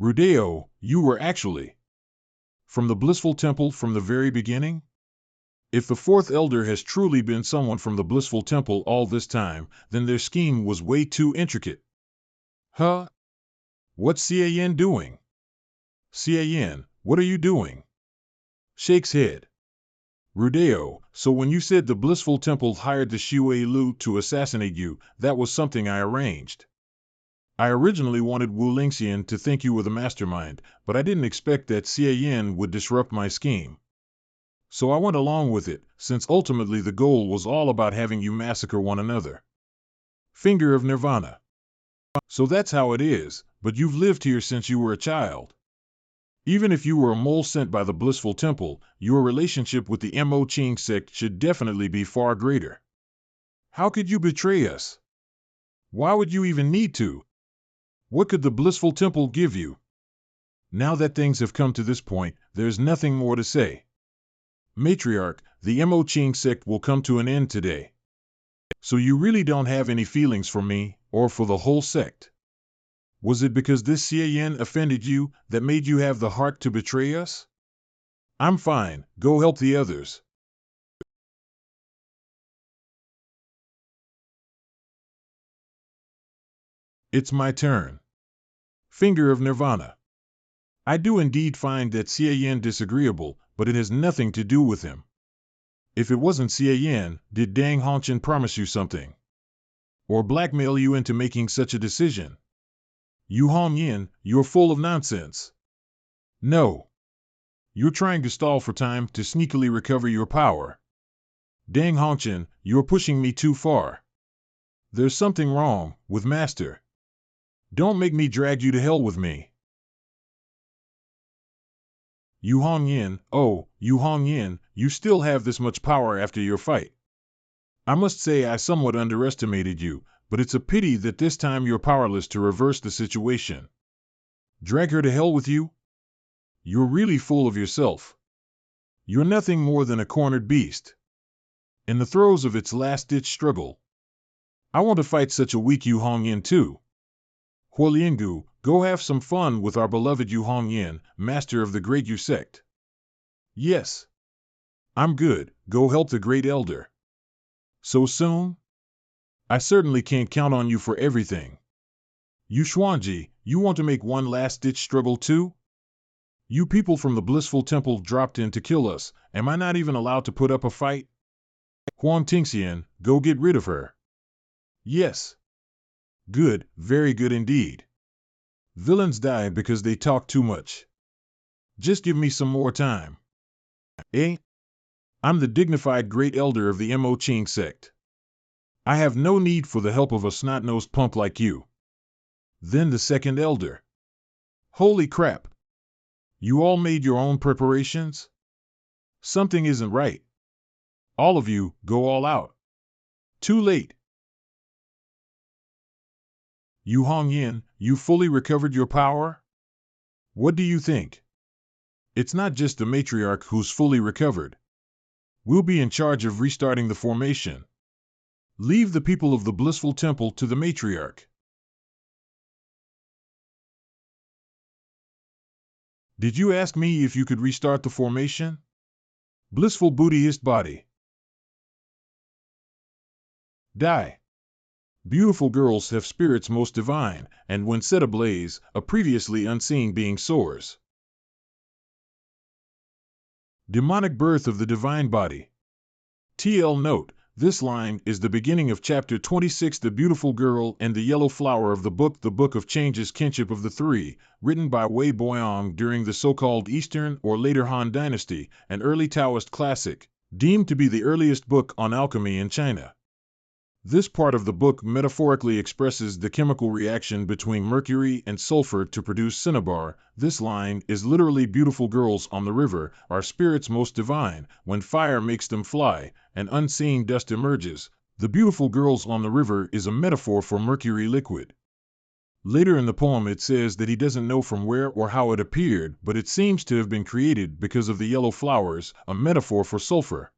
Rudeo, you were actually from the blissful temple from the very beginning? If the fourth elder has truly been someone from the blissful temple all this time, then their scheme was way too intricate. Huh? What's Cian doing? Cian, what are you doing? Shakes head. Rudeo, so when you said the blissful temple hired the Shui Lu to assassinate you, that was something I arranged. I originally wanted Wu Lingxian to think you were the mastermind, but I didn't expect that Cian would disrupt my scheme. So I went along with it, since ultimately the goal was all about having you massacre one another. Finger of Nirvana. So that's how it is, but you've lived here since you were a child. Even if you were a mole sent by the blissful temple, your relationship with the Mo Ching sect should definitely be far greater. How could you betray us? Why would you even need to? What could the blissful temple give you? Now that things have come to this point, there's nothing more to say. Matriarch, the Mo Ching sect will come to an end today. So you really don't have any feelings for me, or for the whole sect? Was it because this Cian offended you that made you have the heart to betray us? I'm fine, go help the others. It's my turn. Finger of Nirvana. I do indeed find that Cian disagreeable, but it has nothing to do with him. If it wasn't Cian, did Dang Hongqian promise you something? Or blackmail you into making such a decision? Yu Hongyin, you're full of nonsense. No. You're trying to stall for time to sneakily recover your power. Dang Hongqian, you're pushing me too far. There's something wrong with Master. Don't make me drag you to hell with me. Yu Hongyin, oh, Yu Hongyin, you still have this much power after your fight. I must say I somewhat underestimated you, but it's a pity that this time you're powerless to reverse the situation. Drag her to hell with you? You're really full of yourself. You're nothing more than a cornered beast. In the throes of its last-ditch struggle. I want to fight such a weak Yu Hongyin too. Huoliangu, go have some fun with our beloved Yu Hongyin, master of the great Yu sect. Yes. I'm good, go help the great elder. So soon? I certainly can't count on you for everything. Yu Xuanji, you want to make one last-ditch struggle too? You people from the blissful temple dropped in to kill us, am I not even allowed to put up a fight? Huang Tingxian, go get rid of her. Yes. Good, very good indeed. Villains die because they talk too much. Just give me some more time. Eh? I'm the dignified great elder of the Mo Ching sect. I have no need for the help of a snot-nosed punk like you. Then the second elder. Holy crap. You all made your own preparations? Something isn't right. All of you, go all out. Too late. Yu Hongyin, you fully recovered your power? What do you think? It's not just the matriarch who's fully recovered. We'll be in charge of restarting the formation. Leave the people of the blissful temple to the matriarch. Did you ask me if you could restart the formation? Blissful Buddhist body. Die. Beautiful girls have spirits most divine, and when set ablaze, a previously unseen being soars. Demonic birth of the divine body. TL note, this line is the beginning of chapter 26 The Beautiful Girl and the Yellow Flower of the Book of Changes Kinship of the Three, written by Wei Boyong during the so-called Eastern or later Han Dynasty, an early Taoist classic, deemed to be the earliest book on alchemy in China. This part of the book metaphorically expresses the chemical reaction between mercury and sulfur to produce cinnabar. This line is literally beautiful girls on the river are spirits most divine. When fire makes them fly, and unseen dust emerges. The beautiful girls on the river is a metaphor for mercury liquid. Later in the poem it says that he doesn't know from where or how it appeared, but it seems to have been created because of the yellow flowers, a metaphor for sulfur.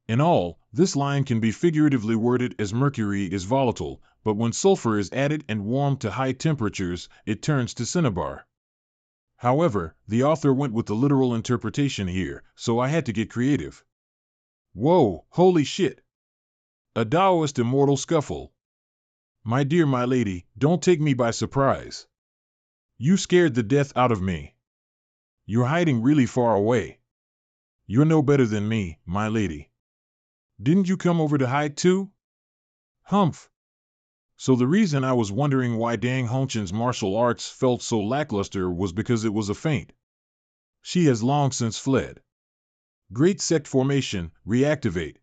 In all, this line can be figuratively worded as mercury is volatile, but when sulfur is added and warmed to high temperatures, it turns to cinnabar. However, the author went with the literal interpretation here, so I had to get creative. Whoa, holy shit! A Taoist immortal scuffle. My dear my lady, don't take me by surprise. You scared the death out of me. You're hiding really far away. You're no better than me, my lady. Didn't you come over to hide too? Humph. So the reason I was wondering why Dang Honchin's martial arts felt so lackluster was because it was a feint. She has long since fled. Great sect formation, reactivate.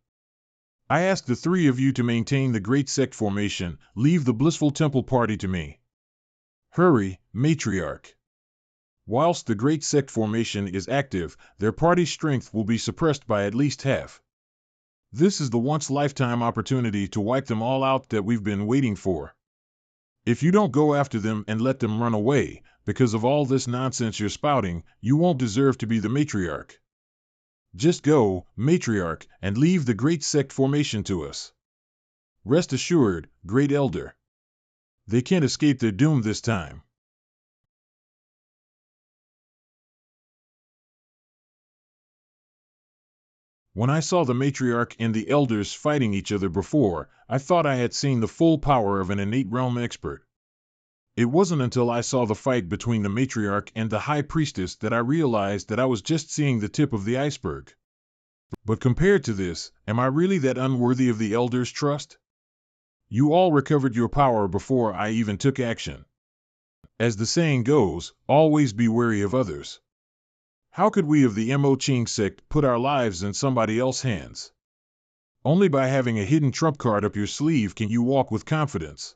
I ask the three of you to maintain the great sect formation, leave the blissful temple party to me. Hurry, matriarch. Whilst the great sect formation is active, their party's strength will be suppressed by at least half. This is the once-lifetime opportunity to wipe them all out that we've been waiting for. If you don't go after them and let them run away, because of all this nonsense you're spouting, you won't deserve to be the matriarch. Just go, matriarch, and leave the great sect formation to us. Rest assured, great elder. They can't escape their doom this time. When I saw the matriarch and the elders fighting each other before, I thought I had seen the full power of an innate realm expert. It wasn't until I saw the fight between the matriarch and the high priestess that I realized that I was just seeing the tip of the iceberg. But compared to this, am I really that unworthy of the elders' trust? You all recovered your power before I even took action. As the saying goes, always be wary of others. How could we of the Mo Ching sect put our lives in somebody else's hands? Only by having a hidden trump card up your sleeve can you walk with confidence.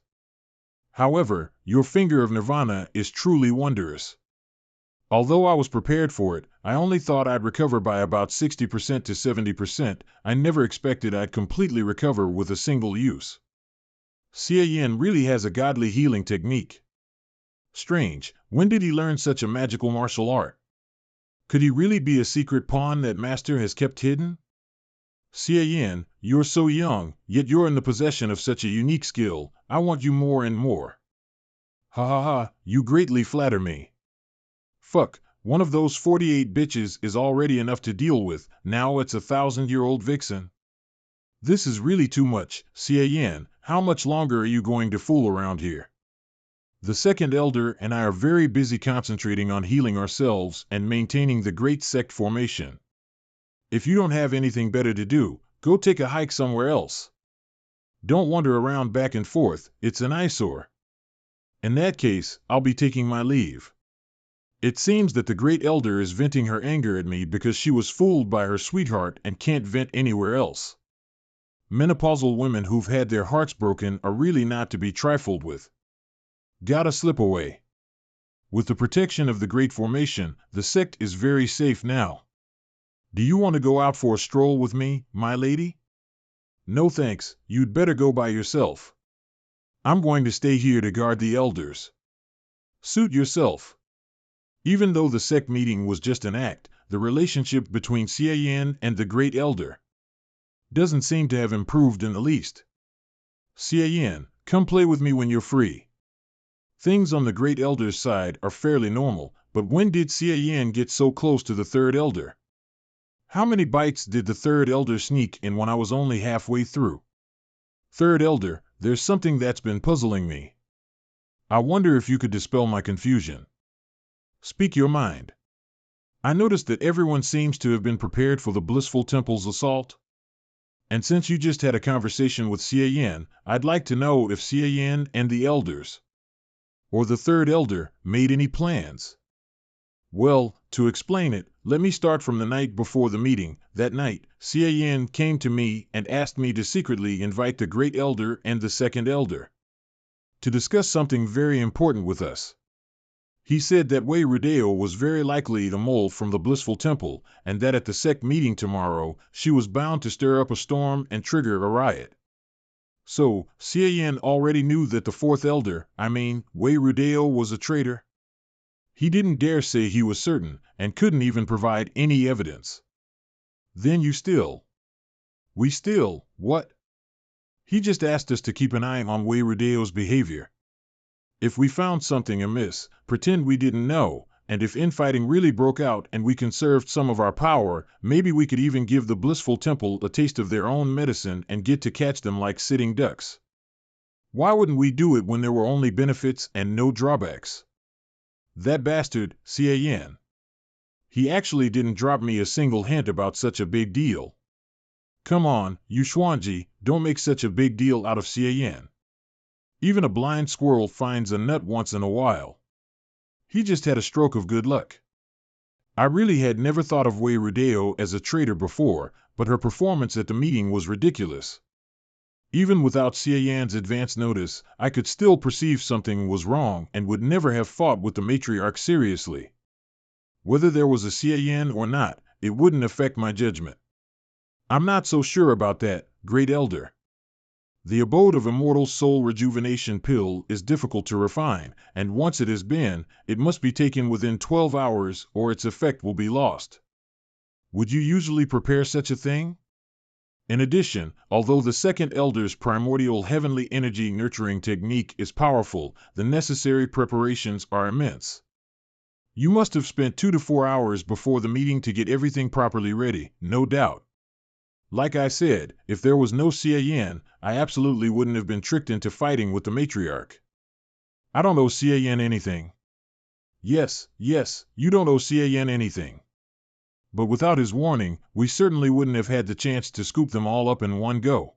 However, your finger of nirvana is truly wondrous. Although I was prepared for it, I only thought I'd recover by about 60% to 70%. I never expected I'd completely recover with a single use. Xie Yin really has a godly healing technique. Strange, when did he learn such a magical martial art? Could he really be a secret pawn that Master has kept hidden? Xie Yin, you're so young, yet you're in the possession of such a unique skill. I want you more and more. Ha ha ha, you greatly flatter me. Fuck, one of those 48 bitches is already enough to deal with, now it's a 1,000-year-old vixen. This is really too much. Xie Yin, how much longer are you going to fool around here? The second elder and I are very busy concentrating on healing ourselves and maintaining the great sect formation. If you don't have anything better to do, go take a hike somewhere else. Don't wander around back and forth, it's an eyesore. In that case, I'll be taking my leave. It seems that the great elder is venting her anger at me because she was fooled by her sweetheart and can't vent anywhere else. Menopausal women who've had their hearts broken are really not to be trifled with. Gotta slip away. With the protection of the Great Formation, the sect is very safe now. Do you want to go out for a stroll with me, my lady? No thanks, you'd better go by yourself. I'm going to stay here to guard the elders. Suit yourself. Even though the sect meeting was just an act, the relationship between Xie Yin and the Great Elder doesn't seem to have improved in the least. Xie Yin, come play with me when you're free. Things on the Great Elder's side are fairly normal, but when did Xie Yin get so close to the Third Elder? How many bites did the Third Elder sneak in when I was only halfway through? Third Elder, there's something that's been puzzling me. I wonder if you could dispel my confusion. Speak your mind. I noticed that everyone seems to have been prepared for the Blissful Temple's assault. And since you just had a conversation with Xie Yin, I'd like to know if Xie Yin and the elders, or the Third Elder, made any plans. Well, to explain it, let me start from the night before the meeting. That night, Xie Yin came to me and asked me to secretly invite the Great Elder and the Second Elder to discuss something very important with us. He said that Wei Rudeo was very likely the mole from the Blissful Temple, and that at the sect meeting tomorrow, she was bound to stir up a storm and trigger a riot. So, Xie Yin already knew that the Fourth Elder, Wei Rudeo, was a traitor. He didn't dare say he was certain, and couldn't even provide any evidence. Then what? He just asked us to keep an eye on Wei Rudeo's behavior. If we found something amiss, pretend we didn't know, And if infighting really broke out and we conserved some of our power, maybe we could even give the blissful temple a taste of their own medicine and get to catch them like sitting ducks. Why wouldn't we do it when there were only benefits and no drawbacks? That bastard, Cian. He actually didn't drop me a single hint about such a big deal. Come on, you Xuanji, don't make such a big deal out of Cian. Even a blind squirrel finds a nut once in a while. He just had a stroke of good luck. I really had never thought of Wei Rudeo as a traitor before, but her performance at the meeting was ridiculous. Even without Cian's advance notice, I could still perceive something was wrong and would never have fought with the matriarch seriously. Whether there was a Cian or not, it wouldn't affect my judgment. I'm not so sure about that, Great Elder. The abode of immortal soul rejuvenation pill is difficult to refine, and once it has been, it must be taken within 12 hours or its effect will be lost. Would you usually prepare such a thing? In addition, although the second elder's primordial heavenly energy nurturing technique is powerful, the necessary preparations are immense. You must have spent 2 to 4 hours before the meeting to get everything properly ready, no doubt. Like I said, if there was no Cian, I absolutely wouldn't have been tricked into fighting with the matriarch. I don't owe Cian anything. Yes, you don't owe Cian anything. But without his warning, we certainly wouldn't have had the chance to scoop them all up in one go.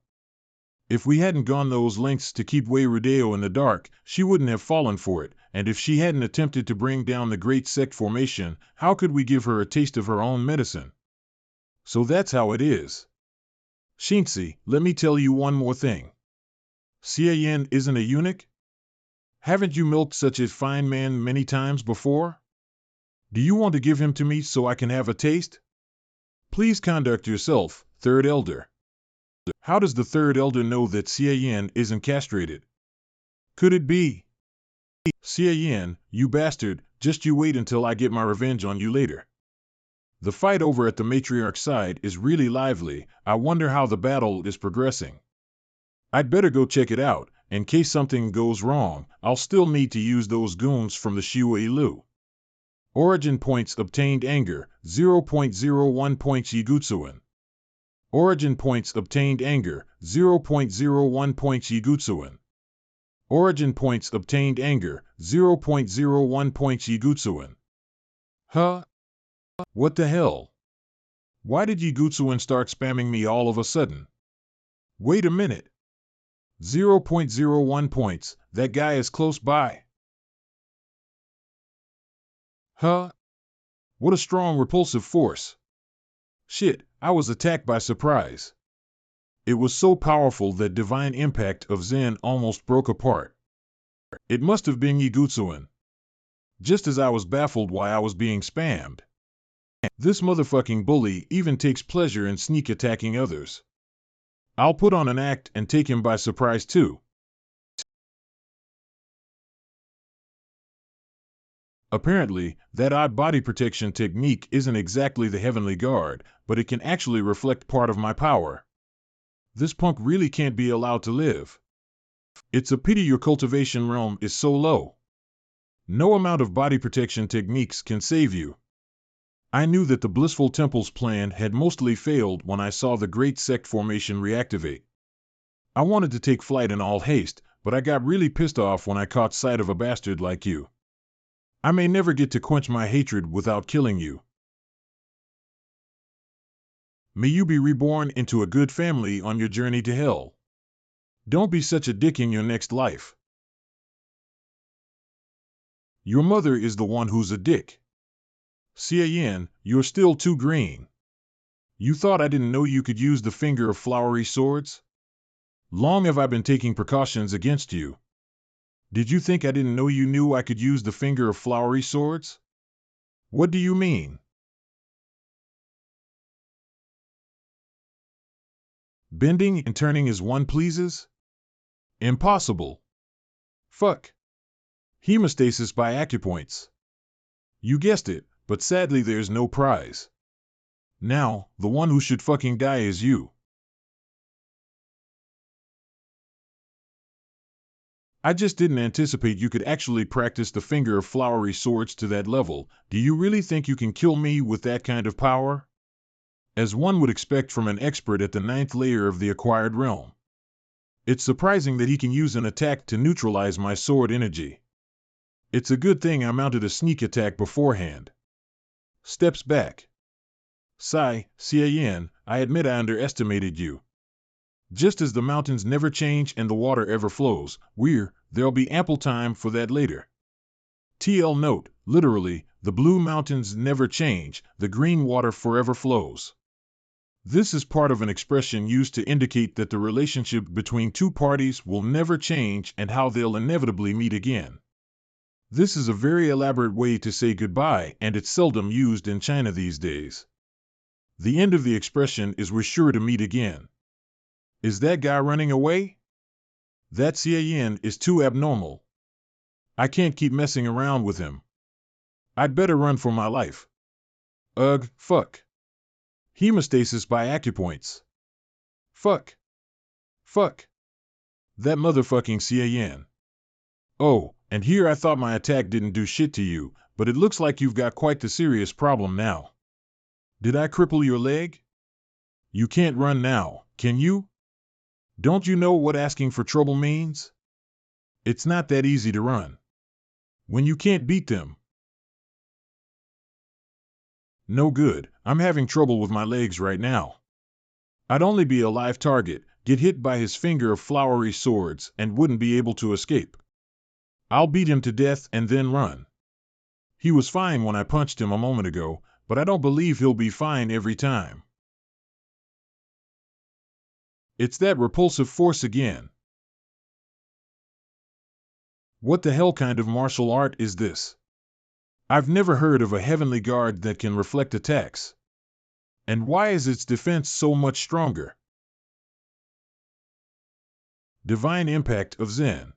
If we hadn't gone those lengths to keep Wei Rudeo in the dark, she wouldn't have fallen for it, and if she hadn't attempted to bring down the great sect formation, how could we give her a taste of her own medicine? So that's how it is. Shinzi, let me tell you one more thing. Cian isn't a eunuch? Haven't you milked such a fine man many times before? Do you want to give him to me so I can have a taste? Please conduct yourself, Third Elder. How does the Third Elder know that Cian isn't castrated? Could it be? Cian, you bastard, just you wait until I get my revenge on you later. The fight over at the matriarch's side is really lively. I wonder how the battle is progressing. I'd better go check it out. In case something goes wrong, I'll still need to use those goons from the Shui Lu. Origin points obtained anger, 0.01 points Yigutsuin. Origin points obtained anger, 0.01 points Yigutsuin. Origin points obtained anger, 0.01 points Yigutsuin. Huh? What the hell? Why did Yigutsuin start spamming me all of a sudden? Wait a minute. 0.01 points, that guy is close by. Huh? What a strong repulsive force. Shit, I was attacked by surprise. It was so powerful that divine impact of Zen almost broke apart. It must have been Yigutsuin. Just as I was baffled why I was being spammed. This motherfucking bully even takes pleasure in sneak attacking others. I'll put on an act and take him by surprise too. Apparently, that odd body protection technique isn't exactly the heavenly guard, but it can actually reflect part of my power. This punk really can't be allowed to live. It's a pity your cultivation realm is so low. No amount of body protection techniques can save you. I knew that the Blissful Temple's plan had mostly failed when I saw the Great Sect formation reactivate. I wanted to take flight in all haste, but I got really pissed off when I caught sight of a bastard like you. I may never get to quench my hatred without killing you. May you be reborn into a good family on your journey to hell. Don't be such a dick in your next life. Your mother is the one who's a dick. Cian, you're still too green. You thought I didn't know you could use the finger of flowery swords? Long have I been taking precautions against you. Did you think I didn't know you knew I could use the finger of flowery swords? What do you mean? Bending and turning as one pleases? Impossible. Fuck. Hemostasis by acupoints. You guessed it, but sadly there's no prize. Now, the one who should fucking die is you. I just didn't anticipate you could actually practice the finger of flowery swords to that level. Do you really think you can kill me with that kind of power? As one would expect from an expert at the 9th layer of the acquired realm. It's surprising that he can use an attack to neutralize my sword energy. It's a good thing I mounted a sneak attack beforehand. Steps back. Sigh, Xian, I admit I underestimated you. Just as the mountains never change and the water ever flows, there'll be ample time for that later. TL note, literally, the blue mountains never change, the green water forever flows. This is part of an expression used to indicate that the relationship between two parties will never change and how they'll inevitably meet again. This is a very elaborate way to say goodbye, and it's seldom used in China these days. The end of the expression is we're sure to meet again. Is that guy running away? That Xian is too abnormal. I can't keep messing around with him. I'd better run for my life. Ugh, fuck. Hemostasis by acupoints. Fuck. Fuck. That motherfucking Xian. Oh, and here I thought my attack didn't do shit to you, but it looks like you've got quite the serious problem now. Did I cripple your leg? You can't run now, can you? Don't you know what asking for trouble means? It's not that easy to run. When you can't beat them. No good, I'm having trouble with my legs right now. I'd only be a live target, get hit by his finger of flowery swords, and wouldn't be able to escape. I'll beat him to death and then run. He was fine when I punched him a moment ago, but I don't believe he'll be fine every time. It's that repulsive force again. What the hell kind of martial art is this? I've never heard of a heavenly guard that can reflect attacks. And why is its defense so much stronger? Divine impact of Zen.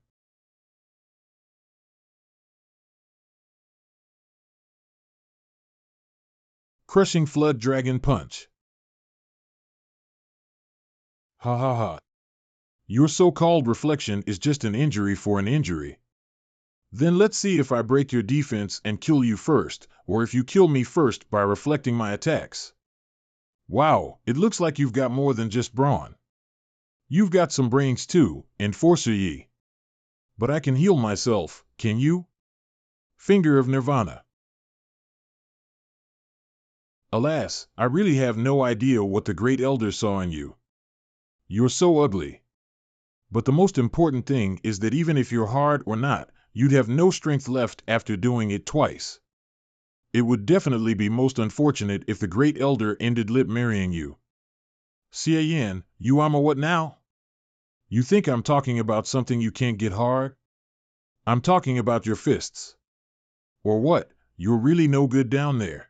Crushing flood dragon punch. Ha ha ha. Your so-called reflection is just an injury for an injury. Then let's see if I break your defense and kill you first, or if you kill me first by reflecting my attacks. Wow, it looks like you've got more than just brawn. You've got some brains too, Enforcer Yi. But I can heal myself, can you? Finger of Nirvana. Alas, I really have no idea what the Great Elder saw in you. You're so ugly. But the most important thing is that even if you're hard or not, you'd have no strength left after doing it twice. It would definitely be most unfortunate if the Great Elder ended lip marrying you. Xian, you am a what now? You think I'm talking about something you can't get hard? I'm talking about your fists. Or what, you're really no good down there.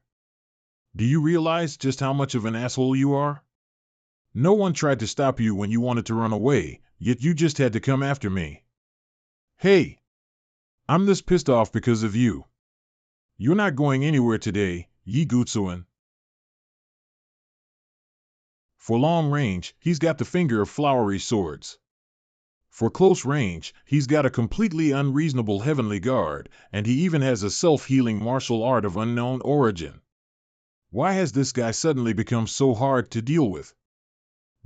Do you realize just how much of an asshole you are? No one tried to stop you when you wanted to run away, yet you just had to come after me. Hey! I'm this pissed off because of you. You're not going anywhere today, Yi Gutsuan. For long range, he's got the finger of flowery swords. For close range, he's got a completely unreasonable heavenly guard, and he even has a self-healing martial art of unknown origin. Why has this guy suddenly become so hard to deal with?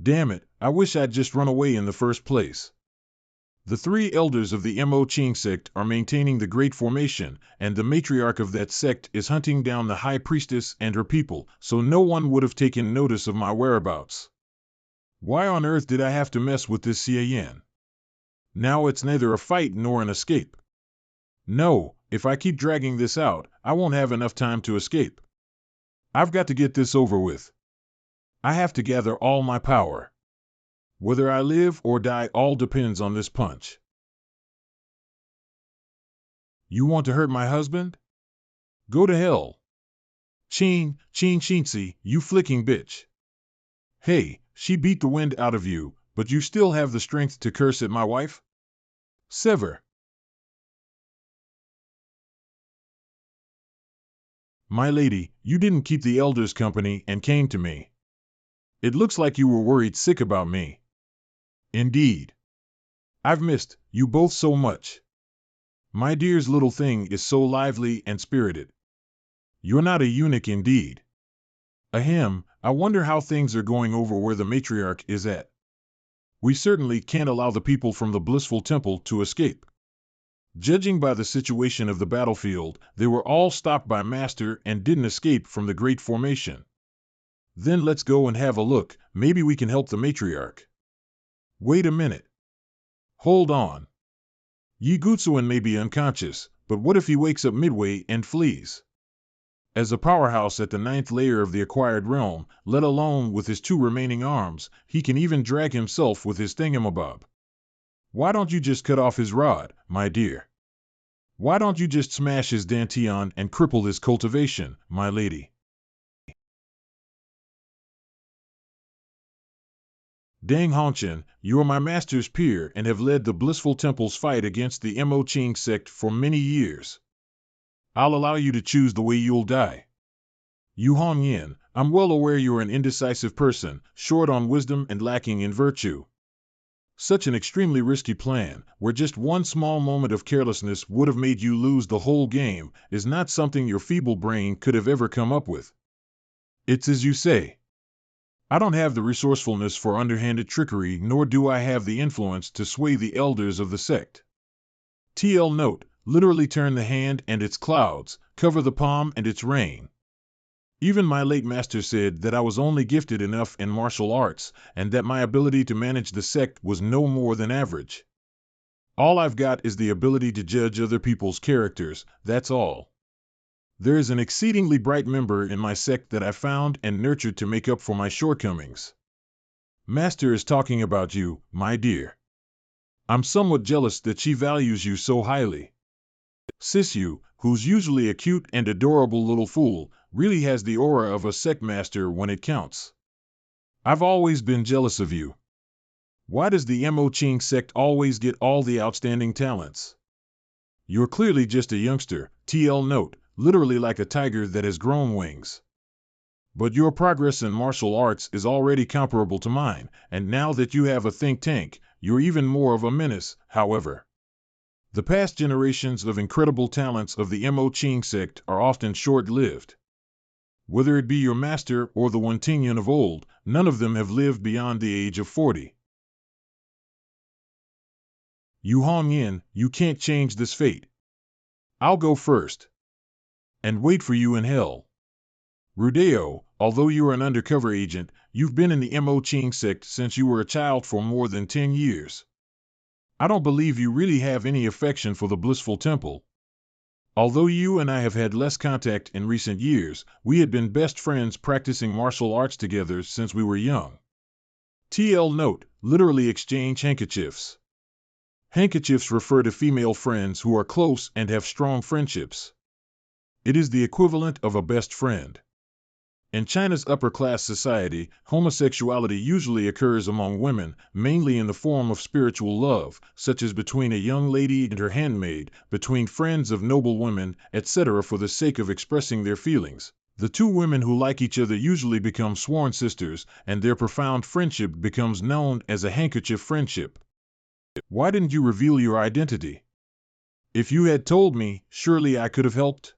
Damn it, I wish I'd just run away in the first place. The three elders of the Mo Ching sect are maintaining the Great Formation, and the matriarch of that sect is hunting down the High Priestess and her people, so no one would have taken notice of my whereabouts. Why on earth did I have to mess with this Xian? Now it's neither a fight nor an escape. No, if I keep dragging this out, I won't have enough time to escape. I've got to get this over with. I have to gather all my power. Whether I live or die all depends on this punch. You want to hurt my husband? Go to hell. Ching, Chingzi, you flicking bitch. Hey, she beat the wind out of you, but you still have the strength to curse at my wife? Sever. My lady, you didn't keep the elders company and came to me. It looks like you were worried sick about me. Indeed. I've missed you both so much. My dear's little thing is so lively and spirited. You're not a eunuch indeed. Ahem, I wonder how things are going over where the matriarch is at. We certainly can't allow the people from the blissful temple to escape. Judging by the situation of the battlefield, they were all stopped by Master and didn't escape from the great formation. Then let's go and have a look, maybe we can help the matriarch. Wait a minute. Hold on. Yigutsuin may be unconscious, but what if he wakes up midway and flees? As a powerhouse at the 9th layer of the acquired realm, let alone with his 2 remaining arms, he can even drag himself with his thingamabob. Why don't you just cut off his rod, my dear? Why don't you just smash his dantian and cripple his cultivation, my lady? Dang Hongchen, you are my master's peer and have led the Blissful Temple's fight against the Mo Ching sect for many years. I'll allow you to choose the way you'll die. Yu Hongyan, I'm well aware you're an indecisive person, short on wisdom and lacking in virtue. Such an extremely risky plan, where just one small moment of carelessness would have made you lose the whole game, is not something your feeble brain could have ever come up with. It's as you say. I don't have the resourcefulness for underhanded trickery, nor do I have the influence to sway the elders of the sect. TL note, literally turn the hand and its clouds, cover the palm and its rain. Even my late master said that I was only gifted enough in martial arts, and that my ability to manage the sect was no more than average. All I've got is the ability to judge other people's characters, that's all. There is an exceedingly bright member in my sect that I found and nurtured to make up for my shortcomings. Master is talking about you, my dear. I'm somewhat jealous that she values you so highly. Sisyu, who's usually a cute and adorable little fool, really has the aura of a sect master when it counts. I've always been jealous of you. Why does the Mo Ching sect always get all the outstanding talents? You're clearly just a youngster, TL note, literally like a tiger that has grown wings. But your progress in martial arts is already comparable to mine, and now that you have a think tank, you're even more of a menace, however. The past generations of incredible talents of the Mo Ching sect are often short-lived. Whether it be your master or the Wontingyan of old, none of them have lived beyond the age of 40. Yu Hongyan, you can't change this fate. I'll go first. And wait for you in hell. Rudeo, although you're an undercover agent, you've been in the Mo Ching sect since you were a child for more than 10 years. I don't believe you really have any affection for the Blissful Temple. Although you and I have had less contact in recent years, we had been best friends practicing martial arts together since we were young. TL note, literally exchange handkerchiefs. Handkerchiefs refer to female friends who are close and have strong friendships. It is the equivalent of a best friend. In China's upper-class society, homosexuality usually occurs among women, mainly in the form of spiritual love, such as between a young lady and her handmaid, between friends of noble women, etc. For the sake of expressing their feelings. The 2 women who like each other usually become sworn sisters, and their profound friendship becomes known as a handkerchief friendship. Why didn't you reveal your identity? If you had told me, surely I could have helped?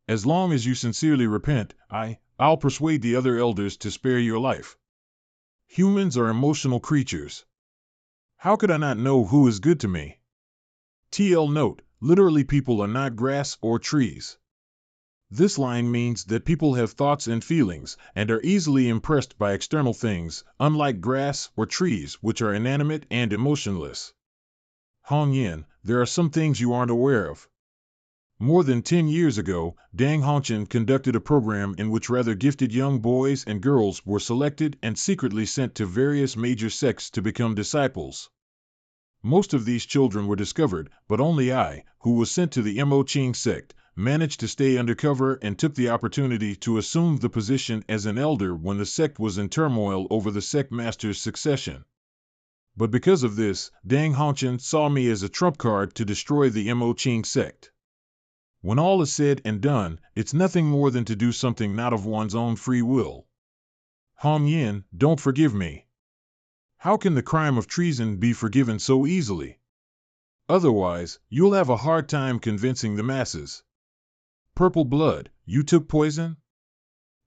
As long as you sincerely repent, I'll persuade the other elders to spare your life. Humans are emotional creatures. How could I not know who is good to me? TL note, literally people are not grass or trees. This line means that people have thoughts and feelings, and are easily impressed by external things, unlike grass or trees which are inanimate and emotionless. Hongyan, there are some things you aren't aware of. More than 10 years ago, Dang Hongchen conducted a program in which rather gifted young boys and girls were selected and secretly sent to various major sects to become disciples. Most of these children were discovered, but only I, who was sent to the Mo Ching sect, managed to stay undercover and took the opportunity to assume the position as an elder when the sect was in turmoil over the sect master's succession. But because of this, Dang Hongchen saw me as a trump card to destroy the Mo Ching sect. When all is said and done, it's nothing more than to do something not of one's own free will. Hongyan, don't forgive me. How can the crime of treason be forgiven so easily? Otherwise, you'll have a hard time convincing the masses. Purple blood, you took poison?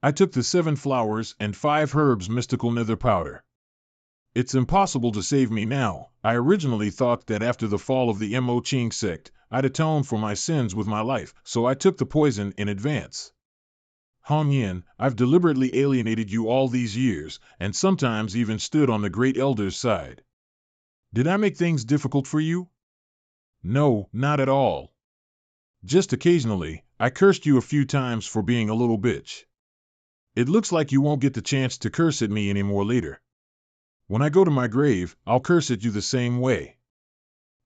I took the 7 flowers and 5 herbs mystical nether powder. It's impossible to save me now. I originally thought that after the fall of the Mo Ching sect, I'd atone for my sins with my life, so I took the poison in advance. Hong Yin, I've deliberately alienated you all these years, and sometimes even stood on the Great Elder's side. Did I make things difficult for you? No, not at all. Just occasionally, I cursed you a few times for being a little bitch. It looks like you won't get the chance to curse at me anymore later. When I go to my grave, I'll curse at you the same way.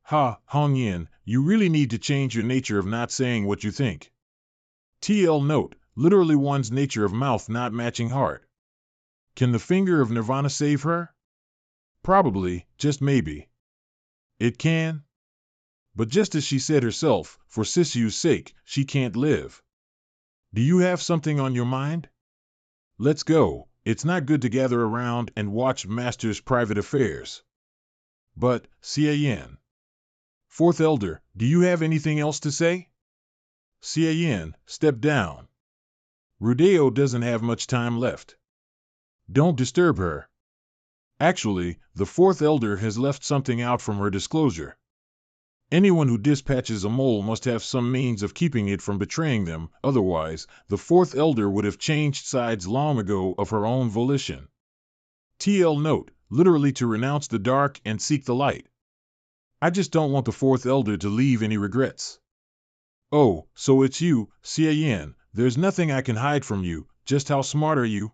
Ha, Hong Yin, you really need to change your nature of not saying what you think. TL note, literally one's nature of mouth not matching heart. Can the finger of Nirvana save her? Probably, just maybe. It can? But just as she said herself, for Sisu's sake, she can't live. Do you have something on your mind? Let's go. It's not good to gather around and watch Master's private affairs. But, Xie Yan. Fourth Elder, do you have anything else to say? Xie Yan, step down. Rudeo doesn't have much time left. Don't disturb her. Actually, the Fourth Elder has left something out from her disclosure. Anyone who dispatches a mole must have some means of keeping it from betraying them, otherwise, the Fourth Elder would have changed sides long ago of her own volition. TL note, literally to renounce the dark and seek the light. I just don't want the Fourth Elder to leave any regrets. Oh, so it's you, Xie Yan. There's nothing I can hide from you. Just how smart are you?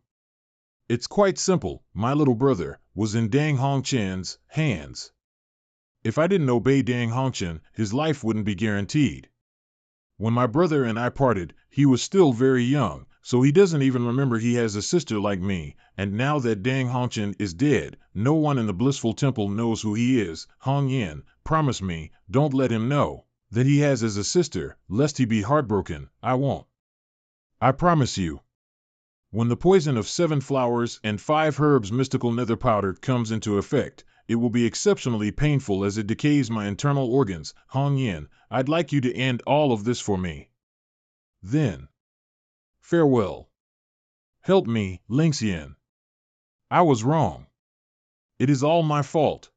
It's quite simple. My little brother was in Dang Hongqian's hands. If I didn't obey Dang Hongqian, his life wouldn't be guaranteed. When my brother and I parted, he was still very young, so he doesn't even remember he has a sister like me, and now that Dang Hongqian is dead, no one in the Blissful Temple knows who he is. Hong Yin, promise me, don't let him know that he has as a sister, lest he be heartbroken. I won't. I promise you. When the poison of 7 flowers and 5 herbs mystical nether powder comes into effect, it will be exceptionally painful as it decays my internal organs. Hong Yin, I'd like you to end all of this for me. Then. Farewell. Help me, Lingxian. I was wrong. It is all my fault.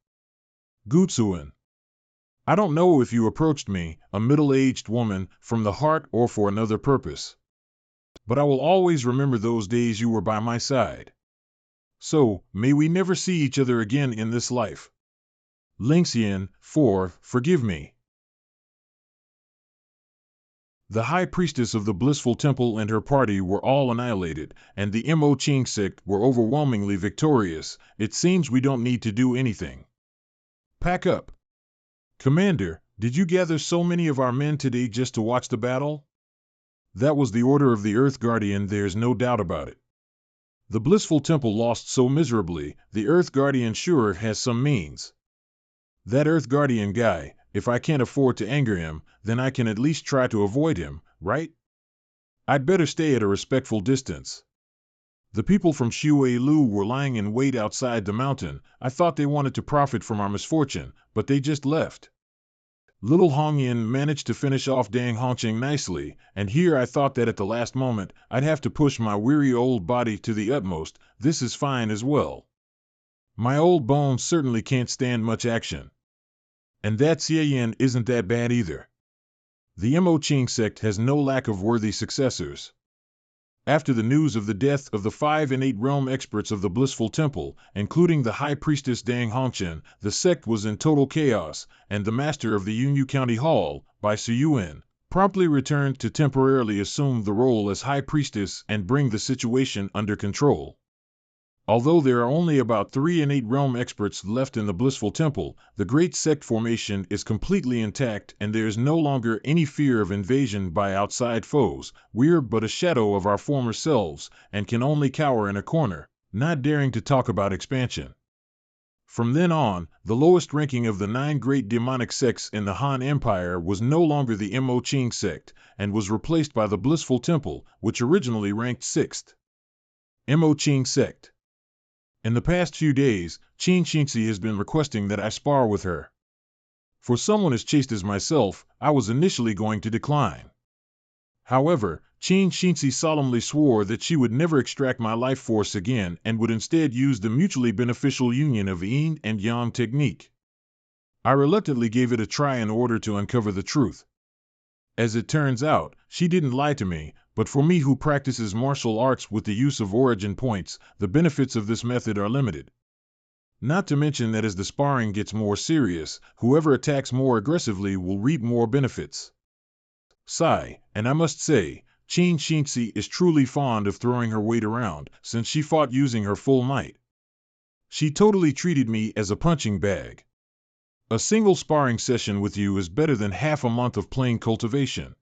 Gutsuin. I don't know if you approached me, a middle-aged woman, from the heart or for another purpose. But I will always remember those days you were by my side. So, may we never see each other again in this life. Lingxian, forgive me. The High Priestess of the Blissful Temple and her party were all annihilated, and the Mo Ching sect were overwhelmingly victorious. It seems we don't need to do anything. Pack up. Commander, did you gather so many of our men today just to watch the battle? That was the order of the Earth Guardian, there's no doubt about it. The Blissful Temple lost so miserably, the Earth Guardian sure has some means. That Earth Guardian guy, if I can't afford to anger him, then I can at least try to avoid him, right? I'd better stay at a respectful distance. The people from Shui Lu were lying in wait outside the mountain. I thought they wanted to profit from our misfortune, but they just left. Little Hong Yin managed to finish off Dang Hongqing nicely, and here I thought that at the last moment I'd have to push my weary old body to the utmost. This is fine as well. My old bones certainly can't stand much action. And that Xie Yan isn't that bad either. The Mo Ching sect has no lack of worthy successors. After the news of the death of the 5 and 8 realm experts of the Blissful Temple, including the High Priestess Dang Hongqian, the sect was in total chaos, and the master of the Yunyu County Hall, Bai Suyuan, promptly returned to temporarily assume the role as High Priestess and bring the situation under control. Although there are only about 3 and 8 realm experts left in the Blissful Temple, the great sect formation is completely intact and there is no longer any fear of invasion by outside foes. We're but a shadow of our former selves and can only cower in a corner, not daring to talk about expansion. From then on, the lowest ranking of the 9 great demonic sects in the Han Empire was no longer the Mo Ching sect and was replaced by the Blissful Temple, which originally ranked 6th. Mo Ching sect. In the past few days, Shinshi has been requesting that I spar with her. For someone as chaste as myself, I was initially going to decline. However, Shinshi solemnly swore that she would never extract my life force again and would instead use the mutually beneficial union of yin and yang technique. I reluctantly gave it a try in order to uncover the truth. As it turns out, she didn't lie to me, but for me who practices martial arts with the use of origin points, the benefits of this method are limited. Not to mention that as the sparring gets more serious, whoever attacks more aggressively will reap more benefits. Sigh, and I must say, Shinshi is truly fond of throwing her weight around, since she fought using her full might. She totally treated me as a punching bag. A single sparring session with you is better than half a month of plain cultivation.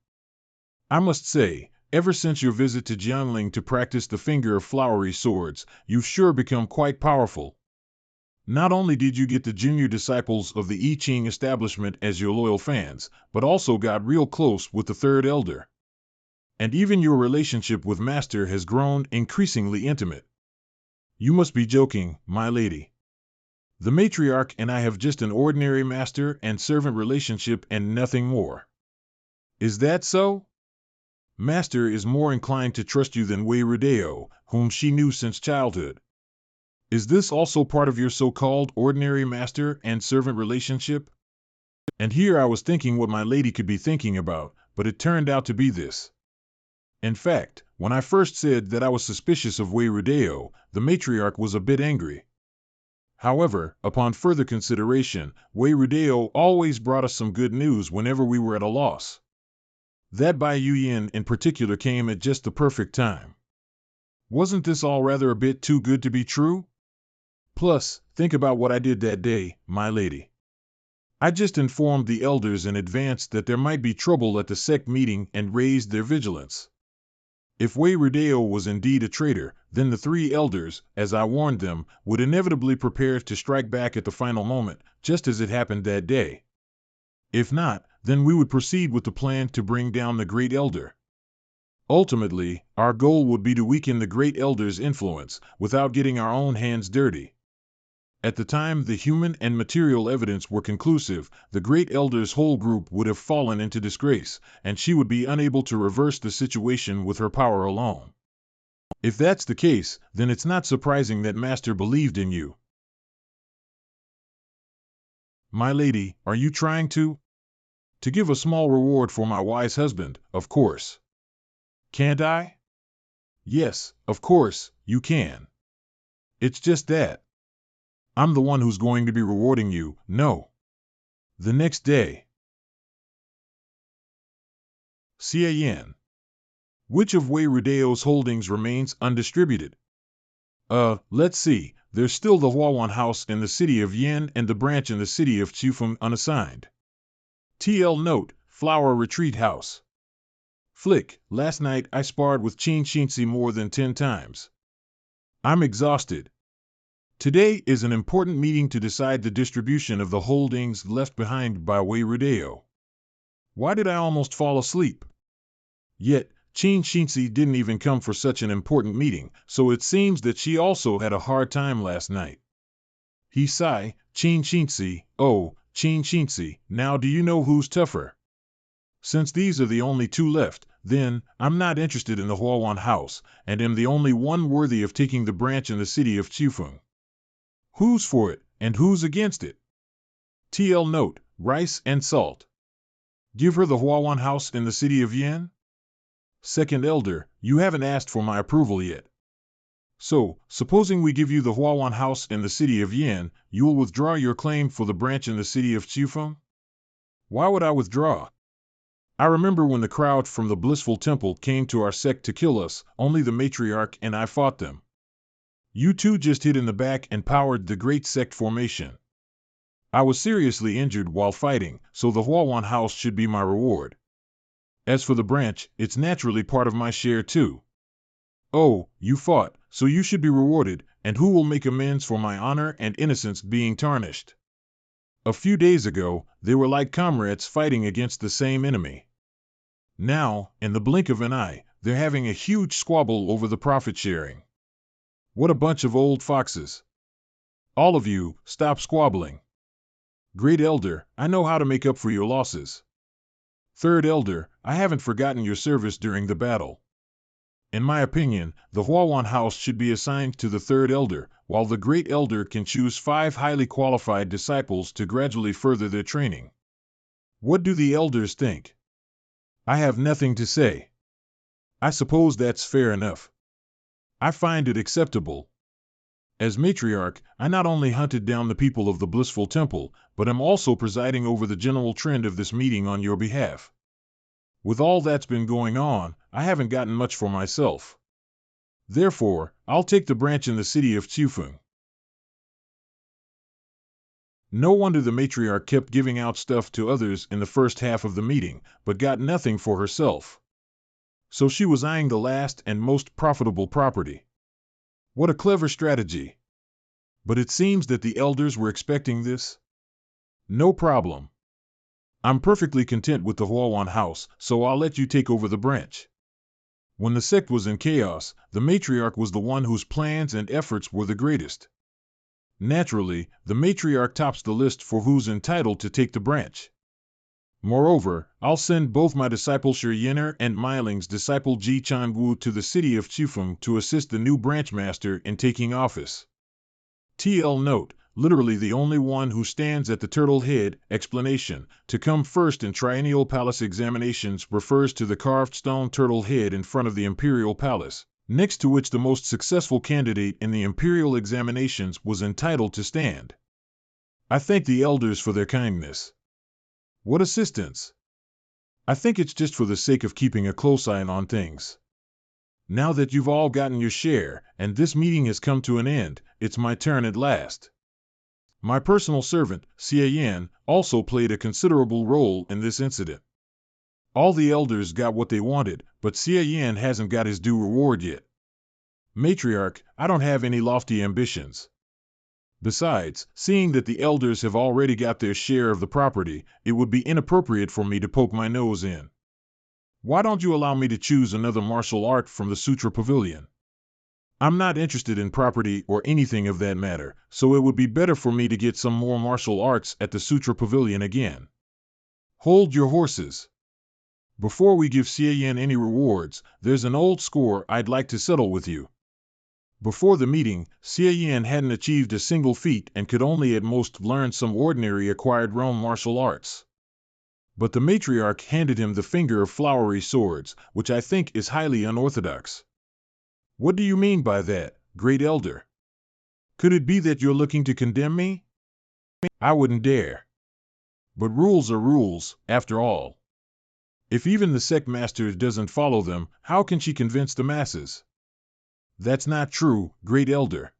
I must say, ever since your visit to Jiangling to practice the finger of flowery swords, you've sure become quite powerful. Not only did you get the junior disciples of the I Ching establishment as your loyal fans, but also got real close with the third elder. And even your relationship with Master has grown increasingly intimate. You must be joking, my lady. The matriarch and I have just an ordinary master and servant relationship and nothing more. Is that so? Master is more inclined to trust you than Wei Rudeo, whom she knew since childhood. Is this also part of your so-called ordinary master and servant relationship? And here I was thinking what my lady could be thinking about, but it turned out to be this. In fact, when I first said that I was suspicious of Wei Rudeo, the matriarch was a bit angry. However, upon further consideration, Wei Rudeo always brought us some good news whenever we were at a loss. That Bai Yuyin in particular came at just the perfect time. Wasn't this all rather a bit too good to be true? Plus, think about what I did that day, my lady. I just informed the elders in advance that there might be trouble at the sect meeting and raised their vigilance. If Wei Rudeo was indeed a traitor, then the three elders, as I warned them, would inevitably prepare to strike back at the final moment, just as it happened that day. If not, then we would proceed with the plan to bring down the great elder. Ultimately, our goal would be to weaken the great elder's influence, without getting our own hands dirty. At the time the human and material evidence were conclusive, the great elder's whole group would have fallen into disgrace, and she would be unable to reverse the situation with her power alone. If that's the case, then it's not surprising that Master believed in you. My lady, are you trying to give a small reward for my wise husband, of course. Can't I? Yes, of course, you can. It's just that I'm the one who's going to be rewarding you, no. The next day. Xie Yan. Which of Wei Rudeo's holdings remains undistributed? Let's see, there's still the Huawan house in the city of Yin and the branch in the city of Chufeng unassigned. TL note, Flower Retreat House. Flick, last night I sparred with Shinshi more than 10 times. I'm exhausted. Today is an important meeting to decide the distribution of the holdings left behind by Wei Rudeo. Why did I almost fall asleep? Yet, Shinshi didn't even come for such an important meeting, so it seems that she also had a hard time last night. He sighed, Shinshi, oh, Shinshi, now do you know who's tougher? Since these are the only two left, then, I'm not interested in the Huawan house, and am the only one worthy of taking the branch in the city of Chufeng. Who's for it, and who's against it? TL note, rice and salt. Give her the Huawan house in the city of Yin? Second elder, you haven't asked for my approval yet. So, supposing we give you the Huawan house in the city of Yin, you will withdraw your claim for the branch in the city of Chufeng? Why would I withdraw? I remember when the crowd from the Blissful Temple came to our sect to kill us, only the matriarch and I fought them. You two just hid in the back and powered the great sect formation. I was seriously injured while fighting, so the Huawan house should be my reward. As for the branch, it's naturally part of my share too. Oh, you fought, so you should be rewarded, and who will make amends for my honor and innocence being tarnished? A few days ago, they were like comrades fighting against the same enemy. Now, in the blink of an eye, they're having a huge squabble over the profit sharing. What a bunch of old foxes. All of you, stop squabbling. Great Elder, I know how to make up for your losses. Third Elder, I haven't forgotten your service during the battle. In my opinion, the Huawan house should be assigned to the Third Elder, while the Great Elder can choose 5 highly qualified disciples to gradually further their training. What do the elders think? I have nothing to say. I suppose that's fair enough. I find it acceptable. As matriarch, I not only hunted down the people of the Blissful Temple, but am also presiding over the general trend of this meeting on your behalf. With all that's been going on, I haven't gotten much for myself. Therefore, I'll take the branch in the city of Chufeng. No wonder the matriarch kept giving out stuff to others in the first half of the meeting, but got nothing for herself. So she was eyeing the last and most profitable property. What a clever strategy. But it seems that the elders were expecting this. No problem. I'm perfectly content with the Huawan house, so I'll let you take over the branch. When the sect was in chaos, the matriarch was the one whose plans and efforts were the greatest. Naturally, the matriarch tops the list for who's entitled to take the branch. Moreover, I'll send both my disciple Shi Yin'er and Meiling's disciple Ji Chanwu to the city of Chufeng to assist the new branch master in taking office. TL note, literally the only one who stands at the turtle head. Explanation, to come first in Triennial Palace examinations refers to the carved stone turtle head in front of the Imperial Palace, next to which the most successful candidate in the Imperial examinations was entitled to stand. I thank the elders for their kindness. What assistance? I think it's just for the sake of keeping a close eye on things. Now that you've all gotten your share, and this meeting has come to an end, it's my turn at last. My personal servant, Xie Yan, also played a considerable role in this incident. All the elders got what they wanted, but Xie Yan hasn't got his due reward yet. Matriarch, I don't have any lofty ambitions. Besides, seeing that the elders have already got their share of the property, it would be inappropriate for me to poke my nose in. Why don't you allow me to choose another martial art from the Sutra Pavilion? I'm not interested in property or anything of that matter, so it would be better for me to get some more martial arts at the Sutra Pavilion again. Hold your horses. Before we give Xie Yan any rewards, there's an old score I'd like to settle with you. Before the meeting, Xie Yan hadn't achieved a single feat and could only at most learn some ordinary acquired realm martial arts. But the matriarch handed him the finger of flowery swords, which I think is highly unorthodox. What do you mean by that, Great Elder? Could it be that you're looking to condemn me? I wouldn't dare. But rules are rules, after all. If even the sect master doesn't follow them, how can she convince the masses? That's not true, Great Elder.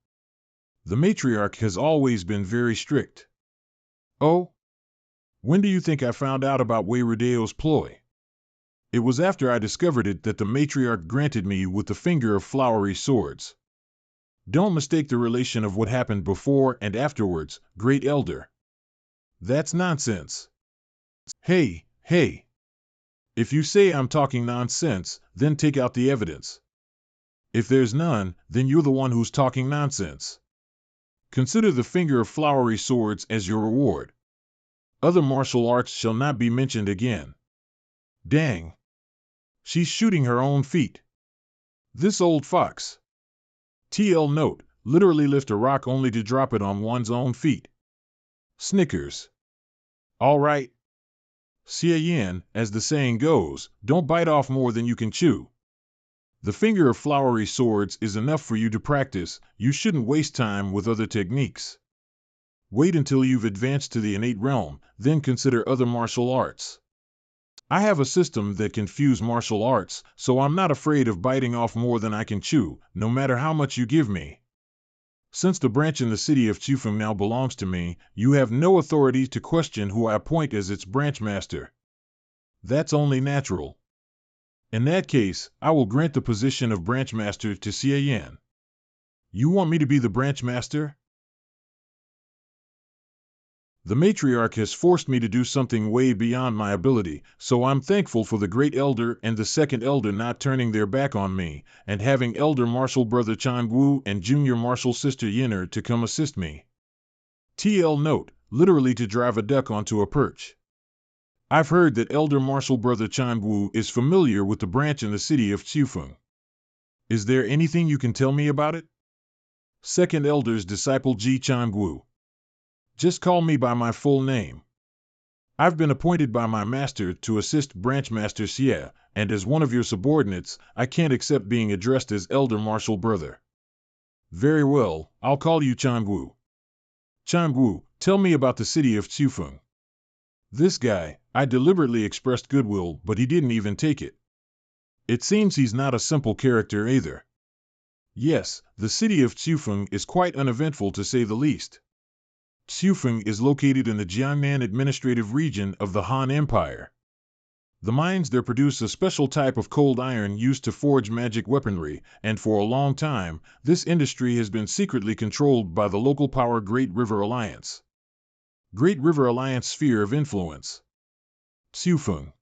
The matriarch has always been very strict. Oh? When do you think I found out about Wei Rudeo's ploy? It was after I discovered it that the matriarch granted me with the finger of flowery swords. Don't mistake the relation of what happened before and afterwards, Great Elder. That's nonsense. Hey. If you say I'm talking nonsense, then take out the evidence. If there's none, then you're the one who's talking nonsense. Consider the finger of flowery swords as your reward. Other martial arts shall not be mentioned again. Dang. She's shooting her own feet. This old fox. TL note, literally lift a rock only to drop it on one's own feet. Snickers. All right. Xie Yan, as the saying goes, don't bite off more than you can chew. The finger of flowery swords is enough for you to practice. You shouldn't waste time with other techniques. Wait until you've advanced to the innate realm, then consider other martial arts. I have a system that can fuse martial arts, so I'm not afraid of biting off more than I can chew, no matter how much you give me. Since the branch in the city of Chufeng now belongs to me, you have no authority to question who I appoint as its branch master. That's only natural. In that case, I will grant the position of branch master to Xie Yan. You want me to be the branch master? The matriarch has forced me to do something way beyond my ability, so I'm thankful for the Great Elder and the Second Elder not turning their back on me, and having Elder Martial Brother Chan Wu and Junior Martial Sister Yin'er to come assist me. TL note, literally to drive a duck onto a perch. I've heard that Elder Martial Brother Chanwu is familiar with the branch in the city of Chufeng. Is there anything you can tell me about it? Second Elder's disciple Ji Chanwu. Just call me by my full name. I've been appointed by my master to assist Branch Master Xie, and as one of your subordinates, I can't accept being addressed as Elder Martial Brother. Very well, I'll call you Chanwu. Chanwu, tell me about the city of Chufeng. This guy, I deliberately expressed goodwill, but he didn't even take it. It seems he's not a simple character either. Yes, the city of Chufeng is quite uneventful to say the least. Chufeng is located in the Jiangnan administrative region of the Han Empire. The mines there produce a special type of cold iron used to forge magic weaponry, and for a long time, this industry has been secretly controlled by the local power Great River Alliance. Great River Alliance Sphere of Influence. Chufeng.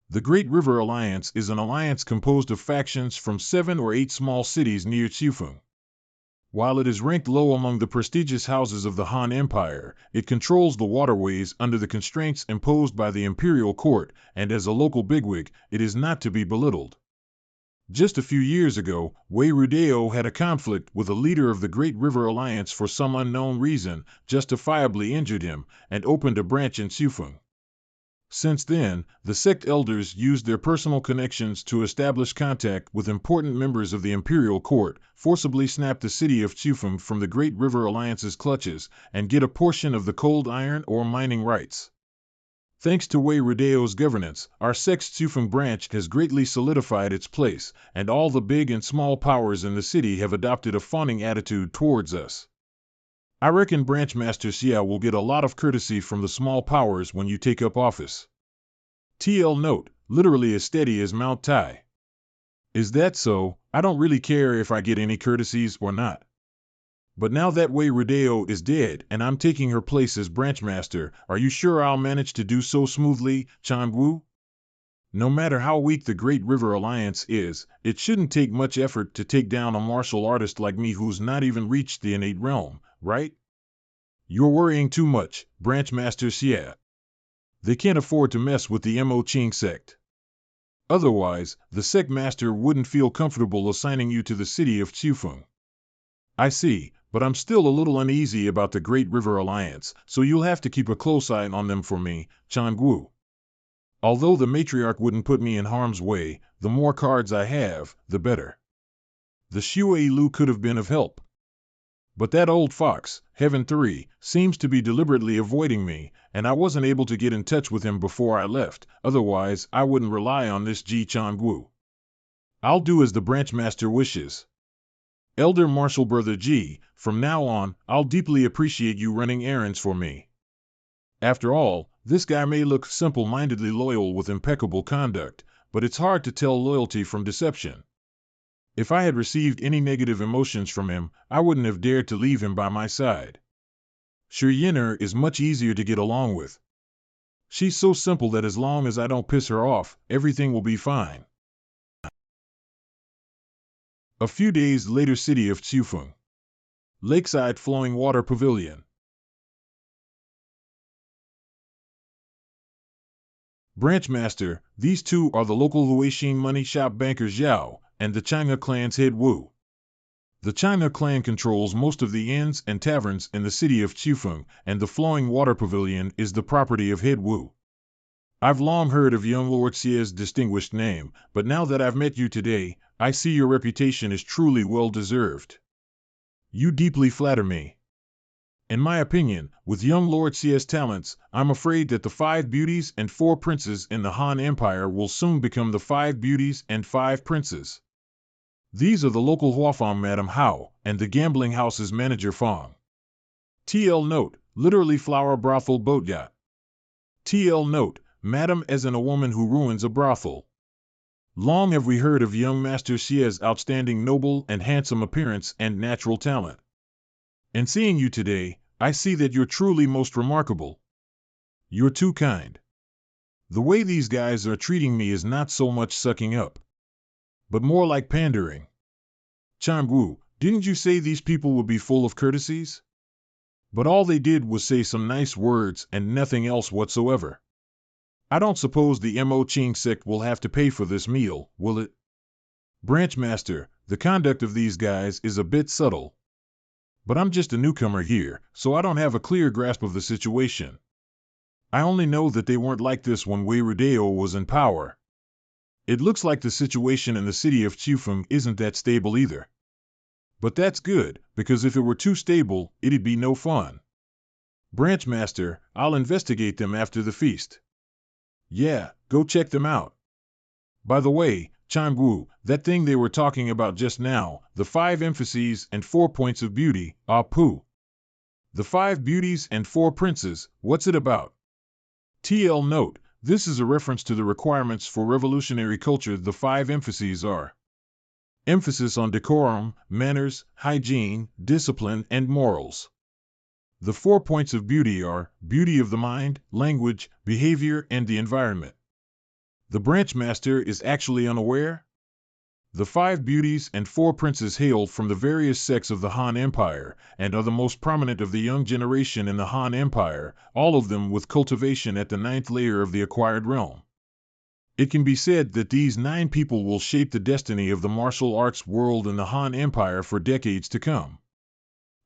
The Great River Alliance is an alliance composed of factions from 7 or 8 small cities near Chufeng. While it is ranked low among the prestigious houses of the Han Empire, it controls the waterways under the constraints imposed by the imperial court, and as a local bigwig, it is not to be belittled. Just a few years ago, Wei Rudeo had a conflict with a leader of the Great River Alliance for some unknown reason, justifiably injured him, and opened a branch in Chufeng. Since then, the sect elders used their personal connections to establish contact with important members of the imperial court, forcibly snap the city of Chufeng from the Great River Alliance's clutches, and get a portion of the cold iron or mining rights. Thanks to Wei Rudeo's governance, our sect's Chufeng branch has greatly solidified its place, and all the big and small powers in the city have adopted a fawning attitude towards us. I reckon Branch Master Xia will get a lot of courtesy from the small powers when you take up office. TL note, literally as steady as Mount Tai. Is that so? I don't really care if I get any courtesies or not. But now that Wei Rudeo is dead and I'm taking her place as Branch Master, are you sure I'll manage to do so smoothly, Chanwu? No matter how weak the Great River Alliance is, it shouldn't take much effort to take down a martial artist like me who's not even reached the innate realm, right? You're worrying too much, Branch Master Xie. They can't afford to mess with the Mo Qing sect. Otherwise, the sect master wouldn't feel comfortable assigning you to the city of Chufeng. I see, but I'm still a little uneasy about the Great River Alliance, so you'll have to keep a close eye on them for me, Changu. Although the matriarch wouldn't put me in harm's way, the more cards I have, the better. The Shui Lu could have been of help. But that old fox, Heaven 3, seems to be deliberately avoiding me, and I wasn't able to get in touch with him before I left, otherwise I wouldn't rely on this Ji Changu. I'll do as the branch master wishes. Elder Martial Brother Ji, from now on, I'll deeply appreciate you running errands for me. After all, this guy may look simple-mindedly loyal with impeccable conduct, but it's hard to tell loyalty from deception. If I had received any negative emotions from him, I wouldn't have dared to leave him by my side. Shi Yin'er is much easier to get along with. She's so simple that as long as I don't piss her off, everything will be fine. A few days later, city of Chufeng. Lakeside Flowing Water Pavilion. Branch Master, these two are the local Huixin money shop bankers Zhao, and the China clan's head Wu. The China clan controls most of the inns and taverns in the city of Chufeng, and the Flowing Water Pavilion is the property of head Wu. I've long heard of young Lord Xie's distinguished name, but now that I've met you today, I see your reputation is truly well-deserved. You deeply flatter me. In my opinion, with young Lord Xie's talents, I'm afraid that the 5 beauties and 4 princes in the Han Empire will soon become the 5 beauties and 5 princes. These are the local Huafang Madam Hao, and the gambling house's manager Fang. TL note, literally flower brothel boat yacht. TL note, madam as in a woman who ruins a brothel. Long have we heard of young Master Xie's outstanding noble and handsome appearance and natural talent. In seeing you today, I see that you're truly most remarkable. You're too kind. The way these guys are treating me is not so much sucking up, but more like pandering. Changu, didn't you say these people would be full of courtesies? But all they did was say some nice words and nothing else whatsoever. I don't suppose the Mo Ching sect will have to pay for this meal, will it? Branch Master, the conduct of these guys is a bit subtle. But I'm just a newcomer here, so I don't have a clear grasp of the situation. I only know that they weren't like this when Wei Rudeo was in power. It looks like the situation in the city of Chufeng isn't that stable either. But that's good, because if it were too stable, it'd be no fun. Branch Master, I'll investigate them after the feast. Yeah, go check them out. By the way, Changwu, that thing they were talking about just now, the 5 emphases and 4 points of beauty, ah poo. The 5 beauties and 4 princes, what's it about? TL note, this is a reference to the requirements for revolutionary culture. The 5 emphases are emphasis on decorum, manners, hygiene, discipline, and morals. The 4 points of beauty are beauty of the mind, language, behavior, and the environment. The Branch Master is actually unaware? The 5 beauties and 4 princes hail from the various sects of the Han Empire, and are the most prominent of the young generation in the Han Empire, all of them with cultivation at the 9th layer of the acquired realm. It can be said that these 9 people will shape the destiny of the martial arts world in the Han Empire for decades to come.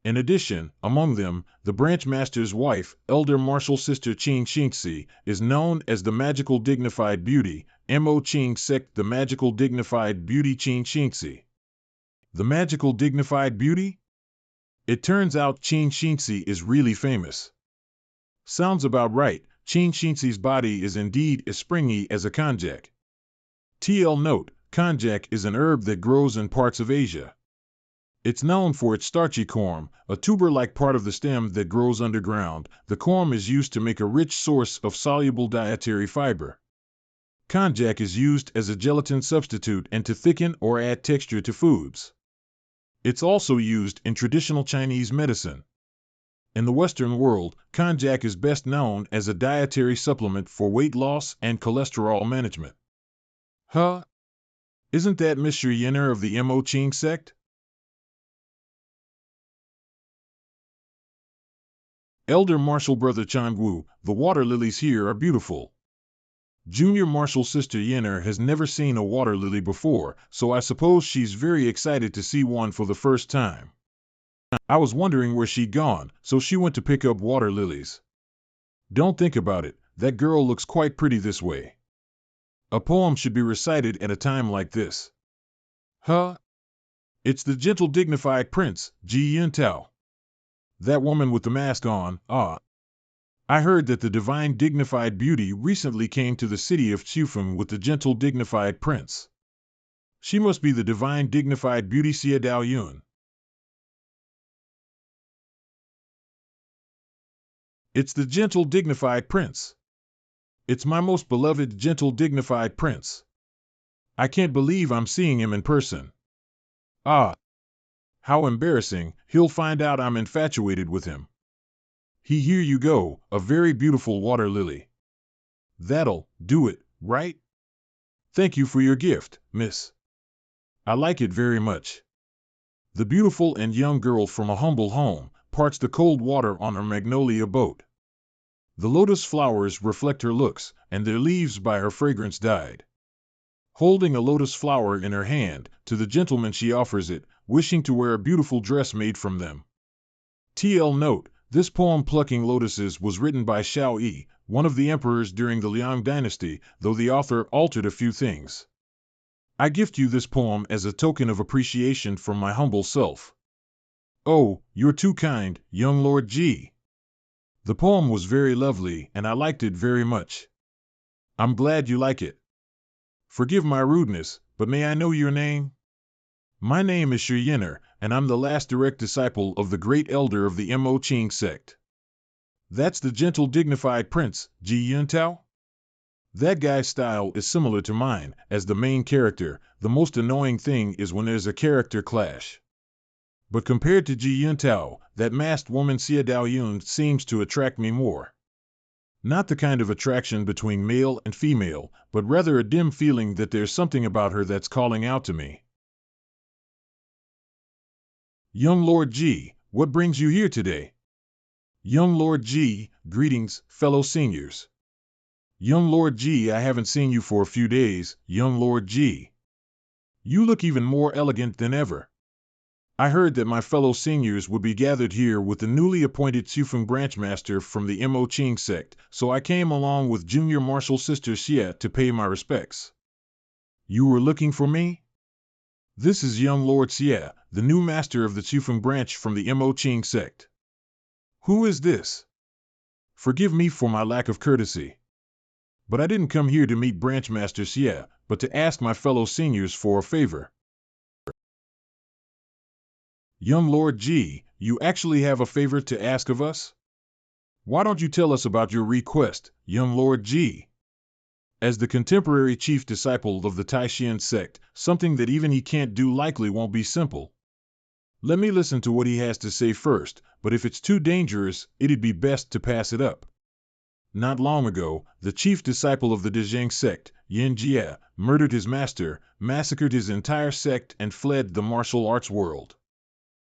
In addition, among them, the Branch Master's wife, Elder Martial Sister Qing Xingxi, is known as the Magical Dignified Beauty, Mo Qing Sect, the Magical Dignified Beauty Qing Xingxi. The Magical Dignified Beauty? It turns out Qing Xingxi is really famous. Sounds about right. Qing Xingxi's body is indeed as springy as a konjac. TL note, konjac is an herb that grows in parts of Asia. It's known for its starchy corm, a tuber-like part of the stem that grows underground. The corm is used to make a rich source of soluble dietary fiber. Konjac is used as a gelatin substitute and to thicken or add texture to foods. It's also used in traditional Chinese medicine. In the Western world, konjac is best known as a dietary supplement for weight loss and cholesterol management. Huh? Isn't that Mr. Yenner of the Mo Qing sect? Elder Martial Brother Changwu, the water lilies here are beautiful. Junior Martial Sister Yenner has never seen a water lily before, so I suppose she's very excited to see one for the first time. I was wondering where she'd gone, so she went to pick up water lilies. Don't think about it, that girl looks quite pretty this way. A poem should be recited at a time like this. Huh? It's the gentle dignified prince, Ji Yuntao. That woman with the mask on, ah. I heard that the divine dignified beauty recently came to the city of Chufeng with the gentle dignified prince. She must be the divine dignified beauty Xia Dao Yun. It's the gentle dignified prince. It's my most beloved gentle dignified prince. I can't believe I'm seeing him in person. Ah. How embarrassing, he'll find out I'm infatuated with him. Here you go, a very beautiful water lily. That'll do it, right? Thank you for your gift, miss. I like it very much. The beautiful and young girl from a humble home parts the cold water on her magnolia boat. The lotus flowers reflect her looks, and their leaves by her fragrance dyed. Holding a lotus flower in her hand, to the gentleman she offers it, wishing to wear a beautiful dress made from them. TL note, this poem Plucking Lotuses was written by Xiao Yi, one of the emperors during the Liang dynasty, though the author altered a few things. I gift you this poem as a token of appreciation from my humble self. Oh, you're too kind, young Lord Ji. The poem was very lovely, and I liked it very much. I'm glad you like it. Forgive my rudeness, but may I know your name? My name is Shi Yenner, and I'm the last direct disciple of the great elder of the Mo Qing sect. That's the gentle dignified prince, Ji Yuntao? That guy's style is similar to mine, as the main character. The most annoying thing is when there's a character clash. But compared to Ji Yuntao, that masked woman Xia Dao Yun seems to attract me more. Not the kind of attraction between male and female, but rather a dim feeling that there's something about her that's calling out to me. Young Lord Ji, what brings you here today? Young Lord G, greetings, fellow seniors. Young Lord G, I haven't seen you for a few days, young Lord G. You look even more elegant than ever. I heard that my fellow seniors would be gathered here with the newly appointed Sufeng branchmaster from the Mo Ching sect, so I came along with Junior Martial Sister Xie to pay my respects. You were looking for me? This is young Lord Xie, the new master of the Sufeng branch from the Mo Ching sect. Who is this? Forgive me for my lack of courtesy. But I didn't come here to meet Branchmaster Xie, but to ask my fellow seniors for a favor. Young Lord G, you actually have a favor to ask of us? Why don't you tell us about your request, young Lord G? As the contemporary chief disciple of the Taishan sect, something that even he can't do likely won't be simple. Let me listen to what he has to say first, but if it's too dangerous, it'd be best to pass it up. Not long ago, the chief disciple of the Dezheng sect, Yin Jie, murdered his master, massacred his entire sect, and fled the martial arts world.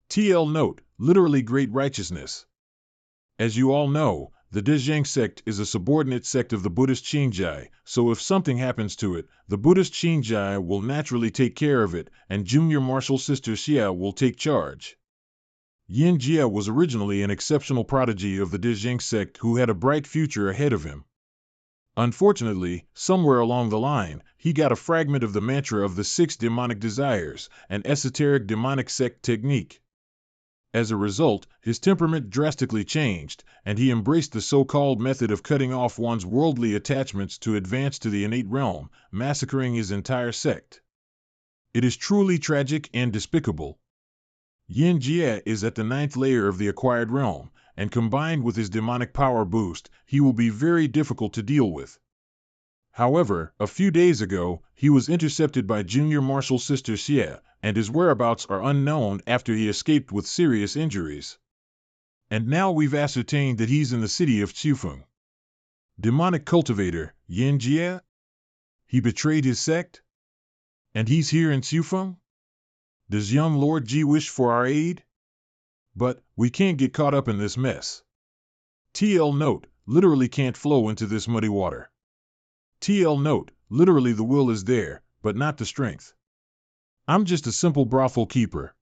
TL note, literally great righteousness. As you all know, the Dezheng sect is a subordinate sect of the Buddhist Qingjai, so if something happens to it, the Buddhist Qingjai will naturally take care of it, and Junior Martial Sister Xia will take charge. Yin Jie was originally an exceptional prodigy of the Dezheng sect who had a bright future ahead of him. Unfortunately, somewhere along the line, he got a fragment of the mantra of the 6 demonic desires, an esoteric demonic sect technique. As a result, his temperament drastically changed, and he embraced the so-called method of cutting off one's worldly attachments to advance to the innate realm, massacring his entire sect. It is truly tragic and despicable. Yin Jie is at the 9th layer of the acquired realm, and combined with his demonic power boost, he will be very difficult to deal with. However, a few days ago, he was intercepted by Junior Martial Sister Xie, and his whereabouts are unknown after he escaped with serious injuries. And now we've ascertained that he's in the city of Sufeng. Demonic cultivator, Yin Jie? He betrayed his sect? And he's here in Sufeng? Does young Lord Ji wish for our aid? But we can't get caught up in this mess. TL note, literally can't flow into this muddy water. TL note, literally the will is there, but not the strength. I'm just a simple brothel keeper.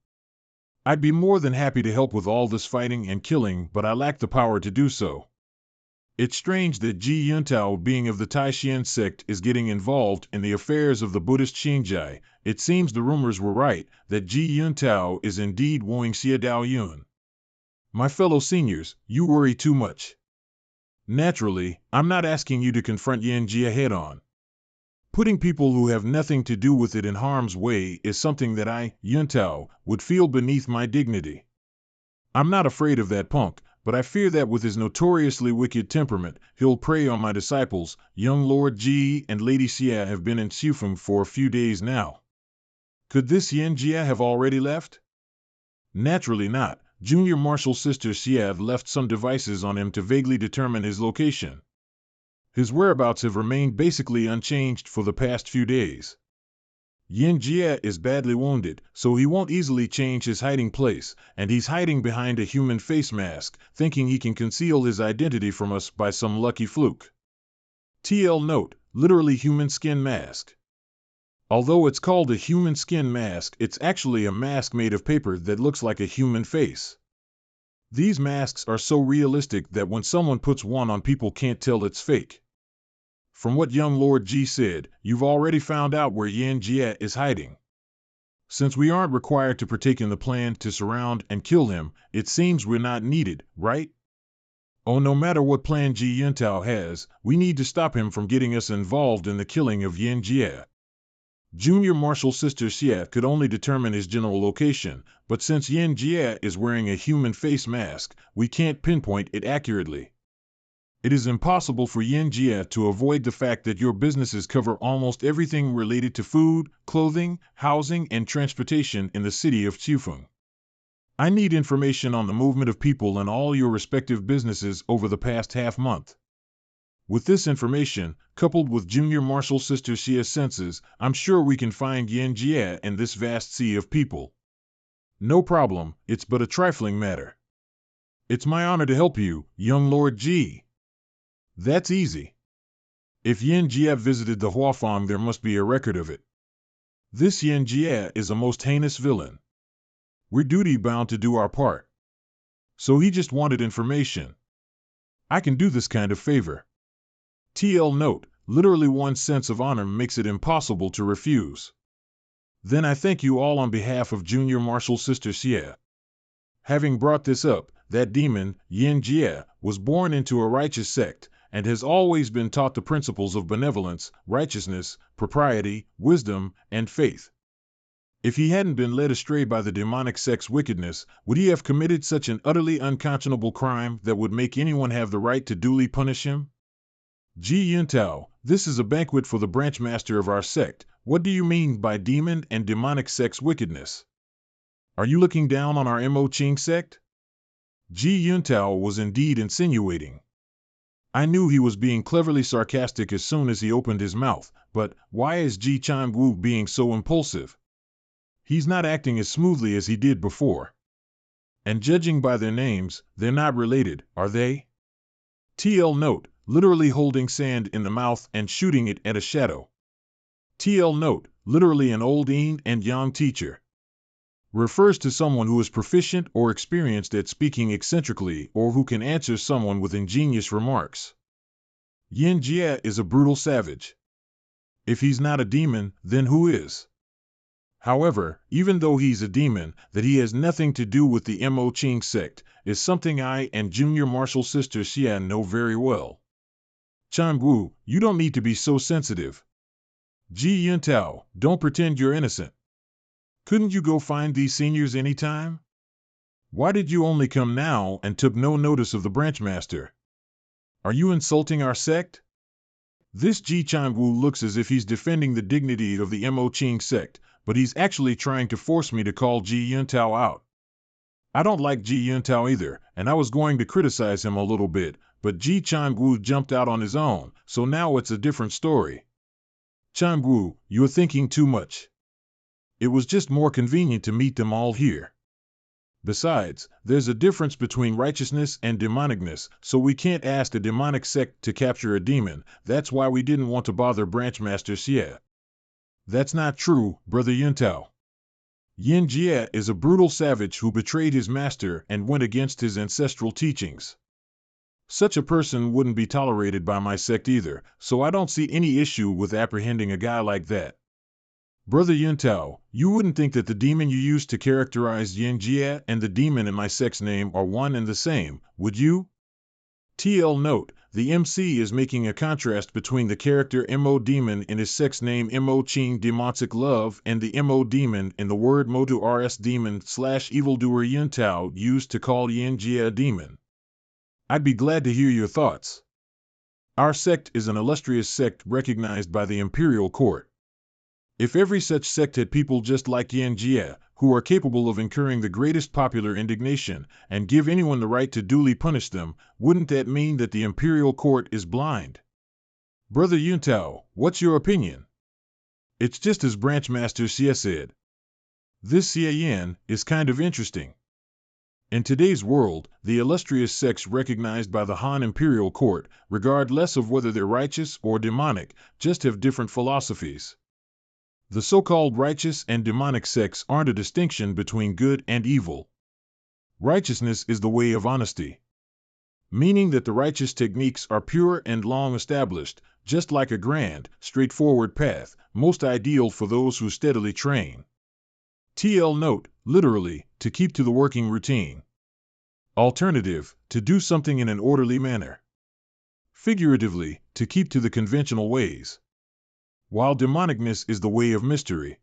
I'd be more than happy to help with all this fighting and killing, but I lack the power to do so. It's strange that Ji Yuntao, being of the Taishan sect, is getting involved in the affairs of the Buddhist Qingjai. It seems the rumors were right, that Ji Yuntao is indeed wooing Xie Dao Yun. My fellow seniors, you worry too much. Naturally, I'm not asking you to confront Yin Jie head-on. Putting people who have nothing to do with it in harm's way is something that I, Yuntao, would feel beneath my dignity. I'm not afraid of that punk, but I fear that with his notoriously wicked temperament, he'll prey on my disciples. Young Lord Ji and Lady Xie have been in Sufeng for a few days now. Could this Yin Jie have already left? Naturally not. Junior Martial Sister Xie left some devices on him to vaguely determine his location. His whereabouts have remained basically unchanged for the past few days. Yin Jie is badly wounded, so he won't easily change his hiding place, and he's hiding behind a human face mask, thinking he can conceal his identity from us by some lucky fluke. TL note, literally human skin mask. Although it's called a human skin mask, it's actually a mask made of paper that looks like a human face. These masks are so realistic that when someone puts one on, people can't tell it's fake. From what young Lord Ji said, you've already found out where Yin Jie is hiding. Since we aren't required to partake in the plan to surround and kill him, it seems we're not needed, right? Oh, no matter what plan Ji Yuntao has, we need to stop him from getting us involved in the killing of Yin Jie. Junior Martial Sister Xie could only determine his general location, but since Yin Jie is wearing a human face mask, we can't pinpoint it accurately. It is impossible for Yin Jie to avoid the fact that your businesses cover almost everything related to food, clothing, housing, and transportation in the city of Sufeng. I need information on the movement of people in all your respective businesses over the past half-month. With this information, coupled with Junior Martial Sister Xia's senses, I'm sure we can find Yin Jie in this vast sea of people. No problem, it's but a trifling matter. It's my honor to help you, young Lord G. That's easy. If Yin Jie visited the Huafang, there must be a record of it. This Yin Jie is a most heinous villain. We're duty-bound to do our part. So he just wanted information. I can do this kind of favor. TL note, literally one's sense of honor makes it impossible to refuse. Then I thank you all on behalf of Junior Martial Sister Xie. Having brought this up, that demon, Yin Jie, was born into a righteous sect, and has always been taught the principles of benevolence, righteousness, propriety, wisdom, and faith. If he hadn't been led astray by the demonic sect's wickedness, would he have committed such an utterly unconscionable crime that would make anyone have the right to duly punish him? Ji Yuntao, this is a banquet for the branch master of our sect. What do you mean by demon and demonic sect's wickedness? Are you looking down on our Mo Ching sect? Ji Yuntao was indeed insinuating. I knew he was being cleverly sarcastic as soon as he opened his mouth, but why is Ji Changwu being so impulsive? He's not acting as smoothly as he did before. And judging by their names, they're not related, are they? TL note, literally holding sand in the mouth and shooting it at a shadow. TL note, literally an old yin and yang teacher. Refers to someone who is proficient or experienced at speaking eccentrically or who can answer someone with ingenious remarks. Yin Jie is a brutal savage. If he's not a demon, then who is? However, even though he's a demon, that he has nothing to do with the Mo Ching sect is something I and Junior Martial Sister Xian know very well. Changwu, you don't need to be so sensitive. Ji Yuntao, don't pretend you're innocent. Couldn't you go find these seniors any time? Why did you only come now and took no notice of the branchmaster? Are you insulting our sect? This Ji Changwu looks as if he's defending the dignity of the Mo Ching sect, but he's actually trying to force me to call Ji Yuntao out. I don't like Ji Yuntao either, and I was going to criticize him a little bit, but Ji Changwu jumped out on his own, so now it's a different story. Changwu, you're thinking too much. It was just more convenient to meet them all here. Besides, there's a difference between righteousness and demonicness, so we can't ask a demonic sect to capture a demon. That's why we didn't want to bother Branchmaster Xie. That's not true, Brother Yuntao. Yin Jie is a brutal savage who betrayed his master and went against his ancestral teachings. Such a person wouldn't be tolerated by my sect either, so I don't see any issue with apprehending a guy like that. Brother Yuntao, you wouldn't think that the demon you used to characterize Yin Jie and the demon in my sect's name are one and the same, would you? TL note, the MC is making a contrast between the character Mo demon in his sect's name Mo Ching demonic love and the Mo demon in the word Motu RS demon / evildoer Yuntao used to call Yin Jie a demon. I'd be glad to hear your thoughts. Our sect is an illustrious sect recognized by the imperial court. If every such sect had people just like Yin Jie, who are capable of incurring the greatest popular indignation, and give anyone the right to duly punish them, wouldn't that mean that the imperial court is blind? Brother Yuntao, what's your opinion? It's just as Branchmaster Xie said. This Xie Yin is kind of interesting. In today's world, the illustrious sects recognized by the Han imperial court regard less of whether they're righteous or demonic, just have different philosophies. The so-called righteous and demonic sects aren't a distinction between good and evil. Righteousness is the way of honesty, meaning that the righteous techniques are pure and long established, just like a grand, straightforward path, most ideal for those who steadily train. TL note, literally, to keep to the working routine. Alternative, to do something in an orderly manner. Figuratively, to keep to the conventional ways. While demonicness is the way of mystery,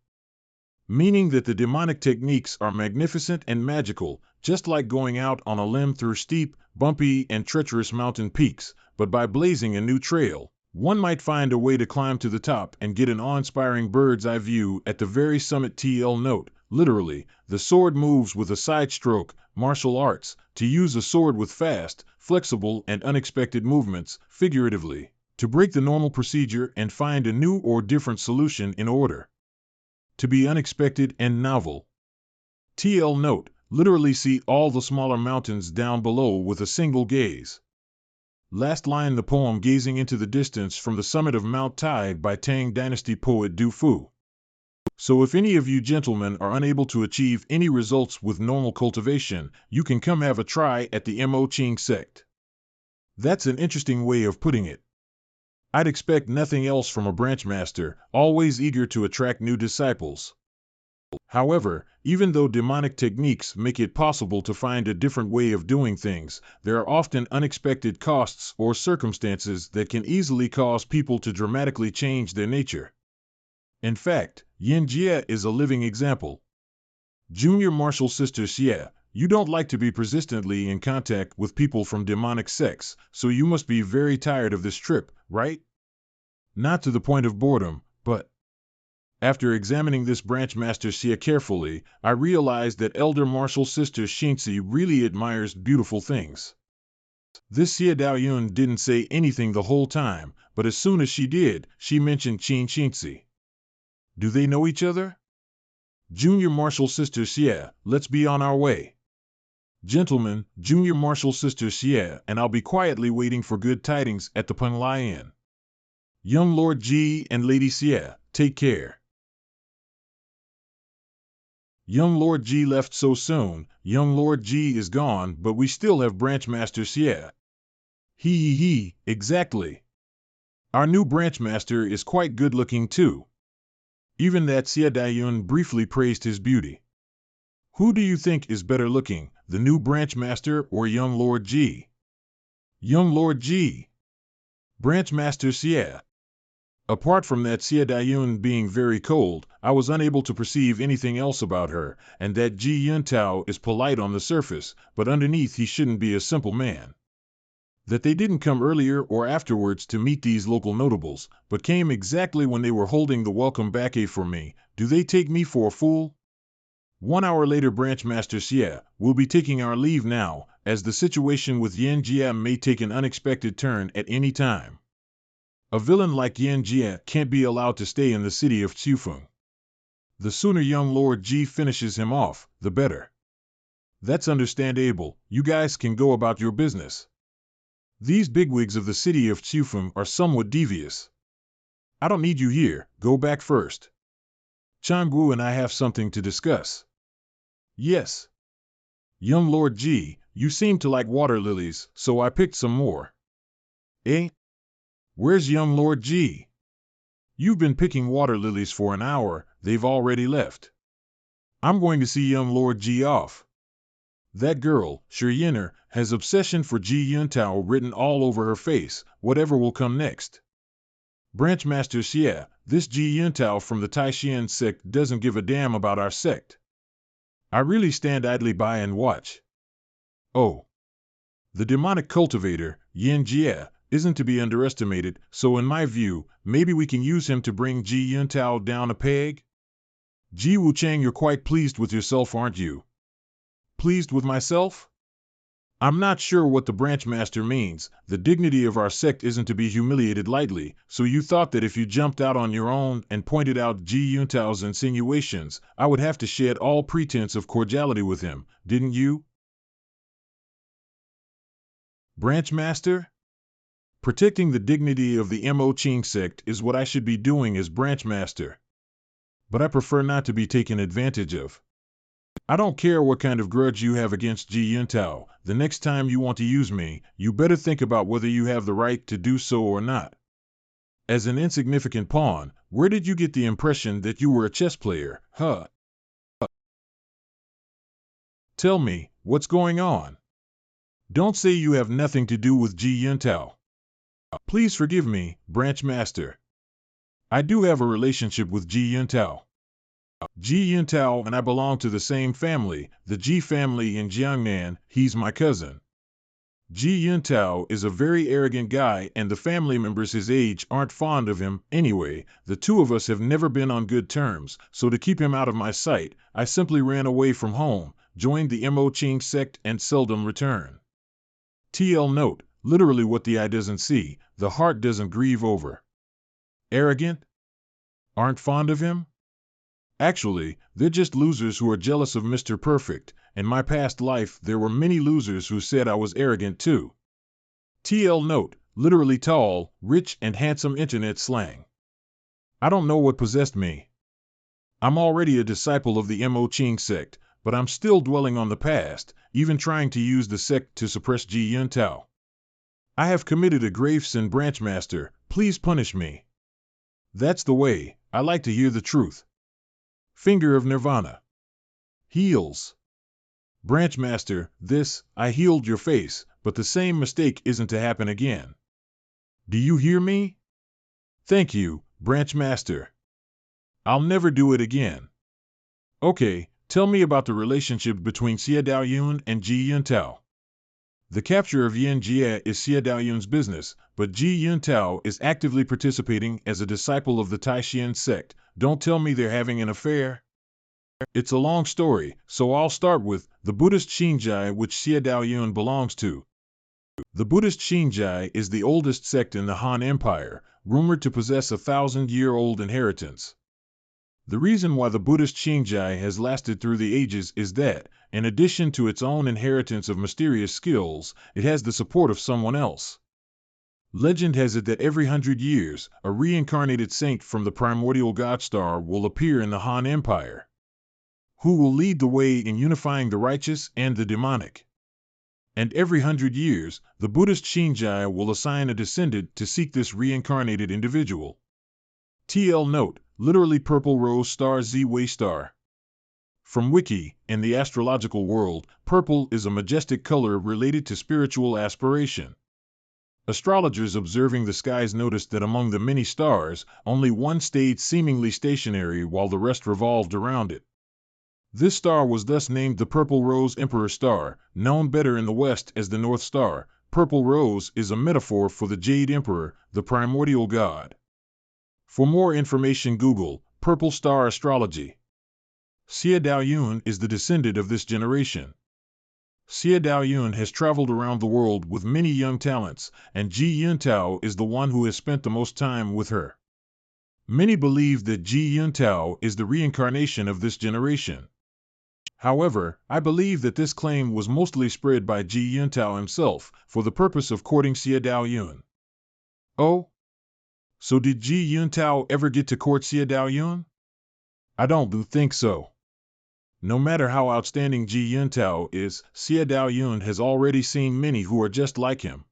meaning that the demonic techniques are magnificent and magical, just like going out on a limb through steep, bumpy, and treacherous mountain peaks, but by blazing a new trail, one might find a way to climb to the top and get an awe-inspiring bird's-eye view at the very summit. TL note, literally, the sword moves with a side stroke, martial arts, to use a sword with fast, flexible, and unexpected movements, figuratively, to break the normal procedure and find a new or different solution in order. To be unexpected and novel. TL note, Literally see all the smaller mountains down below with a single gaze. Last line the poem gazing into the distance from the summit of Mount Tide by Tang Dynasty poet Du Fu. So if any of you gentlemen are unable to achieve any results with normal cultivation, you can come have a try at the Mo Ching sect. That's an interesting way of putting it. I'd expect nothing else from a branch master, always eager to attract new disciples. However, even though demonic techniques make it possible to find a different way of doing things, there are often unexpected costs or circumstances that can easily cause people to dramatically change their nature. In fact, Yin Jie is a living example. Junior Martial Sister Xie, you don't like to be persistently in contact with people from demonic sects, so you must be very tired of this trip, right? Not to the point of boredom, but after examining this branch master Xie carefully, I realized that Elder Martial Sister Xinzi really admires beautiful things. This Xie Daoyun didn't say anything the whole time, but as soon as she did, she mentioned Qin Xinzi. Do they know each other? Junior Martial Sister Xie, let's be on our way. Gentlemen, Junior Martial Sister Xie, and I'll be quietly waiting for good tidings at the Penglai Inn. Young Lord Ji and Lady Xie, take care. Young Lord Ji left so soon. Young Lord Ji is gone, but we still have Branch Master Xie. He, exactly. Our new Branch Master is quite good looking too. Even that Xie Daiyun briefly praised his beauty. Who do you think is better looking, the new Branch Master or Young Lord Ji? Young Lord Ji. Branch Master Xie. Apart from that Xie Daiyun being very cold, I was unable to perceive anything else about her, and that Ji Yuntao is polite on the surface, but underneath he shouldn't be a simple man. That they didn't come earlier or afterwards to meet these local notables, but came exactly when they were holding the welcome bouquet for me, do they take me for a fool? 1 hour later Branch Master Xie, we'll be taking our leave now, as the situation with Yin Jie may take an unexpected turn at any time. A villain like Yin Jie can't be allowed to stay in the city of Qifeng. The sooner young Lord Ji finishes him off, the better. That's understandable, you guys can go about your business. These bigwigs of the city of Qifeng are somewhat devious. I don't need you here, go back first. Changgu and I have something to discuss. Yes. Young Lord Ji, you seem to like water lilies, so I picked some more. Eh? Where's young Lord Ji? You've been picking water lilies for an hour, they've already left. I'm going to see young Lord Ji off. That girl, Shiyiner, has obsession for Ji Yuntao written all over her face, whatever will come next. Branch Master Xie, this Ji Yuntao from the Taishan sect doesn't give a damn about our sect. I really stand idly by and watch. Oh. The demonic cultivator, Yin Jie, isn't to be underestimated, so in my view, maybe we can use him to bring Ji Yuntao down a peg? Ji Wuchang, you're quite pleased with yourself, aren't you? Pleased with myself? I'm not sure what the branch master means. The dignity of our sect isn't to be humiliated lightly, so you thought that if you jumped out on your own and pointed out Ji Yuntao's insinuations, I would have to shed all pretense of cordiality with him, didn't you? Branch master? Protecting the dignity of the Mo Ching sect is what I should be doing as branch master. But I prefer not to be taken advantage of. I don't care what kind of grudge you have against Ji Yuntao. The next time you want to use me, you better think about whether you have the right to do so or not. As an insignificant pawn, where did you get the impression that you were a chess player, huh? Tell me, what's going on? Don't say you have nothing to do with Ji Yuntao. Please forgive me, branch master. I do have a relationship with Ji Yuntao. Ji Yuntao and I belong to the same family, the Ji family in Jiangnan. He's my cousin. Ji Yuntao is a very arrogant guy and the family members his age aren't fond of him. Anyway, the two of us have never been on good terms, so to keep him out of my sight, I simply ran away from home, joined the Mo Ching sect and seldom return. TL note, literally what the eye doesn't see, the heart doesn't grieve over. Arrogant? Aren't fond of him? Actually, they're just losers who are jealous of Mr. Perfect. In my past life, there were many losers who said I was arrogant too. TL note, literally tall, rich, and handsome internet slang. I don't know what possessed me. I'm already a disciple of the Mo Ching sect, but I'm still dwelling on the past, even trying to use the sect to suppress Ji Yun Tao. I have committed a grave sin, Branchmaster. Please punish me. That's the way. I like to hear the truth. Finger of Nirvana. Heals. Branchmaster, I healed your face, but the same mistake isn't to happen again. Do you hear me? Thank you, Branchmaster. I'll never do it again. Okay, tell me about the relationship between Xie Daoyun and Ji Yun Tao. The capture of Yin Jie is Xie Daoyun's business, but Ji Yun Tao is actively participating as a disciple of the Taishan sect. Don't tell me they're having an affair. It's a long story, so I'll start with the Buddhist Xinjai, which Xie Daoyun belongs to. The Buddhist Xinjai is the oldest sect in the Han Empire, rumored to possess a 1,000-year-old inheritance. The reason why the Buddhist Xinjai has lasted through the ages is that, in addition to its own inheritance of mysterious skills, it has the support of someone else. Legend has it that every 100 years, a reincarnated saint from the primordial god star will appear in the Han Empire, who will lead the way in unifying the righteous and the demonic. And every 100 years, the Buddhist Xinjai will assign a descendant to seek this reincarnated individual. TL note, literally purple rose star Z way star. From Wiki, in the astrological world, purple is a majestic color related to spiritual aspiration. Astrologers observing the skies noticed that among the many stars, only one stayed seemingly stationary while the rest revolved around it. This star was thus named the Purple Rose Emperor Star, known better in the West as the North Star. Purple Rose is a metaphor for the Jade Emperor, the primordial god. For more information, Google Purple Star Astrology. Xie Daoyun is the descendant of this generation. Xie Daoyun has traveled around the world with many young talents, and Ji Yun Tao is the one who has spent the most time with her. Many believe that Ji Yun Tao is the reincarnation of this generation. However, I believe that this claim was mostly spread by Ji Yun Tao himself for the purpose of courting Xie Daoyun. Oh? So did Ji Yun Tao ever get to court Xie Daoyun? I don't think so. No matter how outstanding Ji Yun Tao is, Xie Daoyun has already seen many who are just like him.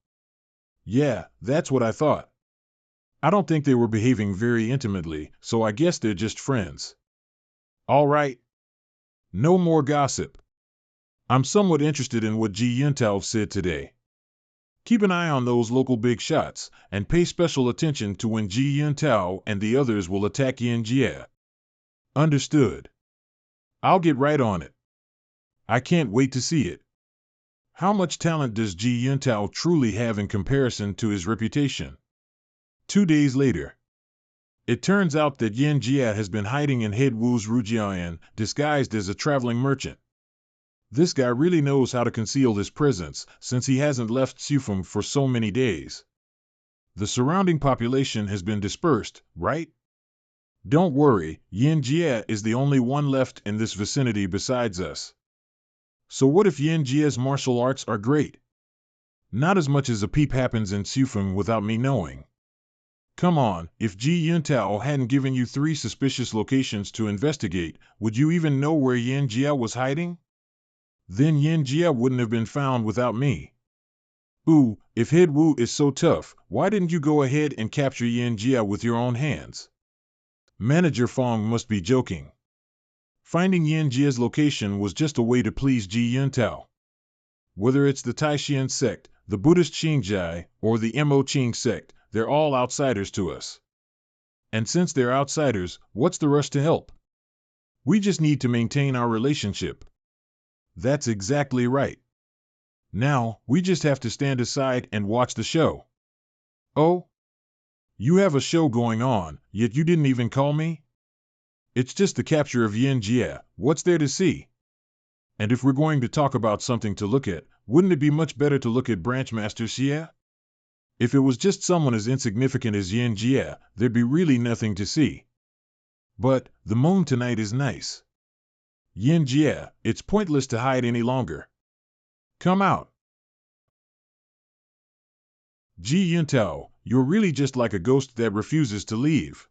Yeah, that's what I thought. I don't think they were behaving very intimately, so I guess they're just friends. All right. No more gossip. I'm somewhat interested in what Ji Yun Tao said today. Keep an eye on those local big shots, and pay special attention to when Ji Yun Tao and the others will attack Yin Jie. Understood. I'll get right on it. I can't wait to see it. How much talent does Ji Yun Tao truly have in comparison to his reputation? 2 days later. It turns out that Yin Jie has been hiding in Head Wu's Rujian, disguised as a traveling merchant. This guy really knows how to conceal his presence, since he hasn't left Xufeng for so many days. The surrounding population has been dispersed, right? Don't worry, Yin Jie is the only one left in this vicinity besides us. So what if Yin Jie's martial arts are great? Not as much as a peep happens in Xufeng without me knowing. Come on, if Ji Yun Tao hadn't given you 3 suspicious locations to investigate, would you even know where Yin Jie was hiding? Then Yin Jie wouldn't have been found without me. Ooh, if Head Wu is so tough, why didn't you go ahead and capture Yin Jie with your own hands? Manager Fong must be joking. Finding Yin Jie's location was just a way to please Ji Yun Tao. Whether it's the Taishan sect, the Buddhist Xinjai, or the Mo Ching sect, they're all outsiders to us. And since they're outsiders, what's the rush to help? We just need to maintain our relationship. That's exactly right. Now, we just have to stand aside and watch the show. Oh? You have a show going on, yet you didn't even call me? It's just the capture of Yin Jie. What's there to see? And if we're going to talk about something to look at, wouldn't it be much better to look at Branchmaster Xie? If it was just someone as insignificant as Yin Jie, there'd be really nothing to see. But the moon tonight is nice. Yin Jie, it's pointless to hide any longer. Come out. Ji Yuntao, you're really just like a ghost that refuses to leave.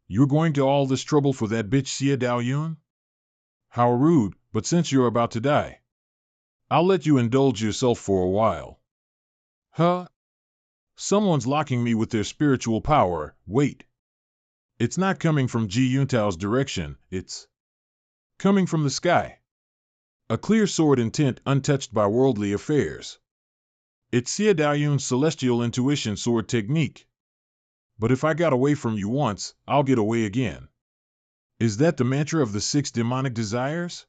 You're going to all this trouble for that bitch Xie Daoyun? How rude, but since you're about to die, I'll let you indulge yourself for a while. Huh? Someone's locking me with their spiritual power. Wait. It's not coming from Ji Yuntao's direction, it's coming from the sky. A clear sword intent untouched by worldly affairs. It's Xie Daoyun's celestial intuition sword technique. But if I got away from you once, I'll get away again. Is that the mantra of the 6 demonic desires?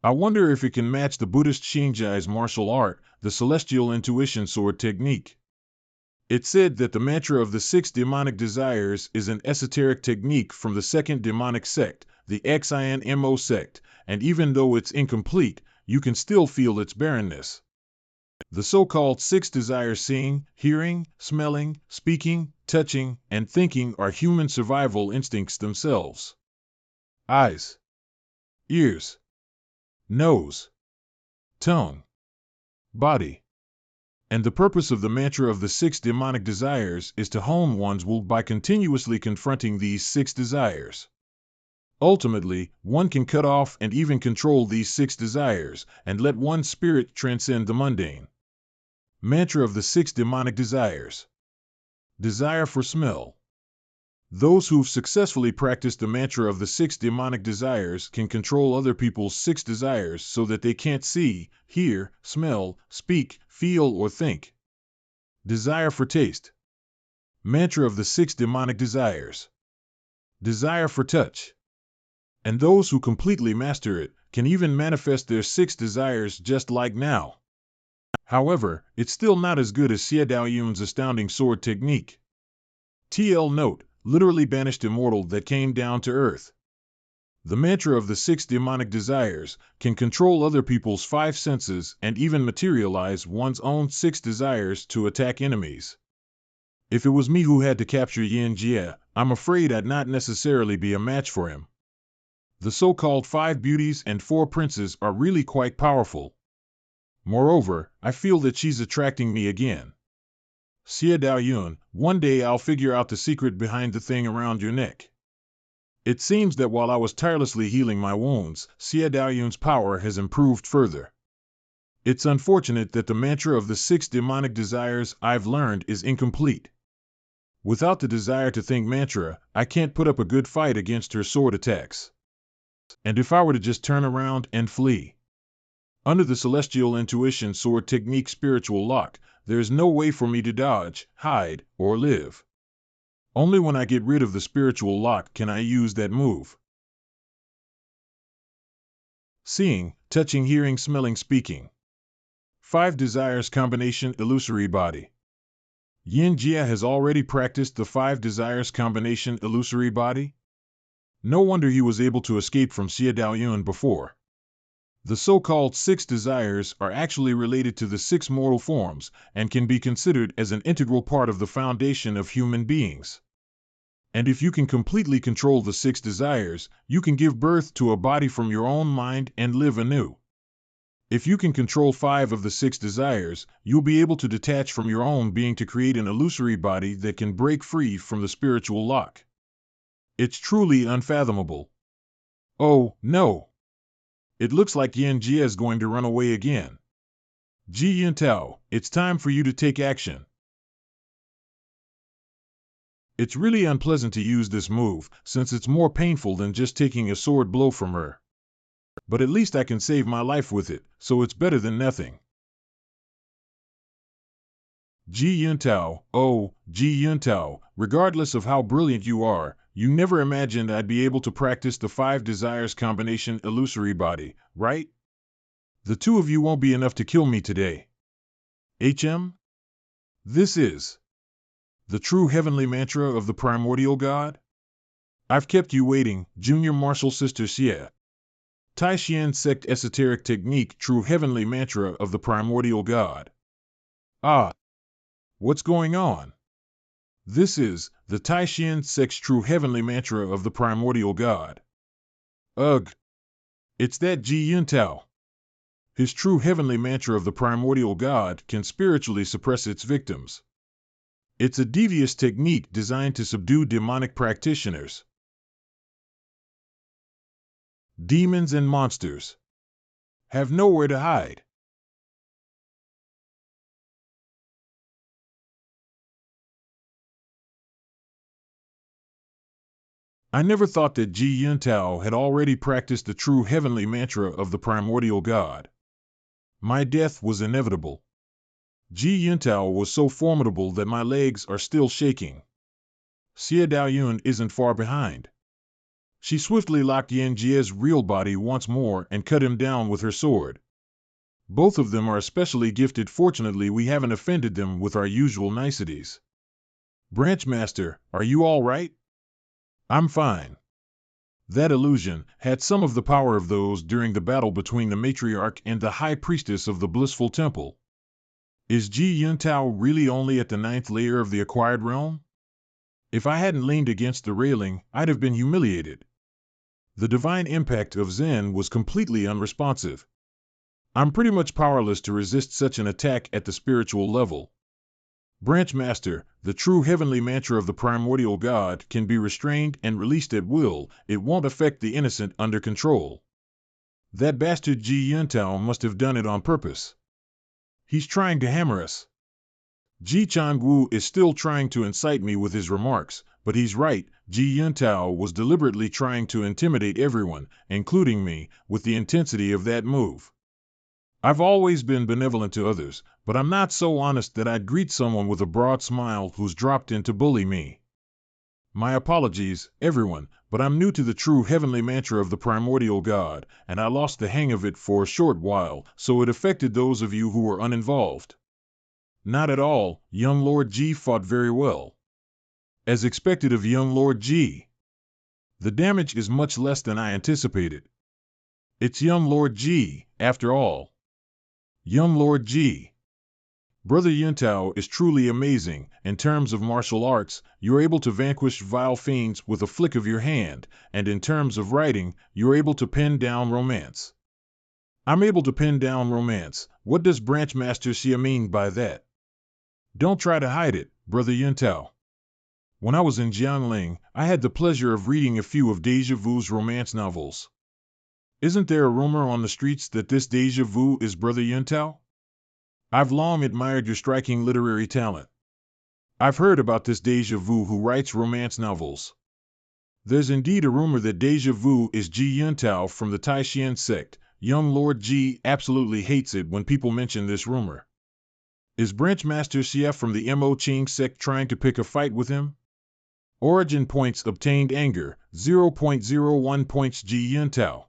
I wonder if it can match the Buddhist Xinjiai's martial art, the celestial intuition sword technique. It's said that the mantra of the 6 demonic desires is an esoteric technique from the 2nd demonic sect, the XINMO sect, and even though it's incomplete, you can still feel its barrenness. The so-called 6 desires seeing, hearing, smelling, speaking, touching, and thinking are human survival instincts themselves. Eyes, ears, nose, tongue, body. And the purpose of the mantra of the 6 demonic desires is to hone one's will by continuously confronting these 6 desires. Ultimately, one can cut off and even control these 6 desires, and let one's spirit transcend the mundane. Mantra of the 6 demonic desires. Desire for smell. Those who've successfully practiced the mantra of the 6 demonic desires can control other people's 6 desires so that they can't see, hear, smell, speak, feel, or think. Desire for taste. Mantra of the 6 demonic desires. Desire for touch. And those who completely master it can even manifest their 6 desires just like now. However, it's still not as good as Xie Daoyun's astounding sword technique. TL note, literally banished immortal that came down to earth. The mantra of the 6 demonic desires can control other people's 5 senses and even materialize one's own 6 desires to attack enemies. If it was me who had to capture Yin Jie, I'm afraid I'd not necessarily be a match for him. The so-called 5 beauties and 4 princes are really quite powerful. Moreover, I feel that she's attracting me again. Xie Daoyun, one day I'll figure out the secret behind the thing around your neck. It seems that while I was tirelessly healing my wounds, Xie Daoyun's power has improved further. It's unfortunate that the mantra of the 6 demonic desires I've learned is incomplete. Without the desire to think mantra, I can't put up a good fight against her sword attacks. And if I were to just turn around and flee? Under the celestial intuition sword technique spiritual lock, there's no way for me to dodge, hide, or live. Only when I get rid of the spiritual lock can I use that move. Seeing, touching, hearing, smelling, speaking. 5 desires combination illusory body. Yin Jie has already practiced the 5 desires combination illusory body. No wonder he was able to escape from Xie Daoyun before. The so-called 6 desires are actually related to the 6 mortal forms and can be considered as an integral part of the foundation of human beings. And if you can completely control the 6 desires, you can give birth to a body from your own mind and live anew. If you can control 5 of the 6 desires, you'll be able to detach from your own being to create an illusory body that can break free from the spiritual lock. It's truly unfathomable. Oh, no! It looks like Yin Jie is going to run away again. Ji Yuntao, it's time for you to take action. It's really unpleasant to use this move, since it's more painful than just taking a sword blow from her. But at least I can save my life with it, so it's better than nothing. Ji Yuntao, oh, Ji Yuntao, regardless of how brilliant you are, you never imagined I'd be able to practice the 5 desires combination illusory body, right? The 2 of you won't be enough to kill me today. HM? This is the true heavenly mantra of the primordial god? I've kept you waiting, Junior Martial Sister Xie. Taishian sect esoteric technique true heavenly mantra of the primordial god. Ah! What's going on? This is the Taishan sect's true heavenly mantra of the primordial god. Ugh! It's that Ji Yuntao. His true heavenly mantra of the primordial god can spiritually suppress its victims. It's a devious technique designed to subdue demonic practitioners. Demons and monsters have nowhere to hide. I never thought that Ji Yuntao had already practiced the true heavenly mantra of the primordial god. My death was inevitable. Ji Yuntao was so formidable that my legs are still shaking. Xie Daoyun isn't far behind. She swiftly locked Yan Jie's real body once more and cut him down with her sword. Both of them are especially gifted. Fortunately, we haven't offended them with our usual niceties. Branchmaster, are you all right? I'm fine. That illusion had some of the power of those during the battle between the matriarch and the high priestess of the blissful temple. Is Ji Yuntao really only at the 9th layer of the acquired realm? If I hadn't leaned against the railing, I'd have been humiliated. The divine impact of Zen was completely unresponsive. I'm pretty much powerless to resist such an attack at the spiritual level. Branchmaster, the true heavenly mantra of the primordial god can be restrained and released at will. It won't affect the innocent under control. That bastard Ji Yuntao must have done it on purpose. He's trying to hammer us. Ji Changwu is still trying to incite me with his remarks, but he's right. Ji Yuntao was deliberately trying to intimidate everyone, including me, with the intensity of that move. I've always been benevolent to others, but I'm not so honest that I'd greet someone with a broad smile who's dropped in to bully me. My apologies, everyone, but I'm new to the true heavenly mantra of the primordial god, and I lost the hang of it for a short while, so it affected those of you who were uninvolved. Not at all. Young Lord Ji fought very well. As expected of young Lord Ji. The damage is much less than I anticipated. It's young Lord Ji, after all. Young Lord Ji. Brother Yuntao is truly amazing. In terms of martial arts, you're able to vanquish vile fiends with a flick of your hand, and in terms of writing, you're able to pin down romance. I'm able to pin down romance. What does Branchmaster Xie mean by that? Don't try to hide it, Brother Yuntao. When I was in Jiangling, I had the pleasure of reading a few of Deja Vu's romance novels. Isn't there a rumor on the streets that this Deja Vu is Brother Yuntao? I've long admired your striking literary talent. I've heard about this Deja Vu who writes romance novels. There's indeed a rumor that Deja Vu is Ji Yuntao from the Taishan sect. Young Lord Ji absolutely hates it when people mention this rumor. Is Branchmaster Xie from the Mo Qing sect trying to pick a fight with him? Origin points obtained anger, 0.01 points Ji Yuntao.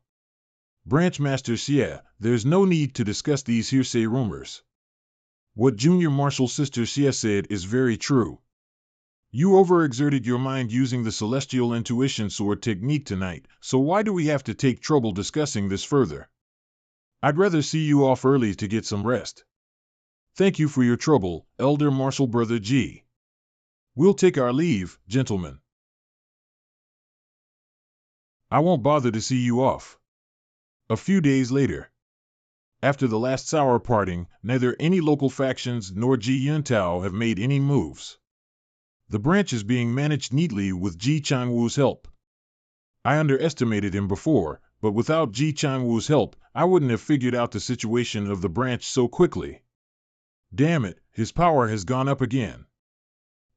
Branchmaster Xie, there's no need to discuss these hearsay rumors. What Junior Martial Sister Xie said is very true. You overexerted your mind using the celestial intuition sword technique tonight, so why do we have to take trouble discussing this further? I'd rather see you off early to get some rest. Thank you for your trouble, Elder Martial Brother Ji. We'll take our leave, gentlemen. I won't bother to see you off. A few days later. After the last sour parting, neither any local factions nor Ji Yuntao have made any moves. The branch is being managed neatly with Ji Changwu's help. I underestimated him before, but without Ji Changwu's help, I wouldn't have figured out the situation of the branch so quickly. Damn it, his power has gone up again.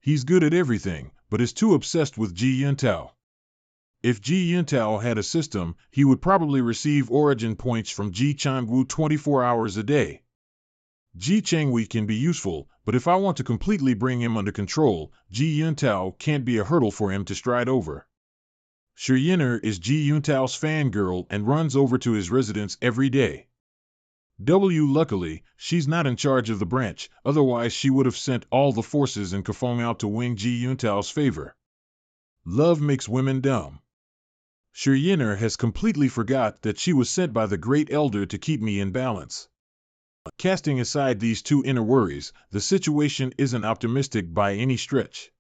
He's good at everything, but is too obsessed with Ji Yuntao. If Ji Yuntao had a system, he would probably receive origin points from Ji Changwu 24 hours a day. Ji Changwei can be useful, but if I want to completely bring him under control, Ji Yuntao can't be a hurdle for him to stride over. Shi Yin'er is Ji Yuntao's fangirl and runs over to his residence every day. Luckily, she's not in charge of the branch, otherwise she would have sent all the forces in Kafeng out to win Ji Yuntao's favor. Love makes women dumb. Shi Yin'er has completely forgot that she was sent by the Great Elder to keep me in balance. Casting aside these two inner worries, the situation isn't optimistic by any stretch.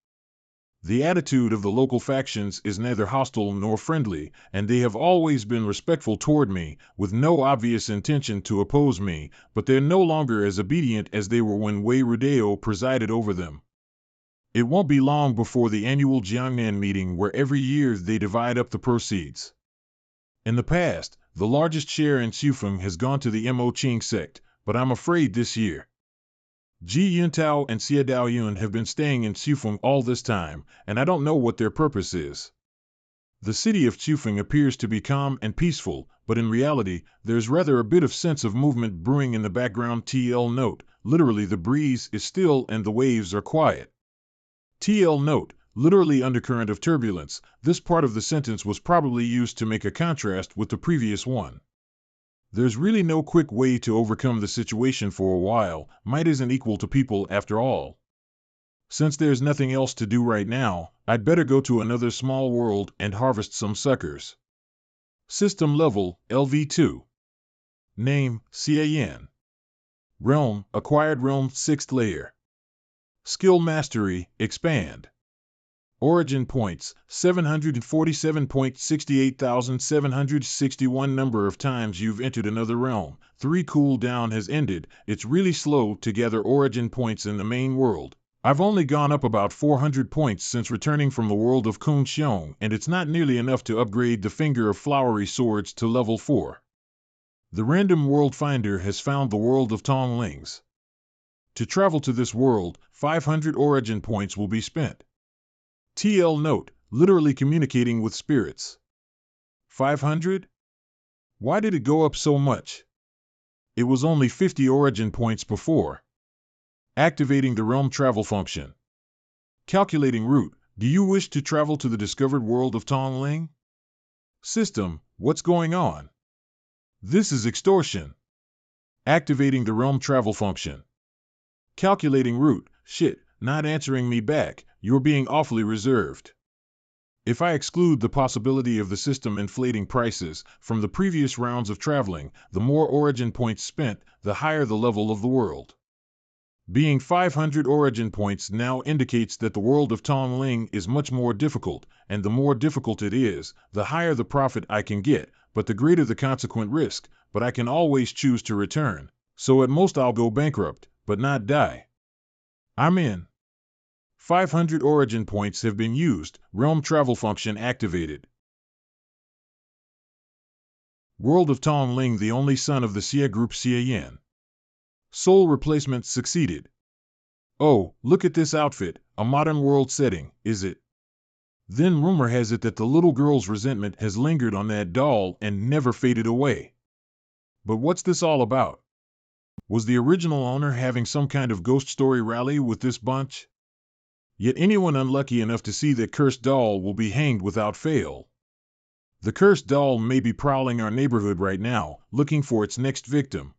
The attitude of the local factions is neither hostile nor friendly, and they have always been respectful toward me, with no obvious intention to oppose me, but they're no longer as obedient as they were when Wei Rudeo presided over them. It won't be long before the annual Jiangnan meeting where every year they divide up the proceeds. In the past, the largest share in Xufeng has gone to the Mo Qing sect, but I'm afraid this year Ji Yuntao and Xie Daoyun have been staying in Xufeng all this time, and I don't know what their purpose is. The city of Xufeng appears to be calm and peaceful, but in reality, there's rather a bit of sense of movement brewing in the background. TL note, literally the breeze is still and the waves are quiet. TL note, literally undercurrent of turbulence. This part of the sentence was probably used to make a contrast with the previous one. There's really no quick way to overcome the situation for a while. Might isn't equal to people after all. Since there's nothing else to do right now, I'd better go to another small world and harvest some suckers. System level, LV2. Name, Cian. Realm, acquired realm, 6th layer. Skill mastery, expand. Origin points, 747.68,761 number of times you've entered another realm. 3 cooldown has ended. It's really slow to gather origin points in the main world. I've only gone up about 400 points since returning from the world of Kun Xiong, and it's not nearly enough to upgrade the Finger of Flowery Swords to level 4. The random world finder has found the world of Tonglings. To travel to this world, 500 origin points will be spent. TL note, literally communicating with spirits. 500? Why did it go up so much? It was only 50 origin points before. Activating the realm travel function. Calculating route, do you wish to travel to the discovered world of Tongling? System, what's going on? This is extortion. Activating the realm travel function. Calculating route, shit, not answering me back, you're being awfully reserved. If I exclude the possibility of the system inflating prices, from the previous rounds of traveling, the more origin points spent, the higher the level of the world. Being 500 origin points now indicates that the world of Tongling is much more difficult, and the more difficult it is, the higher the profit I can get, but the greater the consequent risk, but I can always choose to return, so at most I'll go bankrupt, but not die. I'm in. 500 origin points have been used, realm travel function activated. World of Tongling, the only son of the Xie group Xie. Soul replacement succeeded. Oh, look at this outfit, a modern world setting, is it? Then rumor has it that the little girl's resentment has lingered on that doll and never faded away. But what's this all about? Was the original owner having some kind of ghost story rally with this bunch? Yet anyone unlucky enough to see that cursed doll will be hanged without fail. The cursed doll may be prowling our neighborhood right now, looking for its next victim.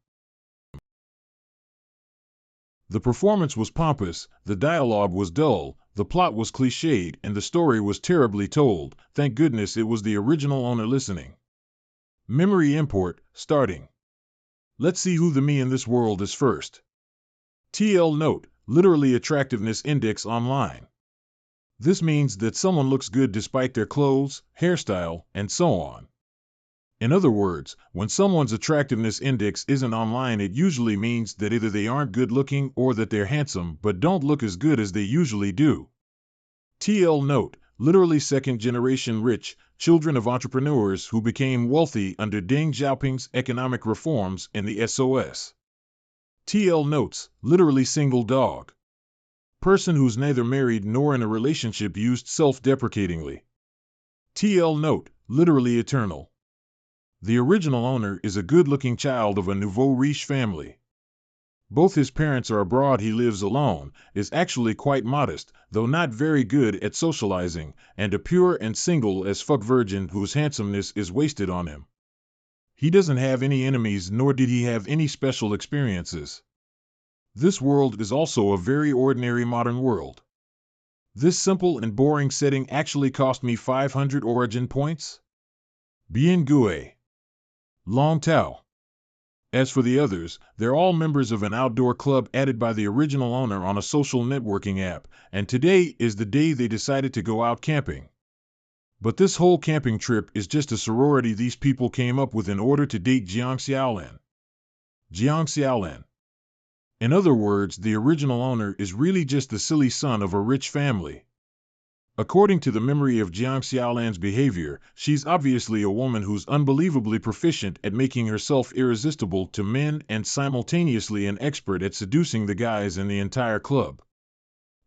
The performance was pompous, the dialogue was dull, the plot was cliched, and the story was terribly told. Thank goodness it was the original owner listening. Memory import, starting. Let's see who the me in this world is first. TL note, literally attractiveness index online. This means that someone looks good despite their clothes, hairstyle, and so on. In other words, when someone's attractiveness index isn't online, it usually means that either they aren't good looking or that they're handsome but don't look as good as they usually do. TL note, literally second generation rich, children of entrepreneurs who became wealthy under Deng Xiaoping's economic reforms in the SOS. TL notes, literally single dog. Person who's neither married nor in a relationship used self-deprecatingly. TL note, literally eternal. The original owner is a good-looking child of a nouveau riche family. Both his parents are abroad. He lives alone, is actually quite modest, though not very good at socializing, and a pure and single as fuck virgin whose handsomeness is wasted on him. He doesn't have any enemies, nor did he have any special experiences. This world is also a very ordinary modern world. This simple and boring setting actually cost me 500 origin points? Bien Gue. Long Tao. As for the others, they're all members of an outdoor club added by the original owner on a social networking app, and today is the day they decided to go out camping. But this whole camping trip is just a sorority these people came up with in order to date Jiang Xiaolan. Jiang Xiaolan. In other words, the original owner is really just the silly son of a rich family. According to the memory of Jiang Xiaolan's behavior, she's obviously a woman who's unbelievably proficient at making herself irresistible to men and simultaneously an expert at seducing the guys in the entire club.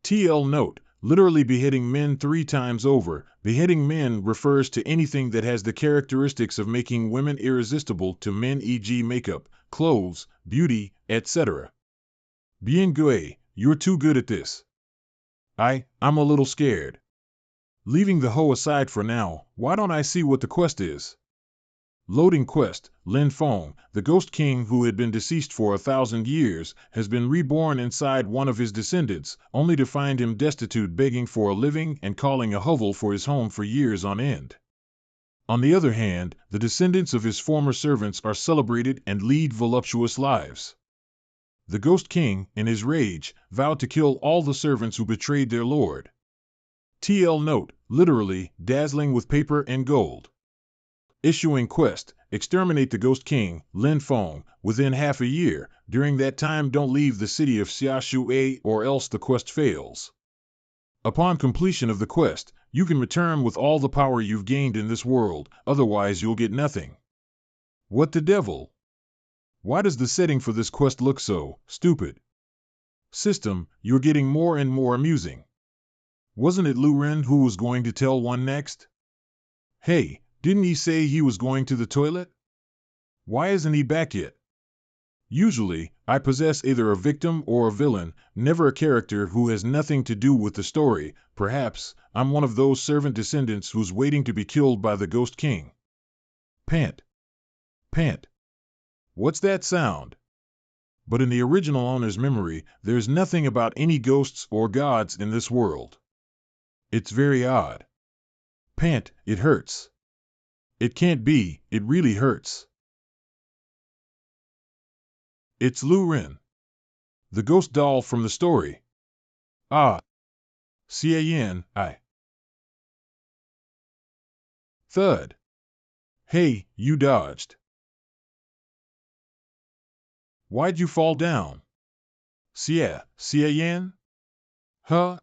TL note, literally beheading men 3 times over. Beheading men refers to anything that has the characteristics of making women irresistible to men, e.g. makeup, clothes, beauty, etc. Bien Gue, you're too good at this. I'm a little scared. Leaving the hoe aside for now, why don't I see what the quest is? Loading quest. Lin Feng, the Ghost King who had been deceased for 1,000 years, has been reborn inside one of his descendants, only to find him destitute, begging for a living and calling a hovel for his home for years on end. On the other hand, the descendants of his former servants are celebrated and lead voluptuous lives. The Ghost King, in his rage, vowed to kill all the servants who betrayed their lord. TL note, literally, dazzling with paper and gold. Issuing quest, exterminate the Ghost King, Lin Feng, within half a year. During that time don't leave the city of Xiaoshu or else the quest fails. Upon completion of the quest, you can return with all the power you've gained in this world, otherwise you'll get nothing. What the devil? Why does the setting for this quest look so stupid? System, you're getting more and more amusing. Wasn't it Lu Ren who was going to tell one next? Hey, didn't he say he was going to the toilet? Why isn't he back yet? Usually, I possess either a victim or a villain, never a character who has nothing to do with the story. Perhaps, I'm one of those servant descendants who's waiting to be killed by the Ghost King. Pant. Pant. What's that sound? But in the original owner's memory, there's nothing about any ghosts or gods in this world. It's very odd. Pant, it hurts. It can't be, it really hurts. It's Lu Ren. The ghost doll from the story. Ah. Cian, Thud. Hey, you dodged. Why'd you fall down? Cian? Huh?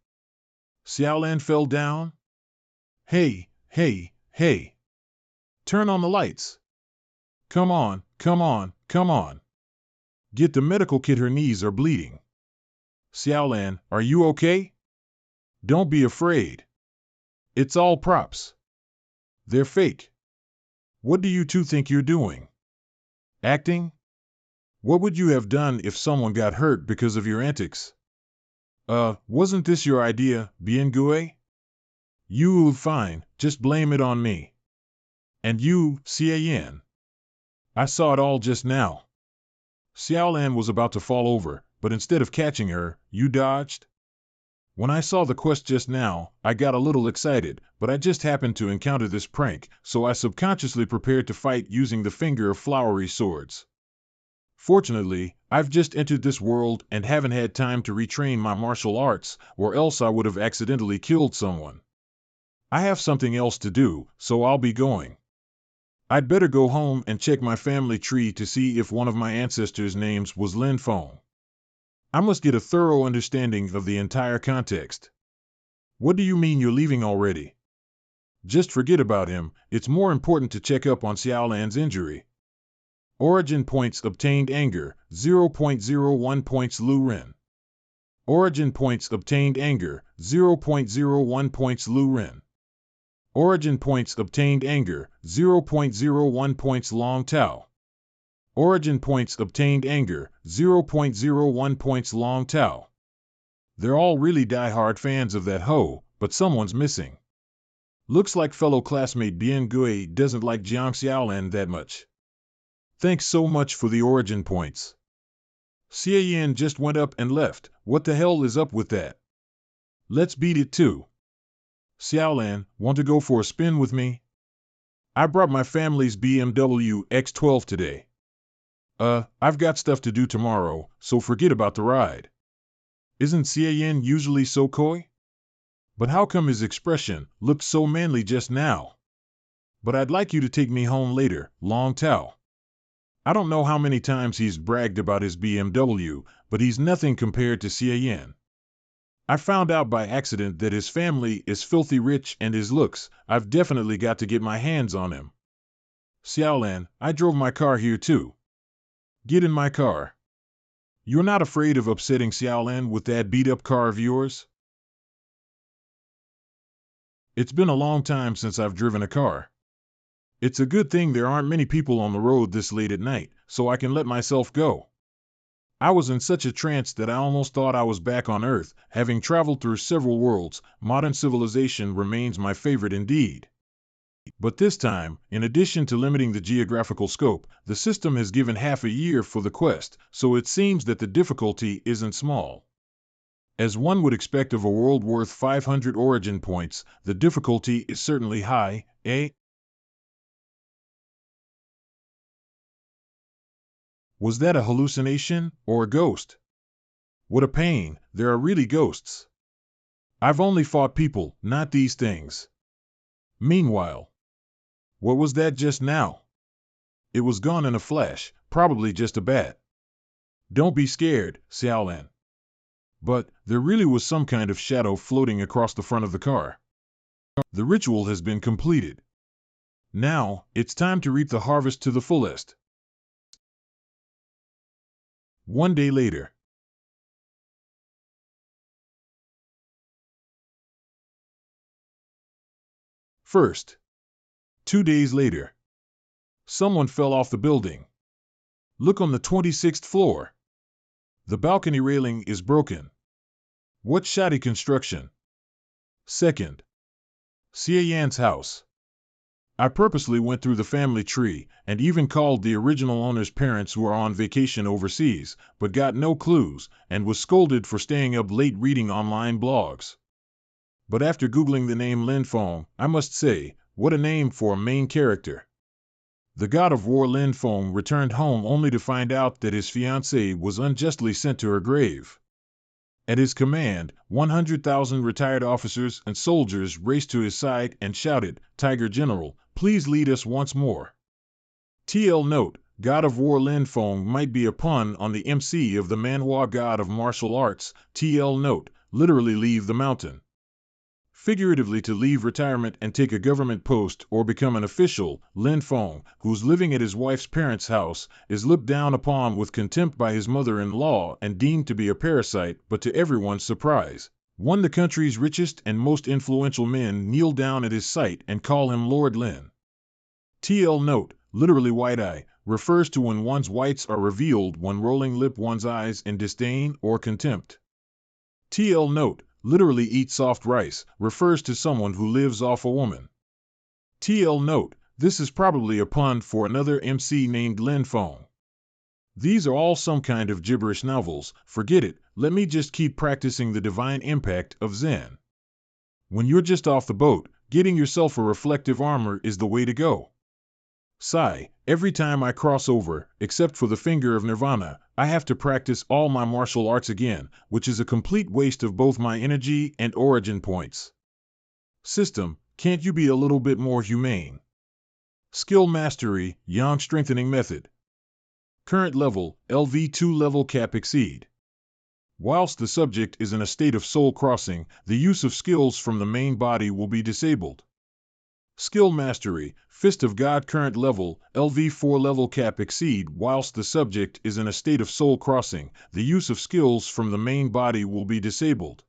Xiaolan fell down? Hey. Turn on the lights. Come on. Get the medical kit, her knees are bleeding. Xiaolan, are you okay? Don't be afraid. It's all props. They're fake. What do you two think you're doing? Acting? What would you have done if someone got hurt because of your antics? Wasn't this your idea, Bien Gue? You, fine, just blame it on me. And you, Cian. I saw it all just now. Xiaolan was about to fall over, but instead of catching her, you dodged? When I saw the quest just now, I got a little excited, but I just happened to encounter this prank, so I subconsciously prepared to fight using the finger of flowery swords. Fortunately, I've just entered this world and haven't had time to retrain my martial arts, or else I would have accidentally killed someone. I have something else to do, so I'll be going. I'd better go home and check my family tree to see if one of my ancestors' names was Lin Feng. I must get a thorough understanding of the entire context. What do you mean you're leaving already? Just forget about him, it's more important to check up on Xiaolan's injury. Origin points obtained anger, 0.01 points Lu Ren. Origin points obtained anger, 0.01 points Lu Ren. Origin points obtained anger, 0.01 points Long Tao. Origin points obtained anger, 0.01 points Long Tao. They're all really die-hard fans of that hoe, but someone's missing. Looks like fellow classmate Bien Gue doesn't like Jiang Xiaolan that much. Thanks so much for the origin points. Cian just went up and left, what the hell is up with that? Let's beat it too. Xiaolan, want to go for a spin with me? I brought my family's BMW X12 today. I've got stuff to do tomorrow, so forget about the ride. Isn't Xiaoyan usually so coy? But how come his expression looked so manly just now? But I'd like you to take me home later, Long Tao. I don't know how many times he's bragged about his BMW, but he's nothing compared to Xiaoyan. I found out by accident that his family is filthy rich and his looks, I've definitely got to get my hands on him. Xiaolan, I drove my car here too. Get in my car. You're not afraid of upsetting Xiaolan with that beat-up car of yours? It's been a long time since I've driven a car. It's a good thing there aren't many people on the road this late at night, so I can let myself go. I was in such a trance that I almost thought I was back on Earth. Having traveled through several worlds, modern civilization remains my favorite indeed. But this time, in addition to limiting the geographical scope, the system has given half a year for the quest, so it seems that the difficulty isn't small. As one would expect of a world worth 500 origin points, the difficulty is certainly high, eh? Was that a hallucination, or a ghost? What a pain, there are really ghosts. I've only fought people, not these things. Meanwhile, what was that just now? It was gone in a flash, probably just a bat. Don't be scared, Xiaolan. But there really was some kind of shadow floating across the front of the car. The ritual has been completed. Now, it's time to reap the harvest to the fullest. One day later. First. 2 days later. Someone fell off the building. Look on the 26th floor. The balcony railing is broken. What shoddy construction. Second. Xiaoyan's house. I purposely went through the family tree and even called the original owner's parents who are on vacation overseas, but got no clues and was scolded for staying up late reading online blogs. But after Googling the name Lin Feng, I must say, what a name for a main character. The god of war Lin Feng returned home only to find out that his fiancée was unjustly sent to her grave. At his command, 100,000 retired officers and soldiers raced to his side and shouted, "Tiger General, please lead us once more." TL note, God of War Lin Feng might be a pun on the MC of the Manhwa god of martial arts. TL note, literally leave the mountain. Figuratively to leave retirement and take a government post or become an official, Lin Feng, who's living at his wife's parents' house, is looked down upon with contempt by his mother-in-law and deemed to be a parasite, but to everyone's surprise, one of the country's richest and most influential men kneel down at his sight and call him Lord Lin. TL note, literally white eye, refers to when one's whites are revealed when rolling lip one's eyes in disdain or contempt. TL note, literally eat soft rice, refers to someone who lives off a woman. TL note, this is probably a pun for another MC named Lin Feng. These are all some kind of gibberish novels, forget it, let me just keep practicing the divine impact of Zen. When you're just off the boat, getting yourself a reflective armor is the way to go. Sigh, every time I cross over, except for the finger of Nirvana, I have to practice all my martial arts again, which is a complete waste of both my energy and origin points. System, can't you be a little bit more humane? Skill Mastery, Yang Strengthening Method. Current level, LV2 level cap exceed. Whilst the subject is in a state of soul crossing, the use of skills from the main body will be disabled. Skill Mastery, Fist of God current level, LV4 level cap exceed. Whilst the subject is in a state of soul crossing, the use of skills from the main body will be disabled.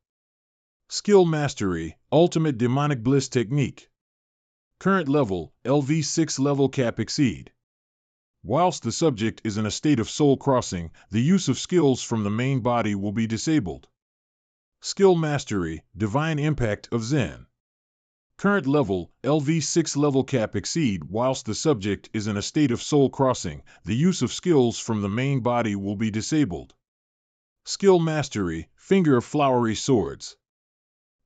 Skill Mastery, Ultimate Demonic Bliss Technique. Current level, LV6 level cap exceed. Whilst the subject is in a state of soul crossing, the use of skills from the main body will be disabled. Skill Mastery, Divine Impact of Zen. Current level, LV6 level cap exceed. Whilst the subject is in a state of soul crossing, the use of skills from the main body will be disabled. Skill Mastery, Finger of Flowery Swords.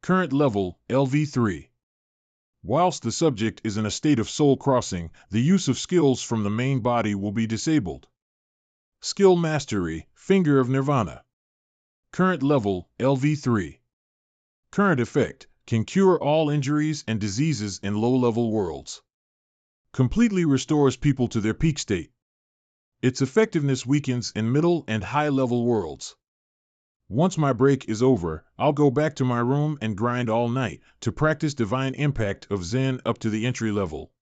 Current level, LV3. Whilst the subject is in a state of soul crossing, the use of skills from the main body will be disabled. Skill Mastery, Finger of Nirvana. Current level, LV3. Current effect, can cure all injuries and diseases in low-level worlds. Completely restores people to their peak state. Its effectiveness weakens in middle and high-level worlds. Once my break is over, I'll go back to my room and grind all night to practice Divine Impact of Zen up to the entry level.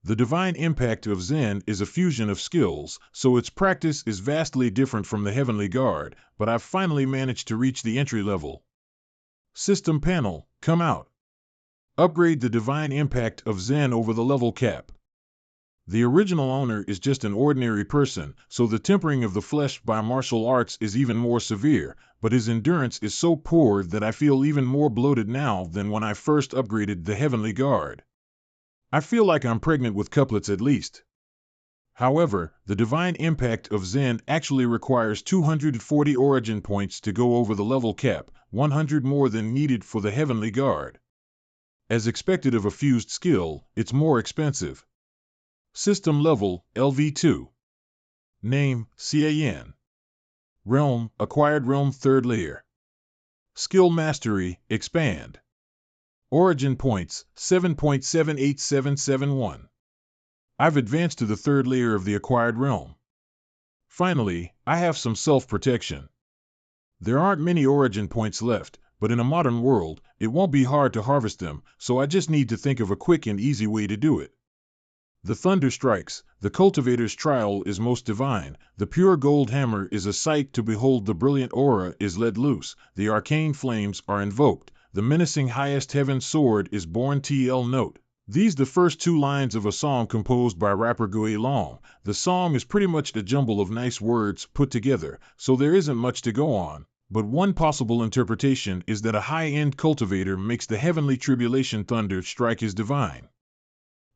The Divine Impact of Zen is a fusion of skills, so its practice is vastly different from the Heavenly Guard, but I've finally managed to reach the entry level. System panel, come out. Upgrade the Divine Impact of Zen over the level cap. The original owner is just an ordinary person, so the tempering of the flesh by martial arts is even more severe, but his endurance is so poor that I feel even more bloated now than when I first upgraded the Heavenly Guard. I feel like I'm pregnant with couplets at least. However, the Divine Impact of Zen actually requires 240 origin points to go over the level cap, 100 more than needed for the Heavenly Guard. As expected of a fused skill, it's more expensive. System level, LV2. Name, Can. Realm, Acquired Realm 3rd Layer. Skill Mastery, Expand. Origin points, 7.78771. I've advanced to the 3rd layer of the Acquired Realm. Finally, I have some self-protection. There aren't many origin points left, but in a modern world, it won't be hard to harvest them, so I just need to think of a quick and easy way to do it. The thunder strikes, the cultivator's trial is most divine, the pure gold hammer is a sight to behold, the brilliant aura is let loose, the arcane flames are invoked, the menacing highest heaven sword is born. TL note. These the first 2 lines of a song composed by rapper Gui Long. The song is pretty much a jumble of nice words put together, so there isn't much to go on. But one possible interpretation is that a high-end cultivator makes the heavenly tribulation thunder strike his divine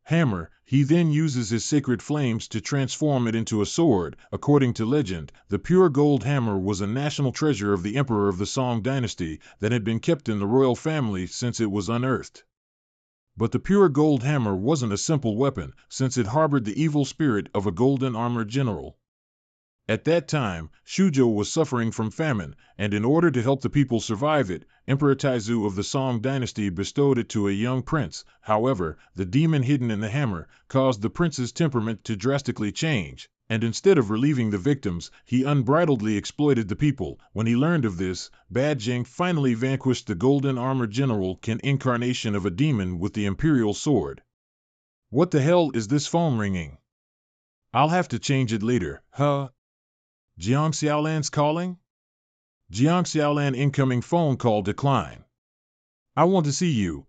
hammer. He then uses his sacred flames to transform it into a sword. According to legend, the pure gold hammer was a national treasure of the emperor of the Song dynasty that had been kept in the royal family since it was unearthed. But the pure gold hammer wasn't a simple weapon, since it harbored the evil spirit of a golden armored general. At that time, Shujo was suffering from famine, and in order to help the people survive it, Emperor Taizu of the Song dynasty bestowed it to a young prince. However, the demon hidden in the hammer caused the prince's temperament to drastically change, and instead of relieving the victims, he unbridledly exploited the people. When he learned of this, Bad Jing finally vanquished the golden armored general, an incarnation of a demon with the imperial sword. What the hell is this phone ringing? I'll have to change it later, huh? Jiang Xiaolan's calling? Jiang Xiaolan incoming phone call decline. I want to see you,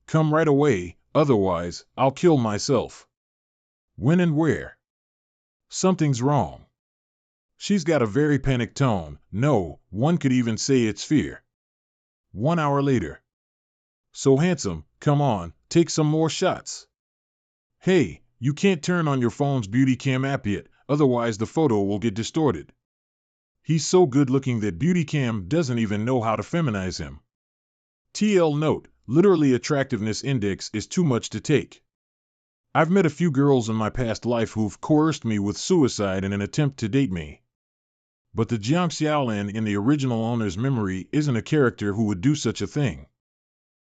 come right away, otherwise, I'll kill myself. When and where? Something's wrong. She's got a very panicked tone, no, one could even say it's fear. 1 hour later. So handsome, come on, take some more shots. Hey, you can't turn on your phone's beauty cam app yet, otherwise the photo will get distorted. He's so good looking that beauty cam doesn't even know how to feminize him. TL note, literally attractiveness index is too much to take. I've met a few girls in my past life who've coerced me with suicide in an attempt to date me. But the Jiang Xiaolan in the original owner's memory isn't a character who would do such a thing.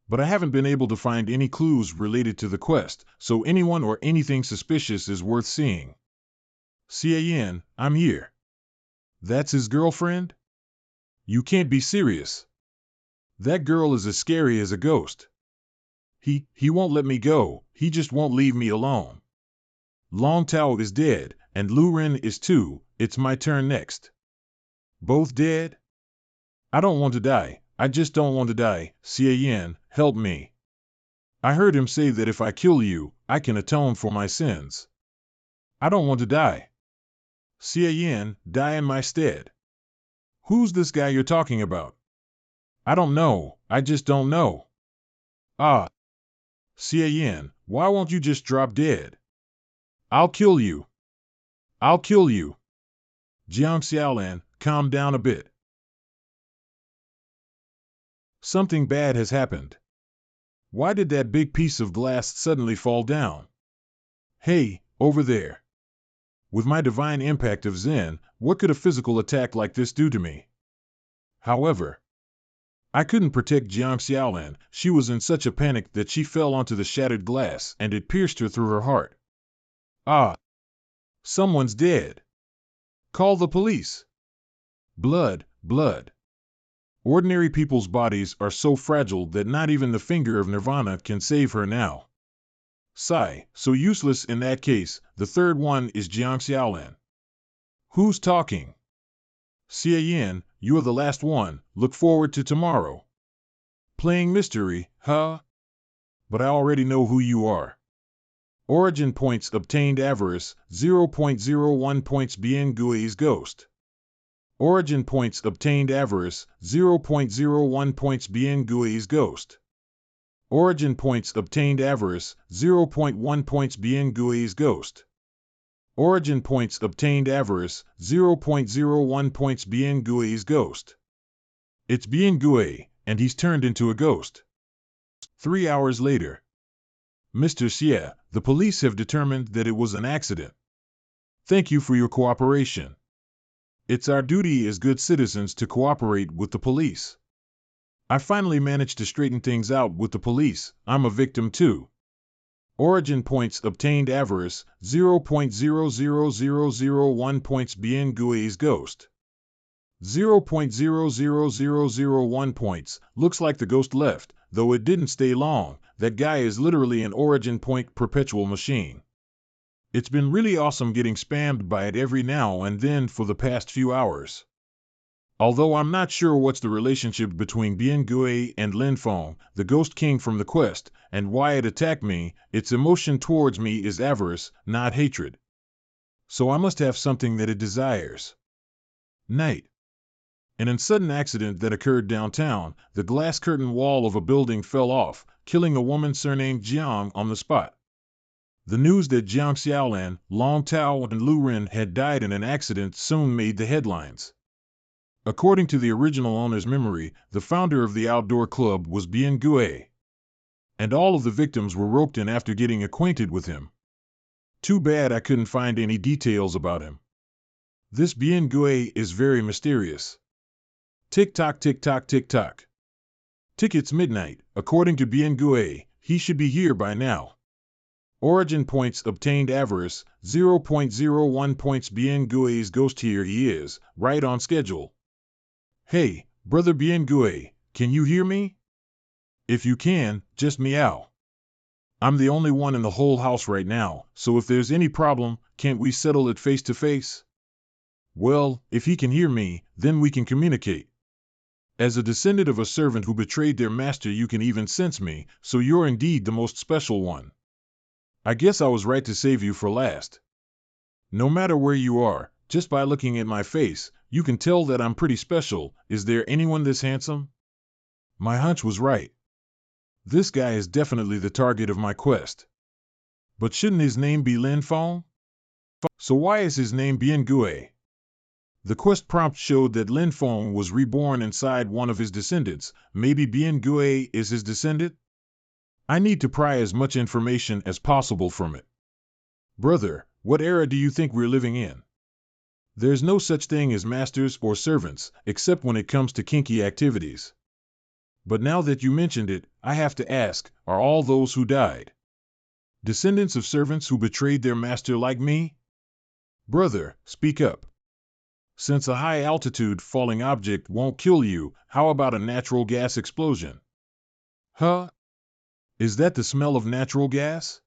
But I haven't been able to find any clues related to the quest, so anyone or anything suspicious is worth seeing. Can, I'm here. That's his girlfriend? You can't be serious. That girl is as scary as a ghost. He won't let me go, he just won't leave me alone. Long Tao is dead, and Lu Ren is too, it's my turn next. Both dead? I don't want to die, I just don't want to die. Can, help me. I heard him say that if I kill you, I can atone for my sins. I don't want to die. Can, die in my stead. Who's this guy you're talking about? I don't know, I just don't know. Ah. Can, why won't you just drop dead? I'll kill you. I'll kill you. Jiang Xiaolan, calm down a bit. Something bad has happened. Why did that big piece of glass suddenly fall down? Hey, over there. With my divine impact of Zen, what could a physical attack like this do to me? However, I couldn't protect Jiang Xiaolin. She was in such a panic that she fell onto the shattered glass, and it pierced her through her heart. Ah! Someone's dead. Call the police. Blood, blood. Ordinary people's bodies are so fragile that not even the finger of Nirvana can save her now. Sigh, so useless in that case. The third one is Jiang Xiaolin. Who's talking? Xie Yin, you're the last one. Look forward to tomorrow. Playing mystery, huh? But I already know who you are. Origin points obtained avarice, 0.01 points Bien Gui's ghost. Origin points obtained avarice, 0.01 points Bien Gui's ghost. Origin points obtained avarice, 0.1 points Bien Gui's ghost. Origin points obtained avarice, 0.01 points Bien Gui's ghost. It's Bien Gui, and he's turned into a ghost. 3 hours later. Mr. Xie, the police have determined that it was an accident. Thank you for your cooperation. It's our duty as good citizens to cooperate with the police. I finally managed to straighten things out with the police. I'm a victim too. Origin points obtained avarice, 0.00001 points Bien Gui's ghost. 0.00001 points. Looks like the ghost left, though it didn't stay long. That guy is literally an origin point perpetual machine. It's been really awesome getting spammed by it every now and then for the past few hours. Although I'm not sure what's the relationship between Bien Gui and Lin Feng, the Ghost King from the quest, and why it attacked me, its emotion towards me is avarice, not hatred. So I must have something that it desires. Night. In a sudden accident that occurred downtown, the glass curtain wall of a building fell off, killing a woman surnamed Jiang on the spot. The news that Jiang Xiaolin, Long Tao, and Lu Ren had died in an accident soon made the headlines. According to the original owner's memory, the founder of the outdoor club was Bien Gui. And all of the victims were roped in after getting acquainted with him. Too bad I couldn't find any details about him. This Bien Gui is very mysterious. Tick-tock, tick-tock, tick-tock. Tick, it's midnight. According to Bien Gui, he should be here by now. Origin points obtained avarice, 0.01 points Bien Gui's ghost. Here he is, right on schedule. Hey, brother Bien Gui, can you hear me? If you can, just meow. I'm the only one in the whole house right now, so if there's any problem, can't we settle it face to face? Well, if he can hear me, then we can communicate. As a descendant of a servant who betrayed their master, you can even sense me, so you're indeed the most special one. I guess I was right to save you for last. No matter where you are, just by looking at my face, you can tell that I'm pretty special. Is there anyone this handsome? My hunch was right. This guy is definitely the target of my quest. But shouldn't his name be Lin Feng? So why is his name Bien Gui? The quest prompt showed that Lin Feng was reborn inside one of his descendants. Maybe Bien Gui is his descendant? I need to pry as much information as possible from it. Brother, what era do you think we're living in? There's no such thing as masters or servants, except when it comes to kinky activities. But now that you mentioned it, I have to ask, are all those who died descendants of servants who betrayed their master like me? Brother, speak up. Since a high-altitude falling object won't kill you, how about a natural gas explosion? Huh? Is that the smell of natural gas?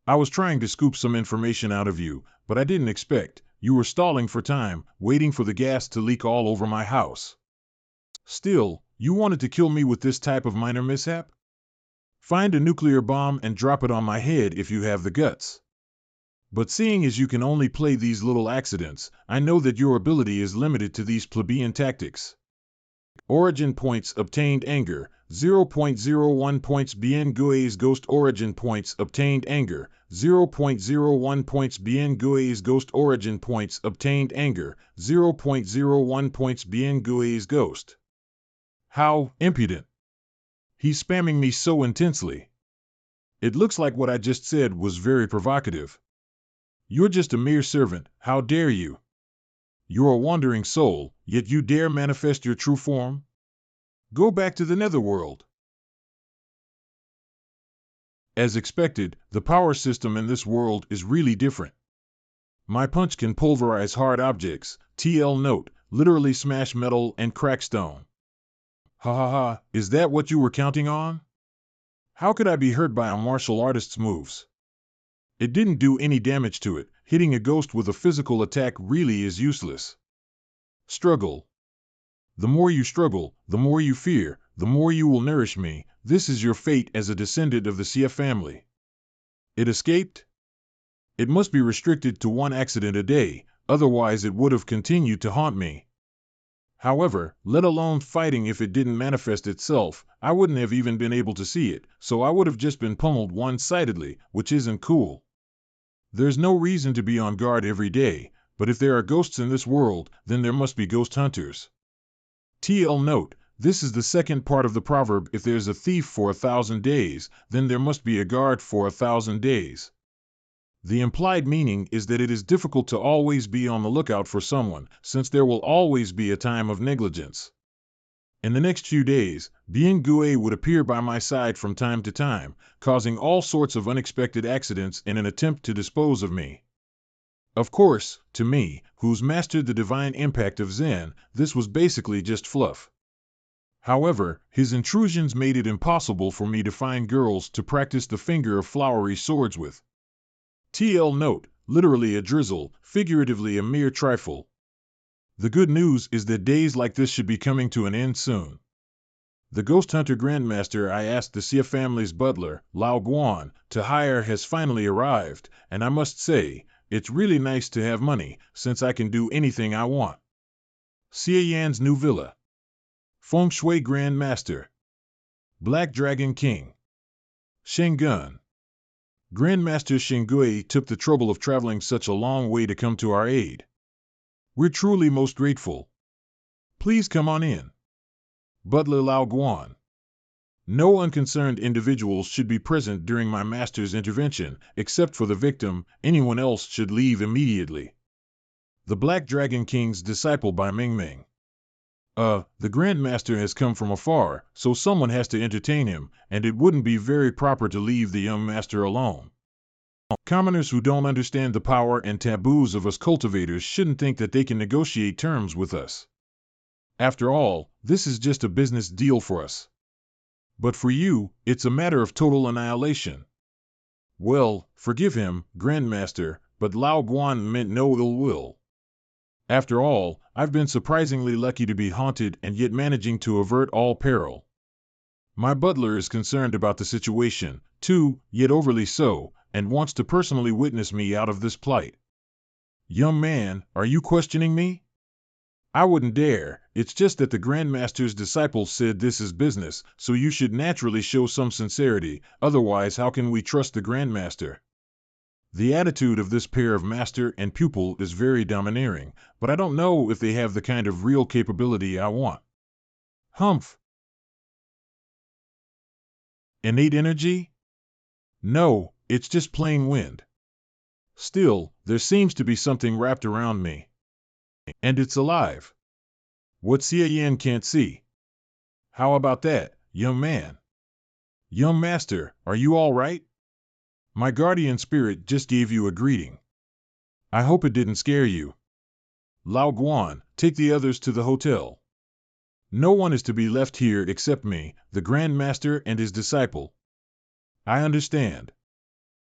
I was trying to scoop some information out of you, but I didn't expect. You were stalling for time, waiting for the gas to leak all over my house. Still, you wanted to kill me with this type of minor mishap? Find a nuclear bomb and drop it on my head if you have the guts. But seeing as you can only play these little accidents, I know that your ability is limited to these plebeian tactics. Origin points obtained anger, 0.01 points Bien Gui's ghost. Origin points obtained anger, 0.01 points Bien Gui's ghost. Origin points obtained anger, 0.01 points Bien Gui's ghost. How impudent. He's spamming me so intensely. It looks like what I just said was very provocative. You're just a mere servant, how dare you? You're a wandering soul, yet you dare manifest your true form? Go back to the netherworld. As expected, the power system in this world is really different. My punch can pulverize hard objects, TL note, literally smash metal and crack stone. Ha ha ha, is that what you were counting on? How could I be hurt by a martial artist's moves? It didn't do any damage to it. Hitting a ghost with a physical attack really is useless. Struggle. The more you struggle, the more you fear, the more you will nourish me. This is your fate as a descendant of the Sia family. It escaped? It must be restricted to one accident a day, otherwise it would have continued to haunt me. However, let alone fighting, if it didn't manifest itself, I wouldn't have even been able to see it, so I would have just been pummeled one-sidedly, which isn't cool. There's no reason to be on guard every day, but if there are ghosts in this world, then there must be ghost hunters. TL note, this is the second part of the proverb: if there's a thief for 1,000 days, then there must be a guard for 1,000 days. The implied meaning is that it is difficult to always be on the lookout for someone, since there will always be a time of negligence. In the next few days, Gue would appear by my side from time to time, causing all sorts of unexpected accidents in an attempt to dispose of me. Of course, to me, who's mastered the divine impact of Zen, this was basically just fluff. However, his intrusions made it impossible for me to find girls to practice the finger of flowery swords with. TL note, literally a drizzle, figuratively a mere trifle. The good news is that days like this should be coming to an end soon. The Ghost Hunter Grandmaster I asked the Sia family's butler, Lao Guan, to hire has finally arrived, and I must say, it's really nice to have money, since I can do anything I want. Sia Yan's new villa. Feng Shui Grandmaster. Black Dragon King. Shengun. Grandmaster Shingui took the trouble of traveling such a long way to come to our aid. We're truly most grateful. Please come on in. Butler Lao Guan. No unconcerned individuals should be present during my master's intervention, except for the victim. Anyone else should leave immediately. The Black Dragon King's disciple by Ming Ming. The Grandmaster has come from afar, so someone has to entertain him, and it wouldn't be very proper to leave the young master alone. Commoners who don't understand the power and taboos of us cultivators shouldn't think that they can negotiate terms with us. After all, this is just a business deal for us. But for you, it's a matter of total annihilation. Well, forgive him, Grandmaster, but Lao Guan meant no ill will. After all, I've been surprisingly lucky to be haunted and yet managing to avert all peril. My butler is concerned about the situation, too, yet overly so, and wants to personally witness me out of this plight. Young man, are you questioning me? I wouldn't dare. It's just that the Grandmaster's disciples said this is business, so you should naturally show some sincerity, otherwise how can we trust the Grandmaster? The attitude of this pair of master and pupil is very domineering, but I don't know if they have the kind of real capability I want. Humph. Innate energy? No, it's just plain wind. Still, there seems to be something wrapped around me. And it's alive. What Sia Yan can't see. How about that, young man? Young master, are you all right? My guardian spirit just gave you a greeting. I hope it didn't scare you. Lao Guan, take the others to the hotel. No one is to be left here except me, the Grand Master and his disciple. I understand.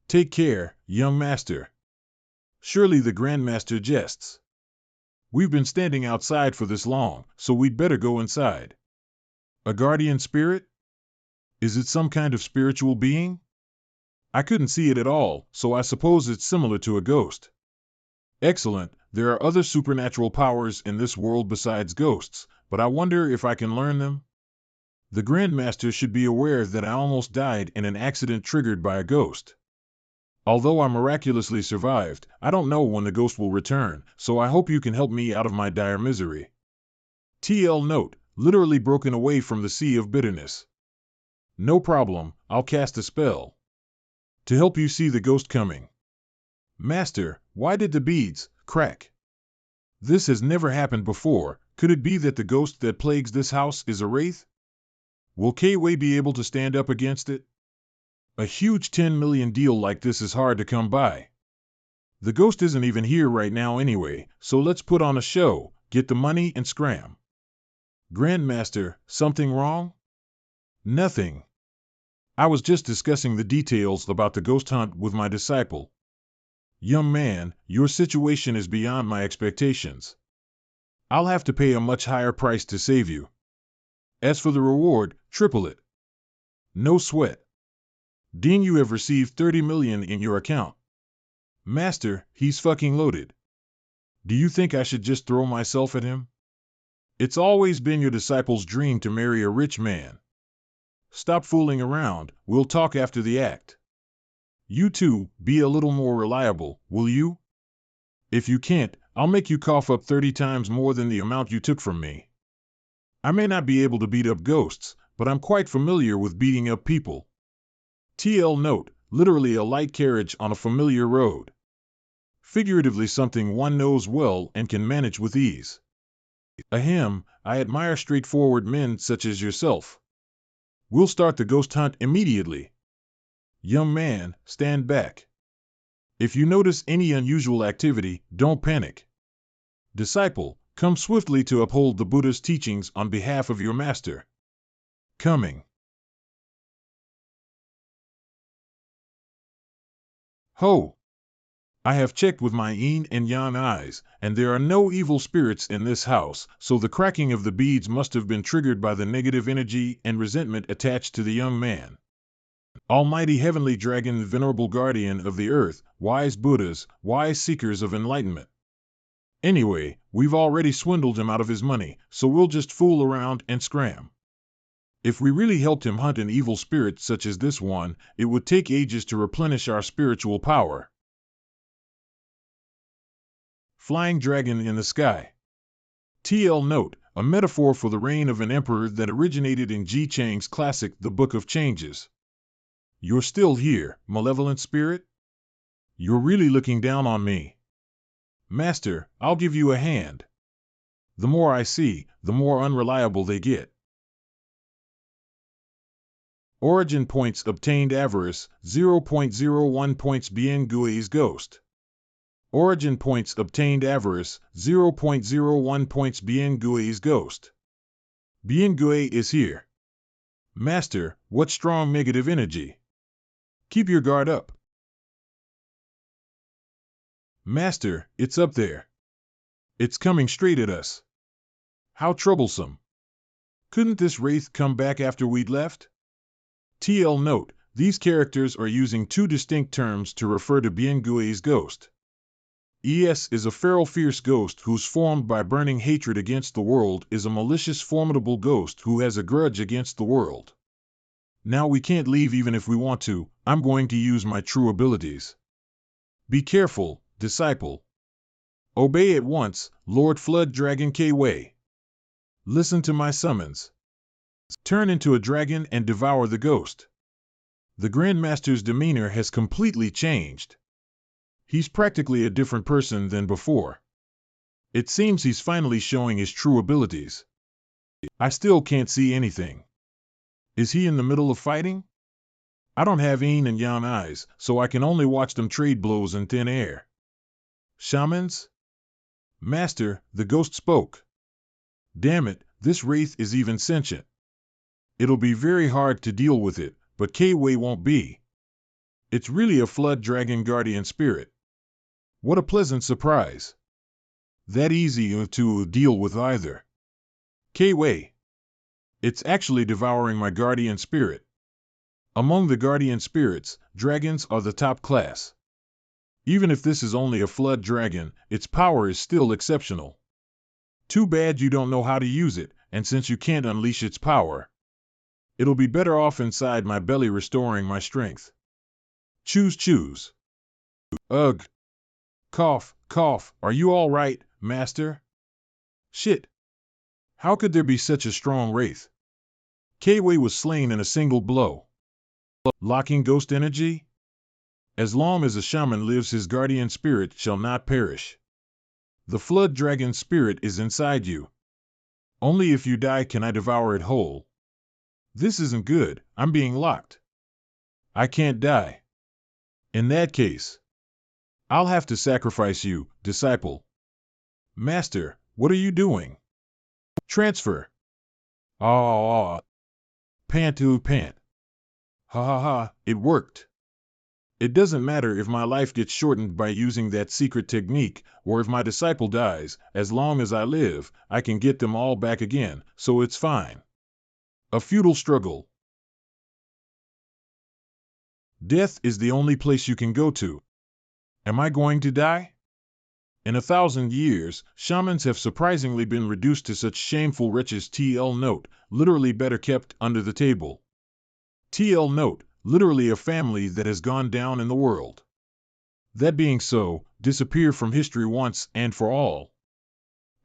Take care, young master. Surely the Grand Master jests. We've been standing outside for this long, so we'd better go inside. A guardian spirit? Is it some kind of spiritual being? I couldn't see it at all, so I suppose it's similar to a ghost. Excellent, there are other supernatural powers in this world besides ghosts, but I wonder if I can learn them? The Grandmaster should be aware that I almost died in an accident triggered by a ghost. Although I miraculously survived, I don't know when the ghost will return, so I hope you can help me out of my dire misery. TL note, literally broken away from the sea of bitterness. No problem, I'll cast a spell to help you see the ghost coming. Master, why did the beads crack? This has never happened before. Could it be that the ghost that plagues this house is a wraith? Will K-Way be able to stand up against it? A huge 10 million deal like this is hard to come by. The ghost isn't even here right now anyway, so let's put on a show, get the money and scram. Grandmaster, something wrong? Nothing. I was just discussing the details about the ghost hunt with my disciple. Young man, your situation is beyond my expectations. I'll have to pay a much higher price to save you. As for the reward, triple it. No sweat. Dean, you have received 30 million in your account. Master, he's fucking loaded. Do you think I should just throw myself at him? It's always been your disciple's dream to marry a rich man. Stop fooling around, we'll talk after the act. You two, be a little more reliable, will you? If you can't, I'll make you cough up 30 times more than the amount you took from me. I may not be able to beat up ghosts, but I'm quite familiar with beating up people. TL note, literally a light carriage on a familiar road. Figuratively something one knows well and can manage with ease. Ahem, I admire straightforward men such as yourself. We'll start the ghost hunt immediately. Young man, stand back. If you notice any unusual activity, don't panic. Disciple, come swiftly to uphold the Buddha's teachings on behalf of your master. Coming. Ho! I have checked with my yin and yang eyes, and there are no evil spirits in this house, so the cracking of the beads must have been triggered by the negative energy and resentment attached to the young man. Almighty Heavenly Dragon, venerable guardian of the earth, wise Buddhas, wise seekers of enlightenment. Anyway, we've already swindled him out of his money, so we'll just fool around and scram. If we really helped him hunt an evil spirit such as this one, it would take ages to replenish our spiritual power. Flying dragon in the sky. TL note, a metaphor for the reign of an emperor that originated in Ji Chang's classic The Book of Changes. You're still here, malevolent spirit? You're really looking down on me. Master, I'll give you a hand. The more I see, the more unreliable they get. Origin points obtained avarice, 0.01 points Bien Gui's ghost. Origin points obtained avarice, 0.01 points Bien Gui's ghost. Bien Gui is here. Master, what strong negative energy. Keep your guard up. Master, it's up there. It's coming straight at us. How troublesome. Couldn't this wraith come back after we'd left? TL note, these characters are using two distinct terms to refer to Bien Gui's ghost. ES is a feral fierce ghost who's formed by burning hatred against the world, is a malicious formidable ghost who has a grudge against the world. Now we can't leave even if we want to, I'm going to use my true abilities. Be careful, disciple. Obey at once, Lord Flood Dragon K-Way. Listen to my summons. Turn into a dragon and devour the ghost. The Grandmaster's demeanor has completely changed. He's practically a different person than before. It seems he's finally showing his true abilities. I still can't see anything. Is he in the middle of fighting? I don't have yin and yang eyes, so I can only watch them trade blows in thin air. Shamans? Master, the ghost spoke. Damn it, this wraith is even sentient. It'll be very hard to deal with it, but K-Way won't be. It's really a flood dragon guardian spirit. What a pleasant surprise. That easy to deal with either. K-Way. It's actually devouring my guardian spirit. Among the guardian spirits, dragons are the top class. Even if this is only a flood dragon, its power is still exceptional. Too bad you don't know how to use it, and since you can't unleash its power, it'll be better off inside my belly restoring my strength. Choose. Ugh. Cough, are you all right, master? Shit. How could there be such a strong wraith? Kwei was slain in a single blow. Locking ghost energy? As long as a shaman lives, his guardian spirit shall not perish. The flood dragon spirit is inside you. Only if you die can I devour it whole. This isn't good, I'm being locked. I can't die. In that case, I'll have to sacrifice you, disciple. Master, what are you doing? Transfer. Ah, pant to pant. Ha ha ha, it worked. It doesn't matter if my life gets shortened by using that secret technique, or if my disciple dies, as long as I live, I can get them all back again, so it's fine. A futile struggle. Death is the only place you can go to. Am I going to die? In 1,000 years, shamans have surprisingly been reduced to such shameful wretches. TL note, literally better kept under the table. TL note, literally a family that has gone down in the world. That being so, disappear from history once and for all.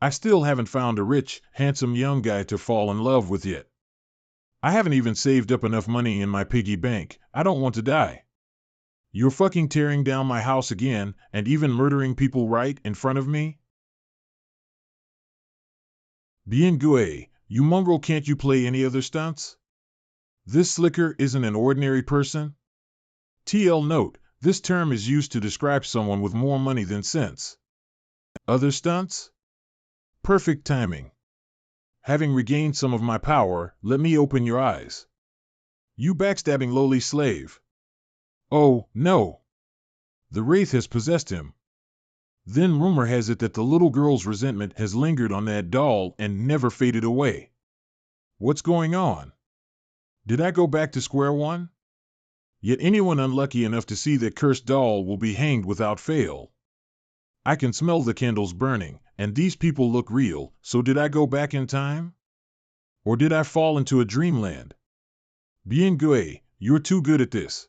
I still haven't found a rich, handsome young guy to fall in love with yet. I haven't even saved up enough money in my piggy bank. I don't want to die. You're fucking tearing down my house again, and even murdering people right in front of me? Bien Gue, you mongrel, can't you play any other stunts? This slicker isn't an ordinary person? TL note, this term is used to describe someone with more money than sense. Other stunts? Perfect timing. Having regained some of my power, let me open your eyes. You backstabbing lowly slave. Oh, no. The wraith has possessed him. Then rumor has it that the little girl's resentment has lingered on that doll and never faded away. What's going on? Did I go back to square one? Yet anyone unlucky enough to see that cursed doll will be hanged without fail. I can smell the candles burning, and these people look real, so did I go back in time? Or did I fall into a dreamland? Bien Gue, you're too good at this.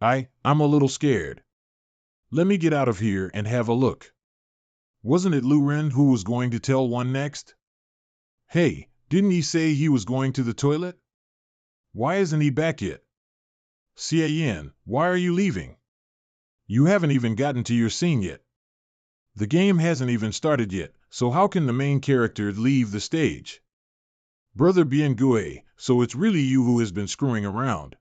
I'm a little scared. Let me get out of here and have a look. Wasn't it Lu Ren who was going to tell one next? Hey, didn't he say he was going to the toilet? Why isn't he back yet? Xie Yan, why are you leaving? You haven't even gotten to your scene yet. The game hasn't even started yet, so how can the main character leave the stage? Brother Bien Gue, so it's really you who has been screwing around.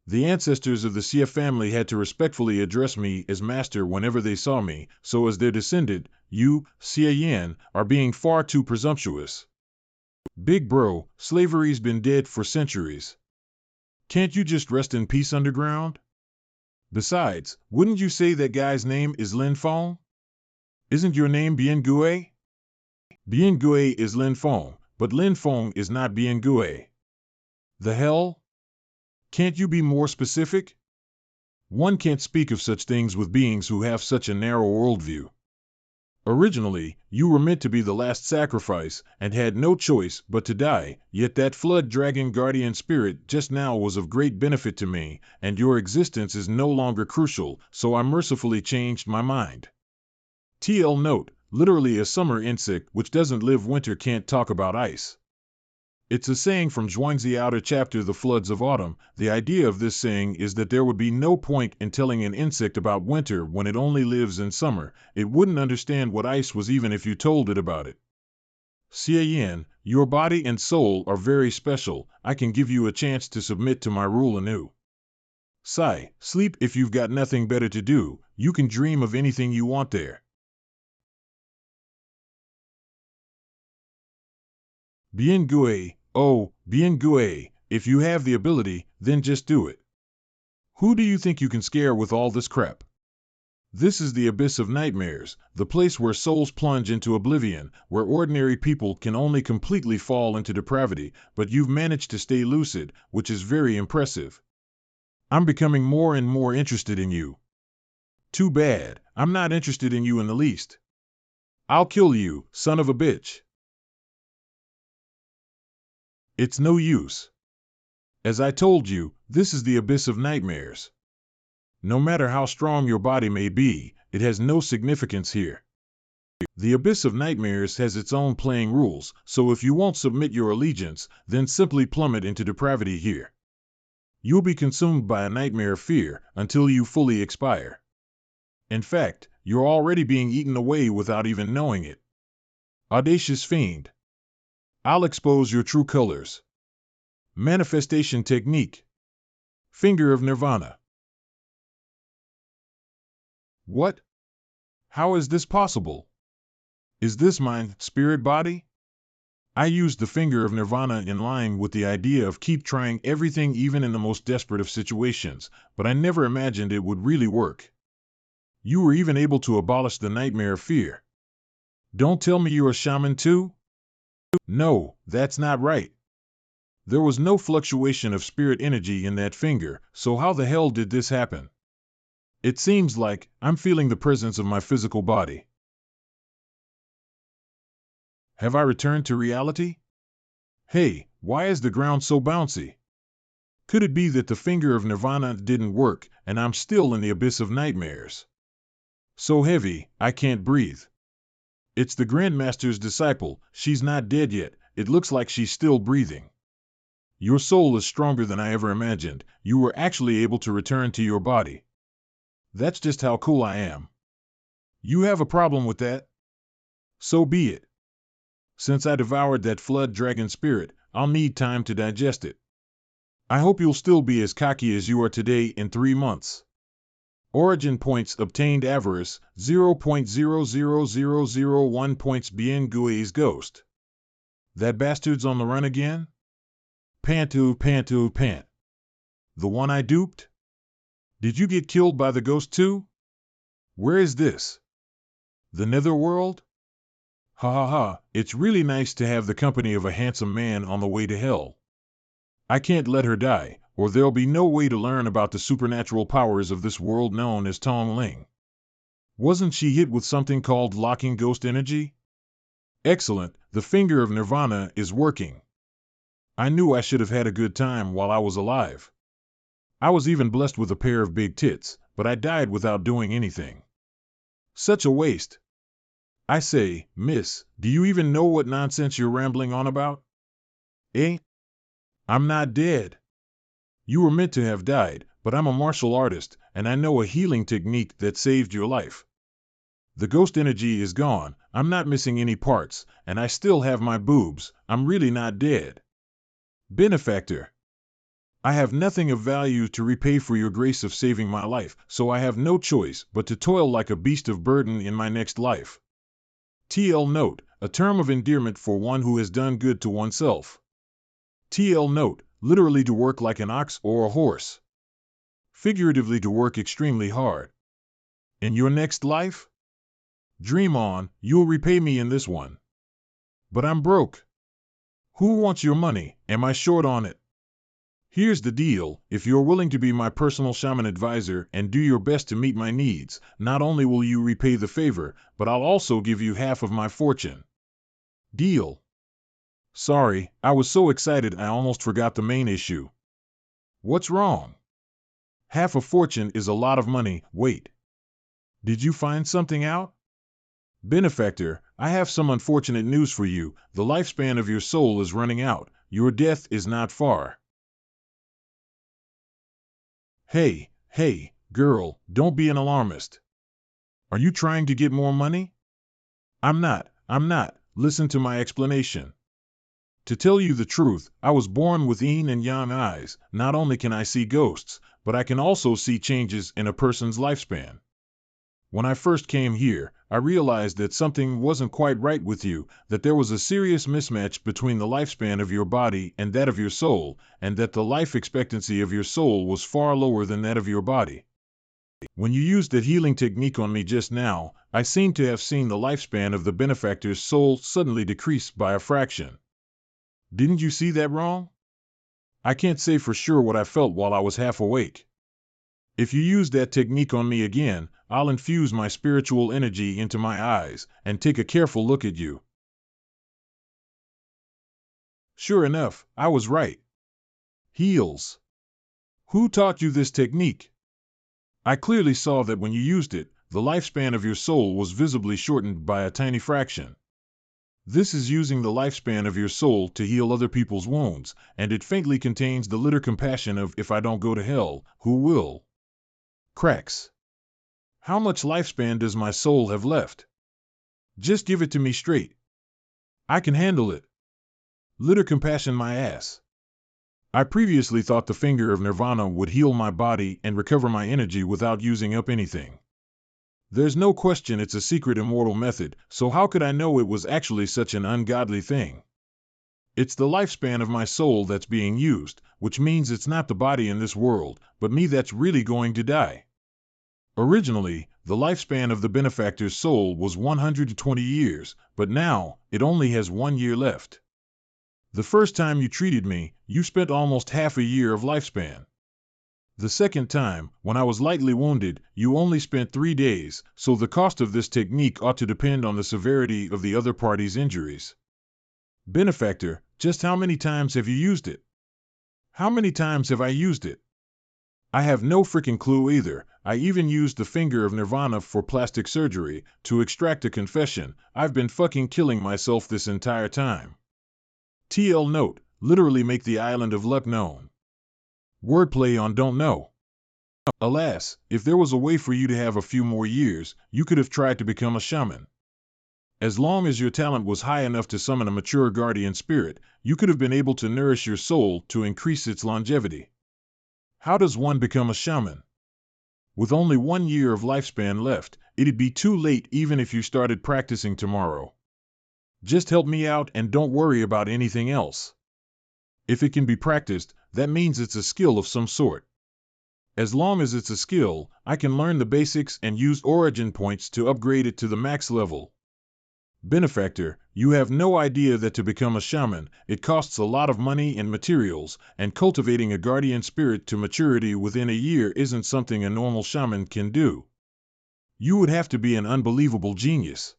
The ancestors of the Xie family had to respectfully address me as master whenever they saw me, so as their descendant, you, Xie Yan, are being far too presumptuous. Big bro, slavery's been dead for centuries. Can't you just rest in peace underground? Besides, wouldn't you say that guy's name is Lin Feng? Isn't your name Bien Gue? Bien Gue is Lin Feng, but Lin Feng is not Bien Gue. The hell? Can't you be more specific? One can't speak of such things with beings who have such a narrow worldview. Originally, you were meant to be the last sacrifice and had no choice but to die, yet that flood dragon guardian spirit just now was of great benefit to me, and your existence is no longer crucial, so I mercifully changed my mind. TL note, literally a summer insect which doesn't live winter can't talk about ice. It's a saying from Zhuangzi outer chapter The Floods of Autumn. The idea of this saying is that there would be no point in telling an insect about winter when it only lives in summer. It wouldn't understand what ice was even if you told it about it. Xie Yan, your body and soul are very special. I can give you a chance to submit to my rule anew. Sigh, sleep if you've got nothing better to do. You can dream of anything you want there. Bien Gue, oh, Bien Gue, if you have the ability, then just do it. Who do you think you can scare with all this crap? This is the abyss of nightmares, the place where souls plunge into oblivion, where ordinary people can only completely fall into depravity, but you've managed to stay lucid, which is very impressive. I'm becoming more and more interested in you. Too bad, I'm not interested in you in the least. I'll kill you, son of a bitch. It's no use. As I told you, this is the abyss of nightmares. No matter how strong your body may be, it has no significance here. The Abyss of Nightmares has its own playing rules, so if you won't submit your allegiance, then simply plummet into depravity here. You'll be consumed by a nightmare fear until you fully expire. In fact, you're already being eaten away without even knowing it. Audacious Fiend. I'll expose your true colors. Manifestation Technique. Finger of Nirvana. What? How is this possible? Is this my spirit body? I used the Finger of Nirvana in line with the idea of keep trying everything even in the most desperate of situations, but I never imagined it would really work. You were even able to abolish the nightmare fear. Don't tell me you're a shaman too? No, that's not right. There was no fluctuation of spirit energy in that finger, so how the hell did this happen? It seems like I'm feeling the presence of my physical body. Have I returned to reality? Hey, why is the ground so bouncy? Could it be that the Finger of Nirvana didn't work, and I'm still in the Abyss of Nightmares? So heavy, I can't breathe. It's the Grandmaster's disciple, she's not dead yet, it looks like she's still breathing. Your soul is stronger than I ever imagined, you were actually able to return to your body. That's just how cool I am. You have a problem with that? So be it. Since I devoured that flood dragon spirit, I'll need time to digest it. I hope you'll still be as cocky as you are today in 3 months. Origin points obtained avarice, 0.00001 points bien Gui's ghost. That bastard's on the run again? Pant. The one I duped? Did you get killed by the ghost too? Where is this? The Netherworld? Ha ha ha, it's really nice to have the company of a handsome man on the way to hell. I can't let her die, or there'll be no way to learn about the supernatural powers of this world known as Tong Ling. Wasn't she hit with something called locking ghost energy? Excellent, the Finger of Nirvana is working. I knew I should have had a good time while I was alive. I was even blessed with a pair of big tits, but I died without doing anything. Such a waste. I say, miss, do you even know what nonsense you're rambling on about? Eh? I'm not dead. You were meant to have died, but I'm a martial artist, and I know a healing technique that saved your life. The ghost energy is gone, I'm not missing any parts, and I still have my boobs, I'm really not dead. Benefactor. I have nothing of value to repay for your grace of saving my life, so I have no choice but to toil like a beast of burden in my next life. TL note, a term of endearment for one who has done good to oneself. TL note, literally to work like an ox or a horse. Figuratively to work extremely hard. In your next life? Dream on, you'll repay me in this one. But I'm broke. Who wants your money? Am I short on it? Here's the deal, if you're willing to be my personal shaman advisor and do your best to meet my needs, not only will you repay the favor, but I'll also give you half of my fortune. Deal. Sorry, I was so excited I almost forgot the main issue. What's wrong? Half a fortune is a lot of money, wait. Did you find something out? Benefactor, I have some unfortunate news for you, the lifespan of your soul is running out, your death is not far. Hey, girl, don't be an alarmist. Are you trying to get more money? I'm not, listen to my explanation. To tell you the truth, I was born with yin and yang eyes, not only can I see ghosts, but I can also see changes in a person's lifespan. When I first came here, I realized that something wasn't quite right with you, that there was a serious mismatch between the lifespan of your body and that of your soul, and that the life expectancy of your soul was far lower than that of your body. When you used that healing technique on me just now, I seem to have seen the lifespan of the benefactor's soul suddenly decrease by a fraction. Didn't you see that wrong? I can't say for sure what I felt while I was half awake. If you use that technique on me again, I'll infuse my spiritual energy into my eyes and take a careful look at you. Sure enough, I was right. Heals. Who taught you this technique? I clearly saw that when you used it, the lifespan of your soul was visibly shortened by a tiny fraction. This is using the lifespan of your soul to heal other people's wounds, and it faintly contains the litter compassion of if I don't go to hell, who will? Cracks. How much lifespan does my soul have left? Just give it to me straight. I can handle it. Litter compassion my ass. I previously thought the finger of nirvana would heal my body and recover my energy without using up anything. There's no question it's a secret immortal method, so how could I know it was actually such an ungodly thing? It's the lifespan of my soul that's being used, which means it's not the body in this world, but me that's really going to die. Originally, the lifespan of the benefactor's soul was 120 years, but now, it only has 1 year left. The first time you treated me, you spent almost half a year of lifespan. The second time, when I was lightly wounded, you only spent 3 days, so the cost of this technique ought to depend on the severity of the other party's injuries. Benefactor, just how many times have you used it? How many times have I used it? I have no freaking clue either. I even used the finger of nirvana for plastic surgery. To extract a confession, I've been fucking killing myself this entire time. TL note, literally make the island of luck known. Wordplay on don't know. Alas, if there was a way for you to have a few more years, you could have tried to become a shaman. As long as your talent was high enough to summon a mature guardian spirit, you could have been able to nourish your soul to increase its longevity. How does one become a shaman? With only 1 year of lifespan left, it'd be too late even if you started practicing tomorrow. Just help me out and don't worry about anything else. If it can be practiced, that means it's a skill of some sort. As long as it's a skill, I can learn the basics and use origin points to upgrade it to the max level. Benefactor, you have no idea that to become a shaman, it costs a lot of money and materials, and cultivating a guardian spirit to maturity within a year isn't something a normal shaman can do. You would have to be an unbelievable genius.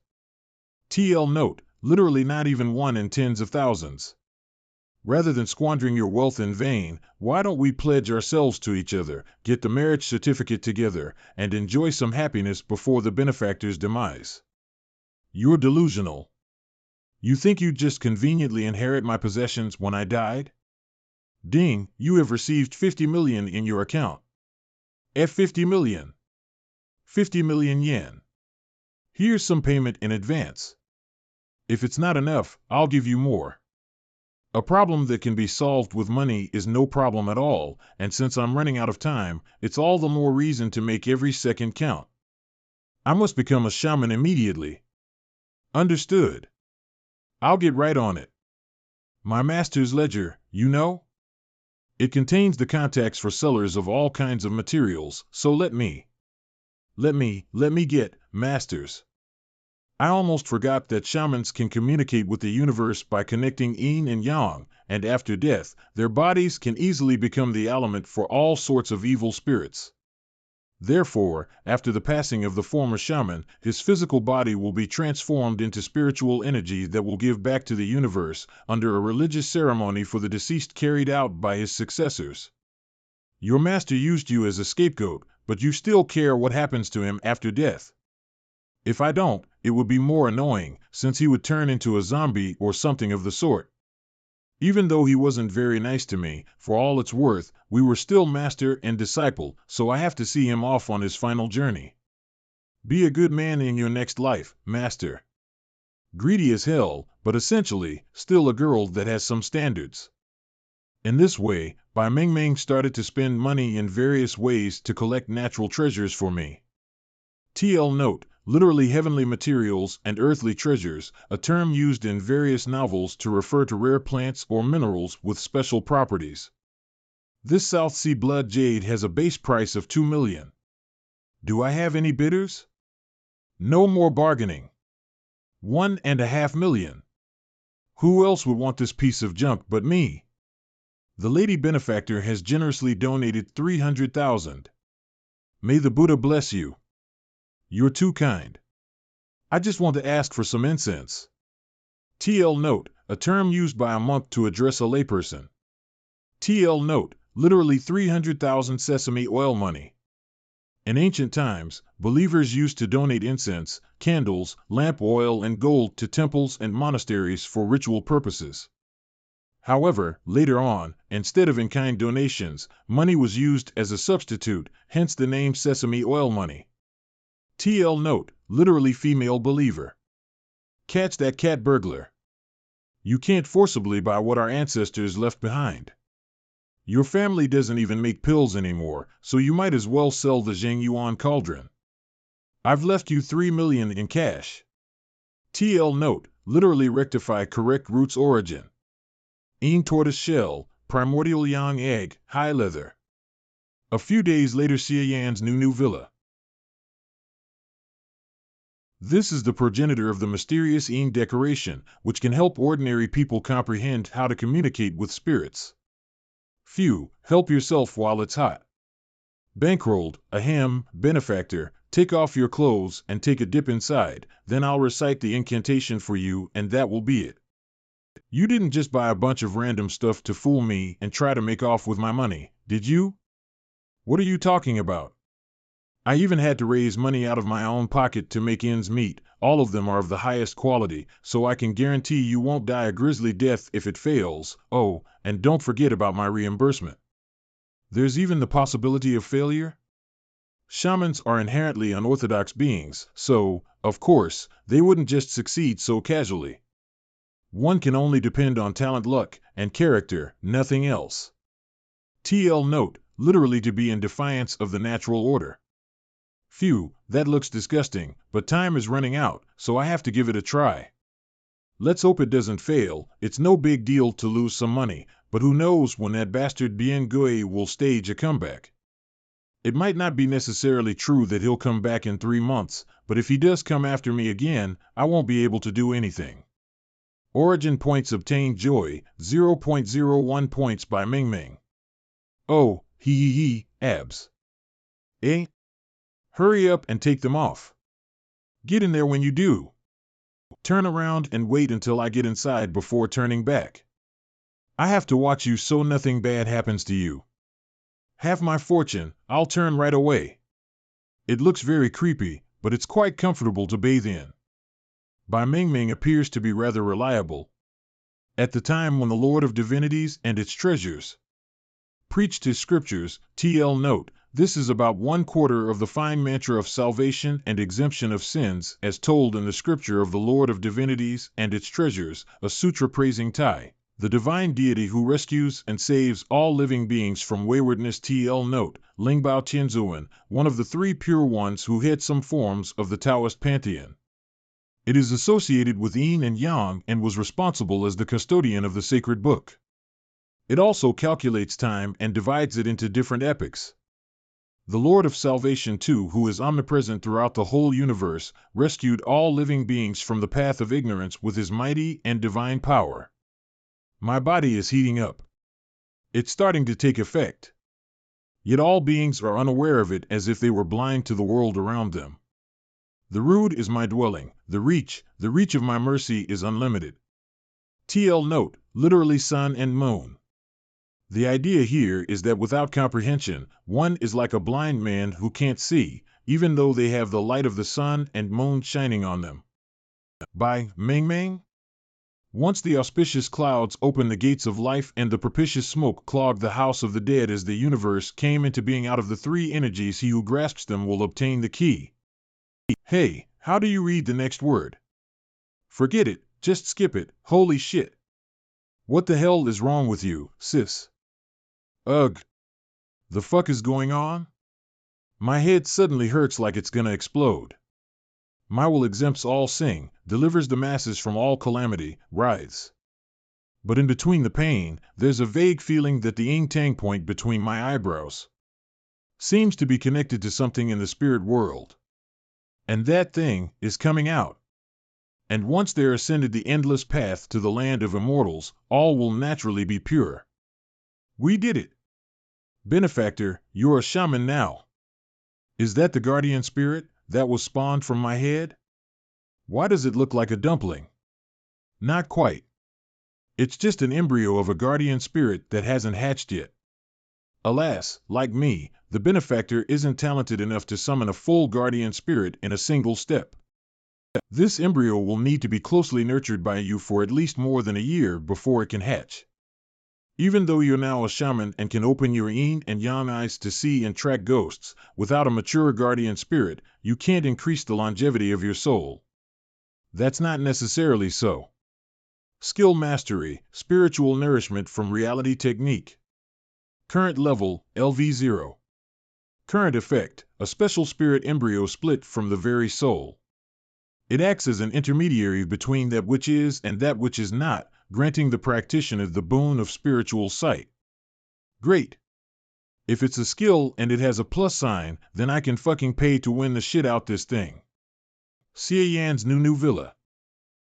TL note, literally not even 1 in tens of thousands. Rather than squandering your wealth in vain, why don't we pledge ourselves to each other, get the marriage certificate together, and enjoy some happiness before the benefactor's demise? You're delusional. You think you'd just conveniently inherit my possessions when I died? Ding, you have received 50 million in your account. At 50 million. 50 million yen. Here's some payment in advance. If it's not enough, I'll give you more. A problem that can be solved with money is no problem at all, and since I'm running out of time, it's all the more reason to make every second count. I must become a shaman immediately. Understood. I'll get right on it. My master's ledger, you know? It contains the contacts for sellers of all kinds of materials, so let me get masters. I almost forgot that shamans can communicate with the universe by connecting yin and yang, and after death, their bodies can easily become the element for all sorts of evil spirits. Therefore, after the passing of the former shaman, his physical body will be transformed into spiritual energy that will give back to the universe under a religious ceremony for the deceased carried out by his successors. Your master used you as a scapegoat, but you still care what happens to him after death. If I don't, it would be more annoying, since he would turn into a zombie or something of the sort. Even though he wasn't very nice to me, for all it's worth, we were still master and disciple, so I have to see him off on his final journey. Be a good man in your next life, master. Greedy as hell, but essentially, still a girl that has some standards. In this way, Bai Mingming started to spend money in various ways to collect natural treasures for me. TL note, literally heavenly materials and earthly treasures, a term used in various novels to refer to rare plants or minerals with special properties. This South Sea blood jade has a base price of 2 million. Do I have any bidders? No more bargaining. 1.5 million. Who else would want this piece of junk but me? The lady benefactor has generously donated 300,000. May the Buddha bless you. You're too kind. I just want to ask for some incense. TL note, a term used by a monk to address a layperson. TL note, literally 300,000 sesame oil money. In ancient times, believers used to donate incense, candles, lamp oil, and gold to temples and monasteries for ritual purposes. However, later on, instead of in-kind donations, money was used as a substitute, hence the name sesame oil money. TL note, literally female believer. Catch that cat burglar. You can't forcibly buy what our ancestors left behind. Your family doesn't even make pills anymore, so you might as well sell the Zheng Yuan cauldron. I've left you 3 million in cash. TL note, literally rectify correct roots origin. Yin tortoise shell, primordial yang egg, high leather. A few days later, Xia Yan's new villa. This is the progenitor of the mysterious Yin decoration, which can help ordinary people comprehend how to communicate with spirits. Phew, help yourself while it's hot. Bankrolled, ahem, benefactor, take off your clothes and take a dip inside, then I'll recite the incantation for you and that will be it. You didn't just buy a bunch of random stuff to fool me and try to make off with my money, did you? What are you talking about? I even had to raise money out of my own pocket to make ends meet. All of them are of the highest quality, so I can guarantee you won't die a grisly death if it fails. Oh, and don't forget about my reimbursement. There's even the possibility of failure? Shamans are inherently unorthodox beings, so, of course, they wouldn't just succeed so casually. One can only depend on talent, luck, and character, nothing else. TL note, literally to be in defiance of the natural order. Phew, that looks disgusting, but time is running out, so I have to give it a try. Let's hope it doesn't fail. It's no big deal to lose some money, but who knows when that bastard Bien Gui will stage a comeback. It might not be necessarily true that he'll come back in 3 months, but if he does come after me again, I won't be able to do anything. Origin points obtained joy, 0.01 points by Ming Ming. Oh, hee, abs. Eh? Hurry up and take them off. Get in there when you do. Turn around and wait until I get inside before turning back. I have to watch you so nothing bad happens to you. Have my fortune, I'll turn right away. It looks very creepy, but it's quite comfortable to bathe in. Bai Ming Ming appears to be rather reliable. At the time when the Lord of Divinities and its treasures preached his scriptures, TL note, this is about 1/4 of the fine mantra of salvation and exemption of sins as told in the scripture of the Lord of Divinities and its treasures, a sutra praising Tai, the divine deity who rescues and saves all living beings from waywardness. TL note, Lingbao Tianzuan, one of the 3 pure ones who head some forms of the Taoist pantheon. It is associated with Yin and Yang and was responsible as the custodian of the sacred book. It also calculates time and divides it into different epochs. The Lord of Salvation too, who is omnipresent throughout the whole universe, rescued all living beings from the path of ignorance with his mighty and divine power. My body is heating up. It's starting to take effect. Yet all beings are unaware of it as if they were blind to the world around them. The rood is my dwelling, the reach of my mercy is unlimited. TL note, literally sun and moon. The idea here is that without comprehension, one is like a blind man who can't see, even though they have the light of the sun and moon shining on them. By Ming Ming? Once the auspicious clouds opened the gates of life and the propitious smoke clogged the house of the dead as the universe came into being out of the 3 energies, he who grasps them will obtain the key. Hey, how do you read the next word? Forget it, just skip it, holy shit. What the hell is wrong with you, sis? Ugh. The fuck is going on? My head suddenly hurts like it's gonna explode. Manhwa exempts all sing, delivers the masses from all calamity, writhes. But in between the pain, there's a vague feeling that the yin tang point between my eyebrows seems to be connected to something in the spirit world. And that thing is coming out. And once they're ascended the endless path to the land of immortals, all will naturally be pure. We did it. Benefactor, you're a shaman now. Is that the guardian spirit that was spawned from my head? Why does it look like a dumpling? Not quite. It's just an embryo of a guardian spirit that hasn't hatched yet. Alas, like me, the benefactor isn't talented enough to summon a full guardian spirit in a single step. This embryo will need to be closely nurtured by you for at least more than a year before it can hatch. Even though you're now a shaman and can open your yin and yang eyes to see and track ghosts, without a mature guardian spirit, you can't increase the longevity of your soul. That's not necessarily so. Skill mastery, spiritual nourishment from reality technique. Current level, LV0. Current effect, a special spirit embryo split from the very soul. It acts as an intermediary between that which is and that which is not, granting the practitioner the boon of spiritual sight. Great. If it's a skill and it has a plus sign, then I can fucking pay to win the shit out this thing. Xie Yan's new villa.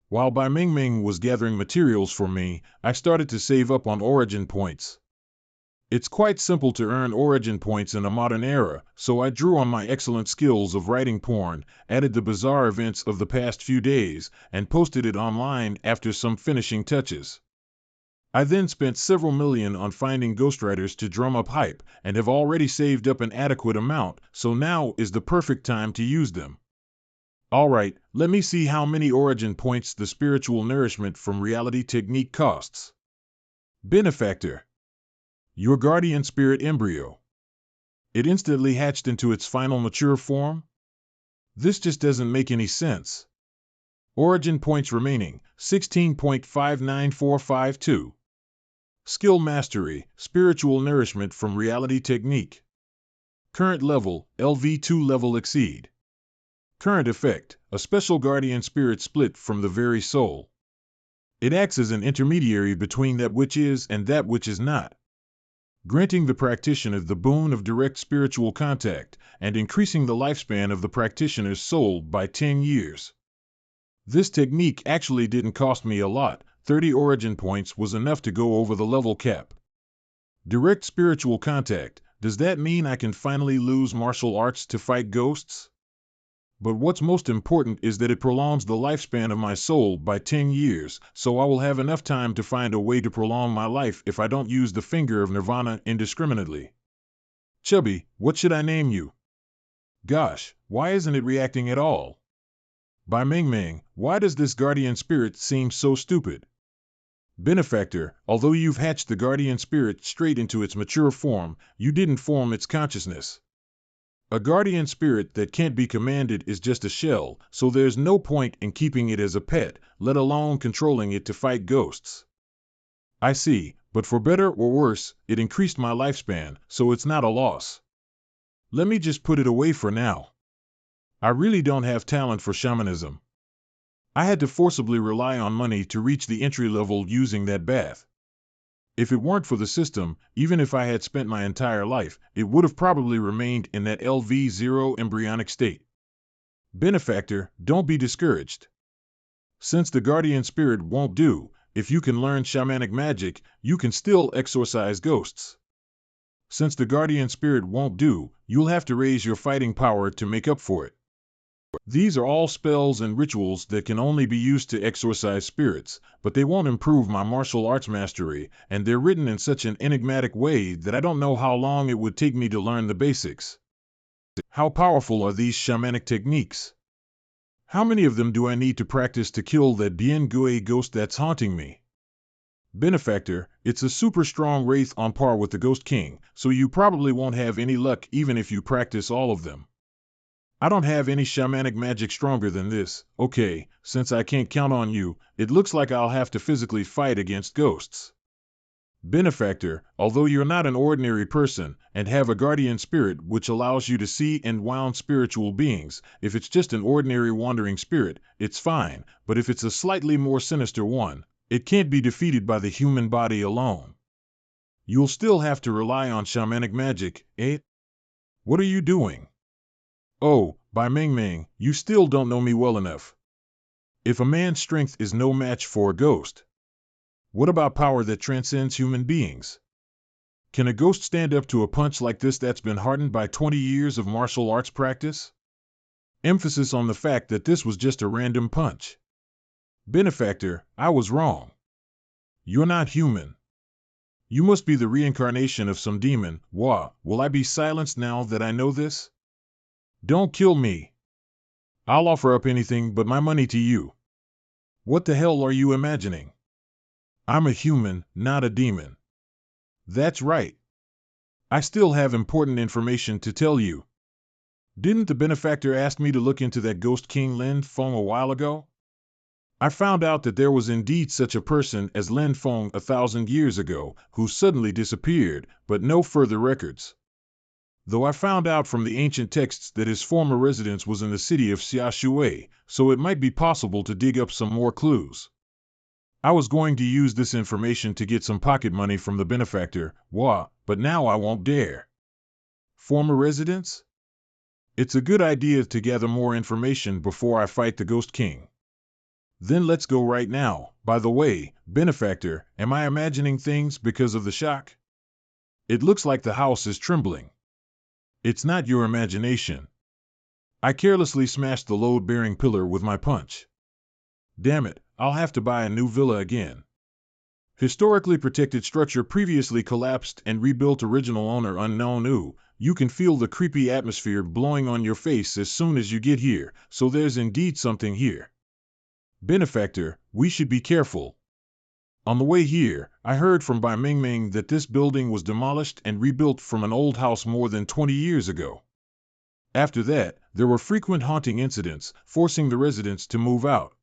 While Bai Mingming was gathering materials for me, I started to save up on origin points. It's quite simple to earn origin points in a modern era, so I drew on my excellent skills of writing porn, added the bizarre events of the past few days, and posted it online after some finishing touches. I then spent several million on finding ghostwriters to drum up hype, and have already saved up an adequate amount, so now is the perfect time to use them. Alright, let me see how many origin points the spiritual nourishment from reality technique costs. Benefactor. Your guardian spirit embryo. It instantly hatched into its final mature form? This just doesn't make any sense. Origin points remaining, 16.59452. Skill mastery, spiritual nourishment from reality technique. Current level, LV2 level exceed. Current effect, a special guardian spirit split from the very soul. It acts as an intermediary between that which is and that which is not, granting the practitioner the boon of direct spiritual contact, and increasing the lifespan of the practitioner's soul by 10 years. This technique actually didn't cost me a lot, 30 origin points was enough to go over the level cap. Direct spiritual contact, does that mean I can finally lose martial arts to fight ghosts? But what's most important is that it prolongs the lifespan of my soul by 10 years, so I will have enough time to find a way to prolong my life if I don't use the finger of nirvana indiscriminately. Chubby, what should I name you? Gosh, why isn't it reacting at all? Bai Mingming, why does this guardian spirit seem so stupid? Benefactor, although you've hatched the guardian spirit straight into its mature form, you didn't form its consciousness. A guardian spirit that can't be commanded is just a shell, so there's no point in keeping it as a pet, let alone controlling it to fight ghosts. I see, but for better or worse, it increased my lifespan, so it's not a loss. Let me just put it away for now. I really don't have talent for shamanism. I had to forcibly rely on money to reach the entry level using that bath. If it weren't for the system, even if I had spent my entire life, it would have probably remained in that LV0 embryonic state. Benefactor, don't be discouraged. Since the guardian spirit won't do, if you can learn shamanic magic, you can still exorcise ghosts. Since the guardian spirit won't do, you'll have to raise your fighting power to make up for it. These are all spells and rituals that can only be used to exorcise spirits, but they won't improve my martial arts mastery, and they're written in such an enigmatic way that I don't know how long it would take me to learn the basics. How powerful are these shamanic techniques? How many of them do I need to practice to kill that Bien Gue ghost that's haunting me? Benefactor, it's a super strong wraith on par with the Ghost King, so you probably won't have any luck even if you practice all of them. I don't have any shamanic magic stronger than this. Okay, since I can't count on you, it looks like I'll have to physically fight against ghosts. Benefactor, although you're not an ordinary person and have a guardian spirit which allows you to see and wound spiritual beings, if it's just an ordinary wandering spirit, it's fine, but if it's a slightly more sinister one, it can't be defeated by the human body alone. You'll still have to rely on shamanic magic, eh? What are you doing? Oh, Bai Mingming, you still don't know me well enough. If a man's strength is no match for a ghost, what about power that transcends human beings? Can a ghost stand up to a punch like this that's been hardened by 20 years of martial arts practice? Emphasis on the fact that this was just a random punch. Benefactor, I was wrong. You're not human. You must be the reincarnation of some demon. Wah, will I be silenced now that I know this? Don't kill me. I'll offer up anything but my money to you. What the hell are you imagining? I'm a human, not a demon. That's right. I still have important information to tell you. Didn't the benefactor ask me to look into that ghost King Lin Feng a while ago? I found out that there was indeed such a person as Lin Feng 1,000 years ago, who suddenly disappeared, but no further records. Though I found out from the ancient texts that his former residence was in the city of Xiaoshui, so it might be possible to dig up some more clues. I was going to use this information to get some pocket money from the benefactor, Wah, but now I won't dare. Former residence? It's a good idea to gather more information before I fight the Ghost King. Then let's go right now. By the way, benefactor, am I imagining things because of the shock? It looks like the house is trembling. It's not your imagination. I carelessly smashed the load-bearing pillar with my punch. Damn it, I'll have to buy a new villa again. Historically protected structure previously collapsed and rebuilt, original owner unknown. Ooh, you can feel the creepy atmosphere blowing on your face as soon as you get here, so there's indeed something here. Benefactor, we should be careful. On the way here, I heard from Bai Mingming that this building was demolished and rebuilt from an old house more than 20 years ago. After that, there were frequent haunting incidents, forcing the residents to move out.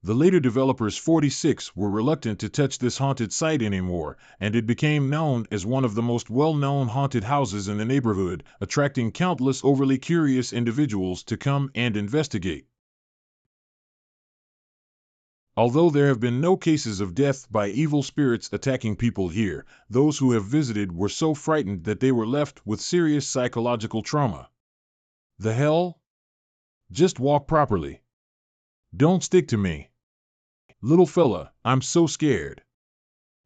The later developers 46 were reluctant to touch this haunted site anymore, and it became known as one of the most well-known haunted houses in the neighborhood, attracting countless overly curious individuals to come and investigate. Although there have been no cases of death by evil spirits attacking people here, those who have visited were so frightened that they were left with serious psychological trauma. The hell? Just walk properly. Don't stick to me. Little fella, I'm so scared.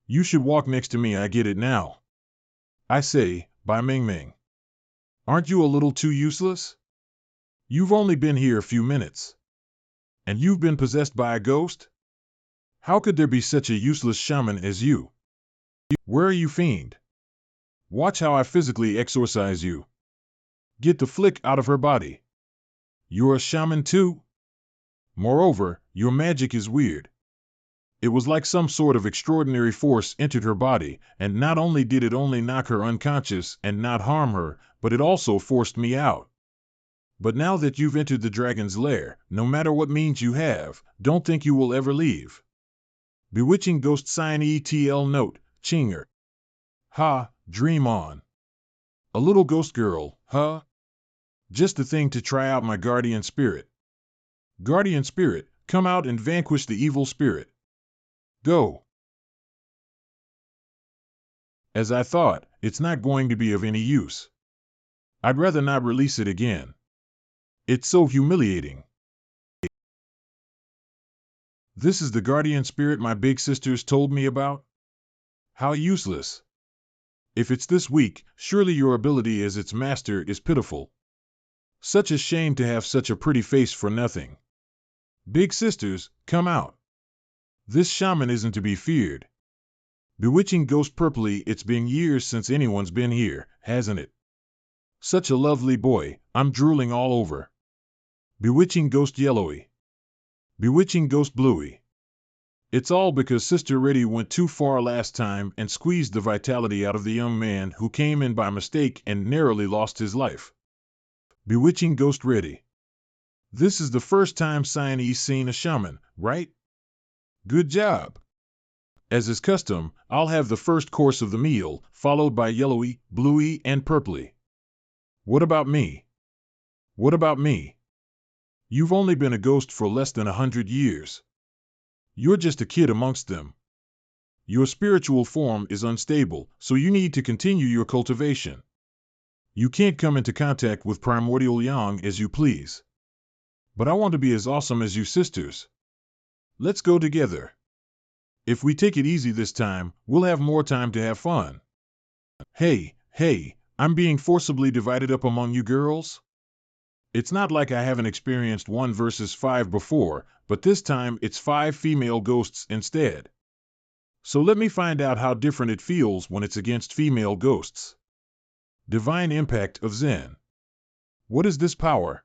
You should walk next to me. I get it now. I say, Bai Mingming. Aren't you a little too useless? You've only been here a few minutes. And you've been possessed by a ghost? How could there be such a useless shaman as you? Where are you, fiend? Watch how I physically exorcise you. Get the flick out of her body. You're a shaman too? Moreover, your magic is weird. It was like some sort of extraordinary force entered her body, and not only did it only knock her unconscious and not harm her, but it also forced me out. But now that you've entered the dragon's lair, no matter what means you have, don't think you will ever leave. Bewitching ghost sign ETL note, Chinger. Ha, dream on. A little ghost girl, huh? Just the thing to try out my guardian spirit. Guardian spirit, come out and vanquish the evil spirit. Go. As I thought, it's not going to be of any use. I'd rather not release it again. It's so humiliating. This is the guardian spirit my big sisters told me about? How useless. If it's this weak, surely your ability as its master is pitiful. Such a shame to have such a pretty face for nothing. Big sisters, come out. This shaman isn't to be feared. Bewitching ghost purpley, it's been years since anyone's been here, hasn't it? Such a lovely boy, I'm drooling all over. Bewitching ghost yellowy. Bewitching ghost bluey. It's all because Sister Reddy went too far last time and squeezed the vitality out of the young man who came in by mistake and narrowly lost his life. Bewitching ghost Reddy. This is the first time Cyanese seen a shaman, right? Good job. As is custom, I'll have the first course of the meal, followed by yellowy, bluey, and purpley. What about me? What about me? You've only been a ghost for less than 100 years. You're just a kid amongst them. Your spiritual form is unstable, so you need to continue your cultivation. You can't come into contact with primordial yang as you please. But I want to be as awesome as you sisters. Let's go together. If we take it easy this time, we'll have more time to have fun. Hey, I'm being forcibly divided up among you girls? It's not like I haven't experienced 1 versus 5 before, but this time it's 5 female ghosts instead. So let me find out how different it feels when it's against female ghosts. Divine impact of Zen. What is this power?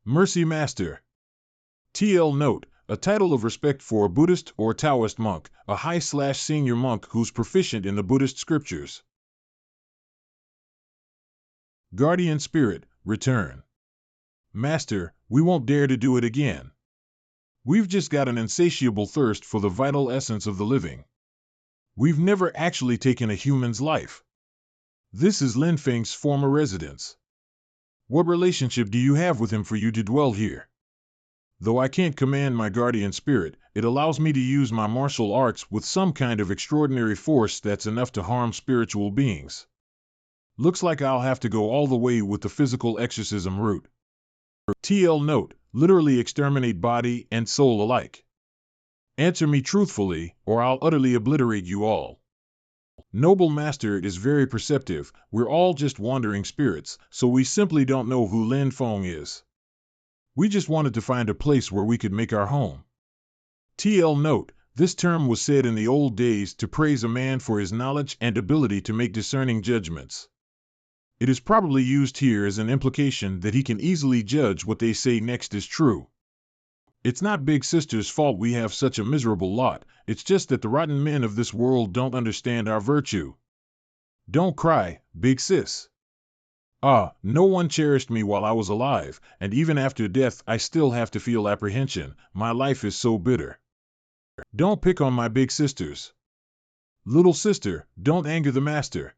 Mercy Master. TL note, a title of respect for a Buddhist or Taoist monk, a high/senior monk who's proficient in the Buddhist scriptures. Guardian Spirit, return. Master, we won't dare to do it again. We've just got an insatiable thirst for the vital essence of the living. We've never actually taken a human's life. This is Lin Feng's former residence. What relationship do you have with him for you to dwell here? Though I can't command my guardian spirit, it allows me to use my martial arts with some kind of extraordinary force that's enough to harm spiritual beings. Looks like I'll have to go all the way with the physical exorcism route. TL note, literally exterminate body and soul alike. Answer me truthfully, or I'll utterly obliterate you all. Noble Master, it is very perceptive. We're all just wandering spirits, so we simply don't know who Lin Feng is. We just wanted to find a place where we could make our home. TL note, this term was said in the old days to praise a man for his knowledge and ability to make discerning judgments. It is probably used here as an implication that he can easily judge what they say next is true. It's not Big Sister's fault we have such a miserable lot, it's just that the rotten men of this world don't understand our virtue. Don't cry, Big Sis. No one cherished me while I was alive, and even after death I still have to feel apprehension. My life is so bitter. Don't pick on my big sisters. Little sister, don't anger the master.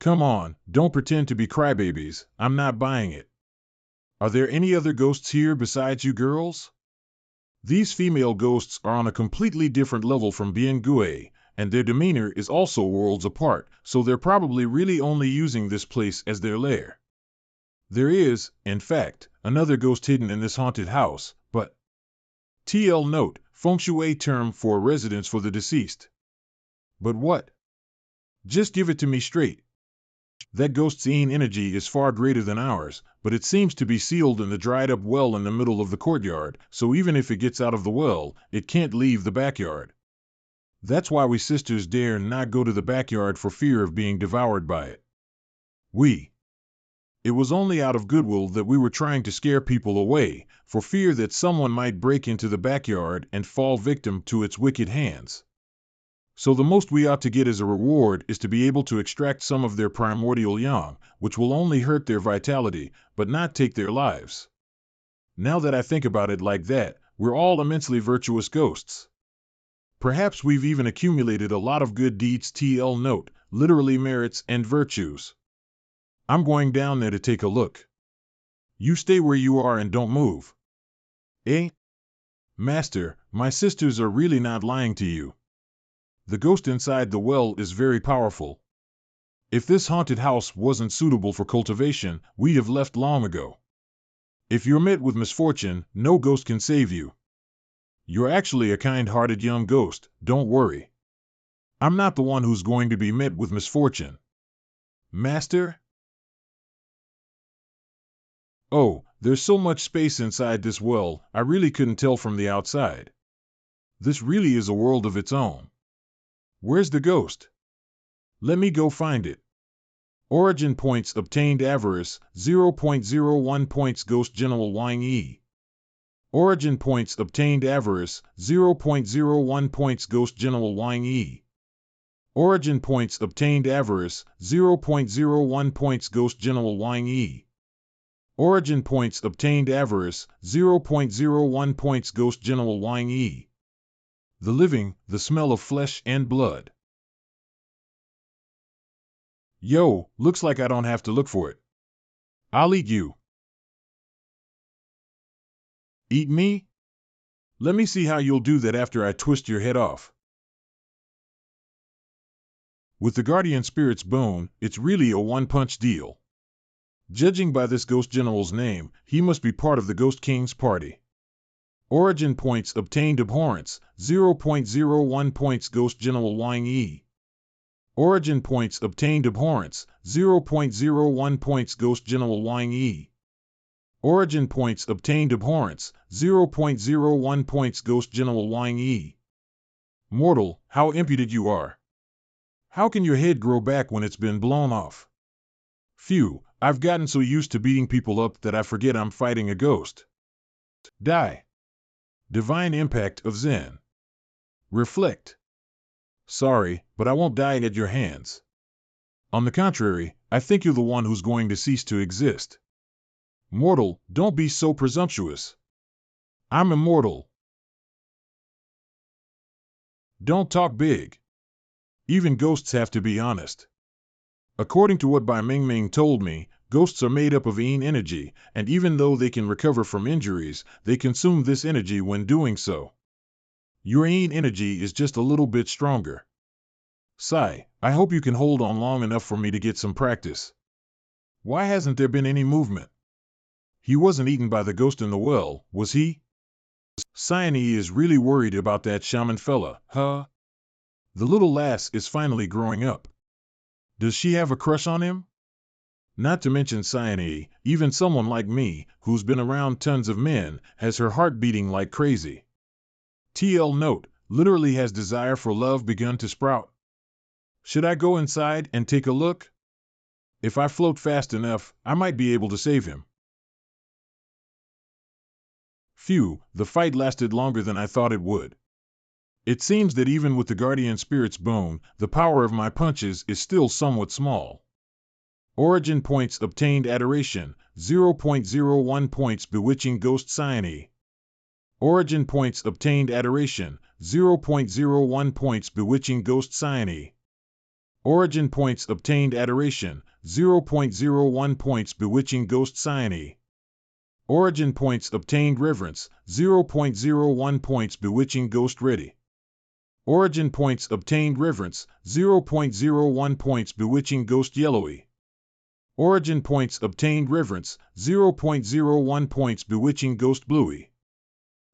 Come on, don't pretend to be crybabies, I'm not buying it. Are there any other ghosts here besides you girls? These female ghosts are on a completely different level from Bien Gue, and their demeanor is also worlds apart, so they're probably really only using this place as their lair. There is, in fact, another ghost hidden in this haunted house, but TL note, feng shui term for a residence for the deceased. But what? Just give it to me straight. That ghost's energy is far greater than ours, but it seems to be sealed in the dried-up well in the middle of the courtyard, so even if it gets out of the well, it can't leave the backyard. That's why we sisters dare not go to the backyard for fear of being devoured by it. It was only out of goodwill that we were trying to scare people away, for fear that someone might break into the backyard and fall victim to its wicked hands. So the most we ought to get as a reward is to be able to extract some of their primordial yang, which will only hurt their vitality, but not take their lives. Now that I think about it like that, we're all immensely virtuous ghosts. Perhaps we've even accumulated a lot of good deeds. TL note, literally merits and virtues. I'm going down there to take a look. You stay where you are and don't move. Master, my sisters are really not lying to you. The ghost inside the well is very powerful. If this haunted house wasn't suitable for cultivation, we'd have left long ago. If you're met with misfortune, no ghost can save you. You're actually a kind-hearted young ghost, don't worry. I'm not the one who's going to be met with misfortune. Master? Oh, there's so much space inside this well, I really couldn't tell from the outside. This really is a world of its own. Where's the ghost? Let me go find it. Origin points obtained avarice, 0.01 points Ghost General Wang Yi. Origin points obtained avarice, 0.01 points Ghost General Wang Yi. Origin points obtained avarice, 0.01 points Ghost General Wang Yi. Origin points obtained avarice, 0.01 points Ghost General Wang Yi. The living, the smell of flesh and blood. Yo, looks like I don't have to look for it. I'll eat you. Eat me? Let me see how you'll do that after I twist your head off. With the Guardian Spirit's bone, it's really a one-punch deal. Judging by this Ghost General's name, he must be part of the Ghost King's party. Origin points obtained abhorrence, 0.01 points Ghost General Wang Yi. Origin points obtained abhorrence, 0.01 points Ghost General Wang Yi. Origin points obtained abhorrence, 0.01 points Ghost General Wang Yi. Mortal, how impudent you are. How can your head grow back when it's been blown off? Phew, I've gotten so used to beating people up that I forget I'm fighting a ghost. Die. Divine impact of Zen. Reflect. Sorry, but I won't die at your hands. On the contrary, I think you're the one who's going to cease to exist. Mortal, don't be so presumptuous. I'm immortal. Don't talk big. Even ghosts have to be honest. According to what Bai Mingming told me, ghosts are made up of yin energy, and even though they can recover from injuries, they consume this energy when doing so. Your yin energy is just a little bit stronger. Sai, I hope you can hold on long enough for me to get some practice. Why hasn't there been any movement? He wasn't eaten by the ghost in the well, was he? Sione is really worried about that shaman fella, huh? The little lass is finally growing up. Does she have a crush on him? Not to mention Sione, even someone like me, who's been around tons of men, has her heart beating like crazy. TL note, literally has desire for love begun to sprout? Should I go inside and take a look? If I float fast enough, I might be able to save him. Phew, the fight lasted longer than I thought it would. It seems that even with the guardian spirit's bone, the power of my punches is still somewhat small. Origin points obtained adoration, 0.01 points bewitching ghost Sione. Origin points obtained adoration, 0.01 points bewitching ghost Sione. Origin points obtained adoration, 0.01 points bewitching ghost Sione. Origin points obtained reverence, 0.01 points bewitching ghost ready. Origin points obtained reverence, 0.01 points bewitching ghost yellowy. Origin points obtained reverence, 0.01 points bewitching ghost bluey.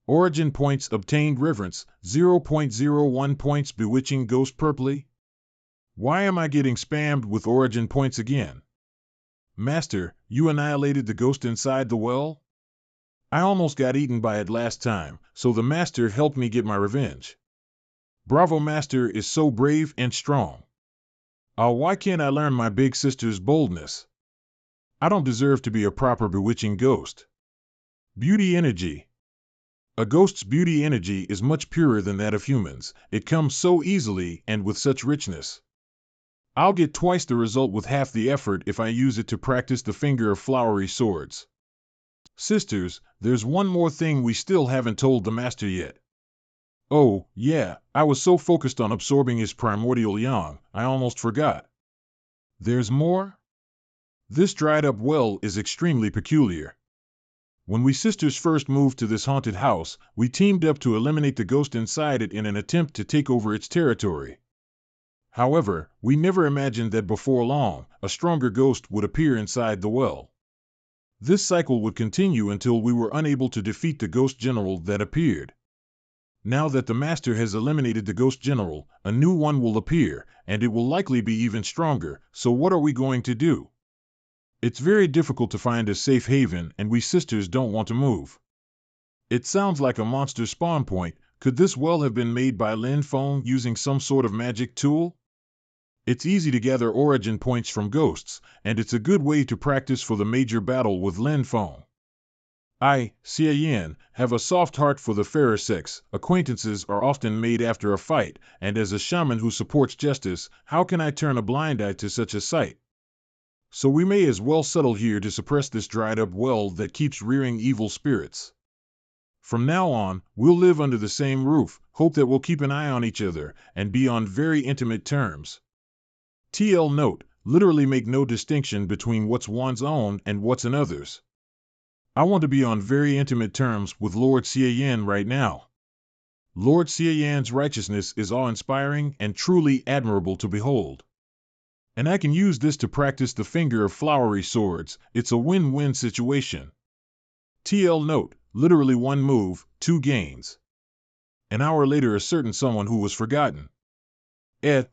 Origin points obtained reverence, 0.01 points bewitching ghost purpley. Why am I getting spammed with origin points again? Master, you annihilated the ghost inside the well? I almost got eaten by it last time, so the master helped me get my revenge. Bravo, master is so brave and strong. Oh, why can't I learn my big sister's boldness? I don't deserve to be a proper bewitching ghost. Beauty energy. A ghost's beauty energy is much purer than that of humans. It comes so easily and with such richness. I'll get twice the result with half the effort if I use it to practice the finger of flowery swords. Sisters, there's one more thing we still haven't told the master yet. Oh, yeah, I was so focused on absorbing his primordial yang, I almost forgot. There's more? This dried-up well is extremely peculiar. When we sisters first moved to this haunted house, we teamed up to eliminate the ghost inside it in an attempt to take over its territory. However, we never imagined that before long, a stronger ghost would appear inside the well. This cycle would continue until we were unable to defeat the ghost general that appeared. Now that the master has eliminated the ghost general, a new one will appear, and it will likely be even stronger, so what are we going to do? It's very difficult to find a safe haven, and we sisters don't want to move. It sounds like a monster spawn point. Could this well have been made by Lin Feng using some sort of magic tool? It's easy to gather origin points from ghosts, and it's a good way to practice for the major battle with Lin Feng. I, Xie Yan, have a soft heart for the fairer sex. Acquaintances are often made after a fight, and as a shaman who supports justice, how can I turn a blind eye to such a sight? So we may as well settle here to suppress this dried-up well that keeps rearing evil spirits. From now on, we'll live under the same roof, hope that we'll keep an eye on each other, and be on very intimate terms. TL note, literally make no distinction between what's one's own and what's another's. I want to be on very intimate terms with Lord Xie Yan right now. Lord Xie Yan's righteousness is awe-inspiring and truly admirable to behold. And I can use this to practice the finger of flowery swords. It's a win-win situation. TL note, literally one move, 2 gains. An hour later, a certain someone who was forgotten.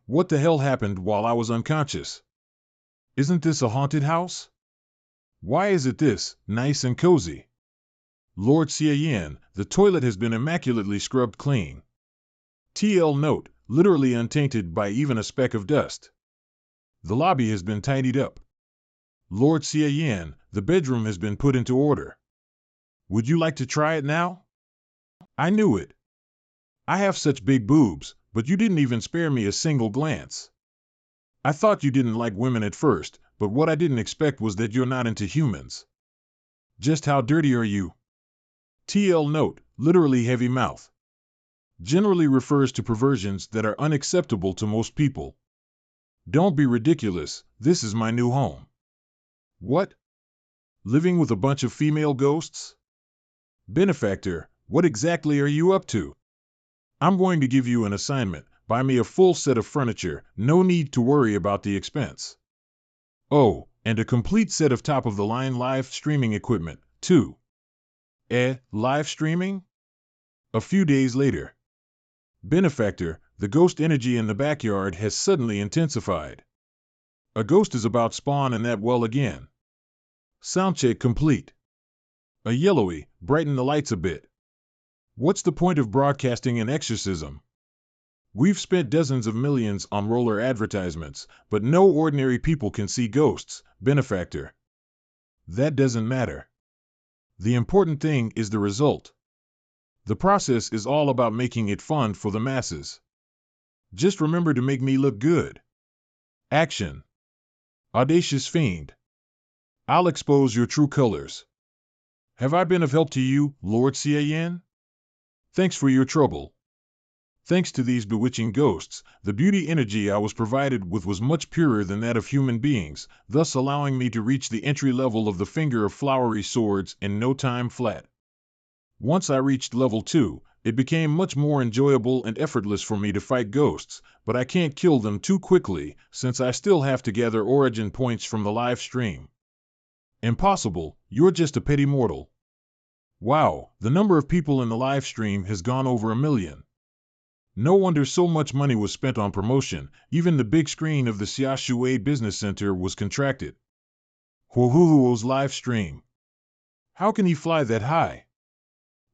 What the hell happened while I was unconscious? Isn't this a haunted house? Why is it this, nice and cozy? Lord Xie Yan, the toilet has been immaculately scrubbed clean. TL note, literally untainted by even a speck of dust. The lobby has been tidied up. Lord Xian, the bedroom has been put into order. Would you like to try it now? I knew it. I have such big boobs, but you didn't even spare me a single glance. I thought you didn't like women at first, but what I didn't expect was that you're not into humans. Just how dirty are you? TL note, literally heavy mouth. Generally refers to perversions that are unacceptable to most people. Don't be ridiculous, this is my new home. What? Living with a bunch of female ghosts? Benefactor, what exactly are you up to? I'm going to give you an assignment. Buy me a full set of furniture, no need to worry about the expense. Oh, and a complete set of top-of-the-line live streaming equipment, too. Live streaming? A few days later. Benefactor, the ghost energy in the backyard has suddenly intensified. A ghost is about spawn in that well again. Soundcheck complete. A yellowy, brighten the lights a bit. What's the point of broadcasting an exorcism? We've spent dozens of millions on roller advertisements, but no ordinary people can see ghosts, Benefactor. That doesn't matter. The important thing is the result. The process is all about making it fun for the masses. Just remember to make me look good. Action. Audacious fiend. I'll expose your true colors. Have I been of help to you, Lord Xian? Thanks for your trouble. Thanks to these bewitching ghosts, the beauty energy I was provided with was much purer than that of human beings, thus allowing me to reach the entry level of the finger of flowery swords in no time flat. Once I reached level 2, it became much more enjoyable and effortless for me to fight ghosts, but I can't kill them too quickly, since I still have to gather origin points from the live stream. Impossible, you're just a petty mortal. Wow, the number of people in the live stream has gone over 1 million. No wonder so much money was spent on promotion, even the big screen of the Xiaoshui Business Center was contracted. Huohuo's live stream. How can he fly that high?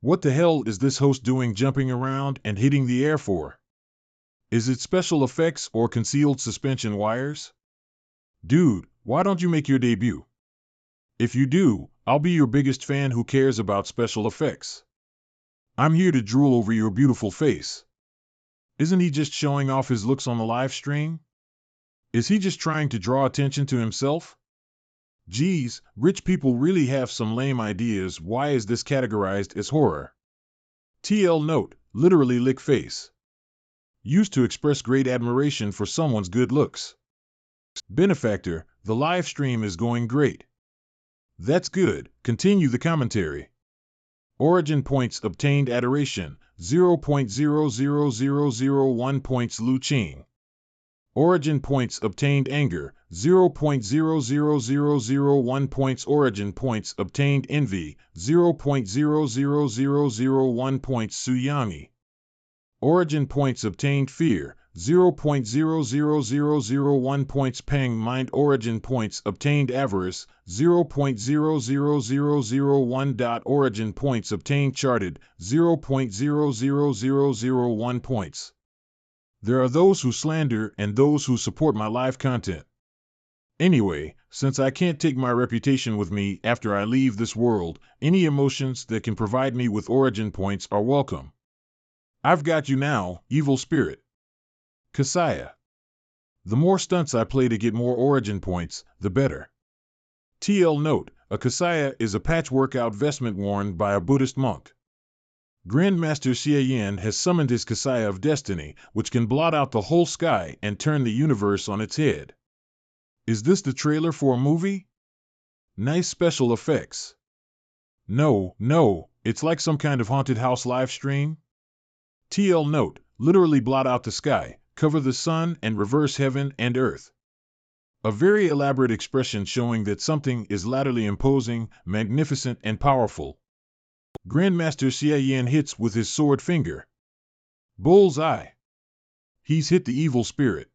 What the hell is this host doing jumping around and hitting the air for? Is it special effects or concealed suspension wires? Dude, why don't you make your debut? If you do, I'll be your biggest fan who cares about special effects. I'm here to drool over your beautiful face. Isn't he just showing off his looks on the live stream? Is he just trying to draw attention to himself? Geez, rich people really have some lame ideas. Why is this categorized as horror? TL note, literally lick face. Used to express great admiration for someone's good looks. Benefactor, the live stream is going great. That's good, continue the commentary. Origin points obtained adoration, 0.00001 points Lu Qing. Origin points obtained anger, 0.00001 points. Origin points obtained envy, 0.00001 points Su Yangi. Origin points obtained fear, 0.00001 points Pang Mind. Origin points obtained avarice, 0.00001. Origin points obtained charted, 0.00001 points. There are those who slander and those who support my live content. Anyway, since I can't take my reputation with me after I leave this world, any emotions that can provide me with origin points are welcome. I've got you now, evil spirit. Kasaya. The more stunts I play to get more origin points, the better. TL note, a kasaya is a patch-workout vestment worn by a Buddhist monk. Grandmaster Xian has summoned his kasaya of destiny, which can blot out the whole sky and turn the universe on its head. Is this the trailer for a movie? Nice special effects. No, it's like some kind of haunted house live stream. TL note, literally blot out the sky, cover the sun and reverse heaven and earth. A very elaborate expression showing that something is latterly imposing, magnificent and powerful. Grandmaster Xian hits with his sword finger. Bull's eye. He's hit the evil spirit.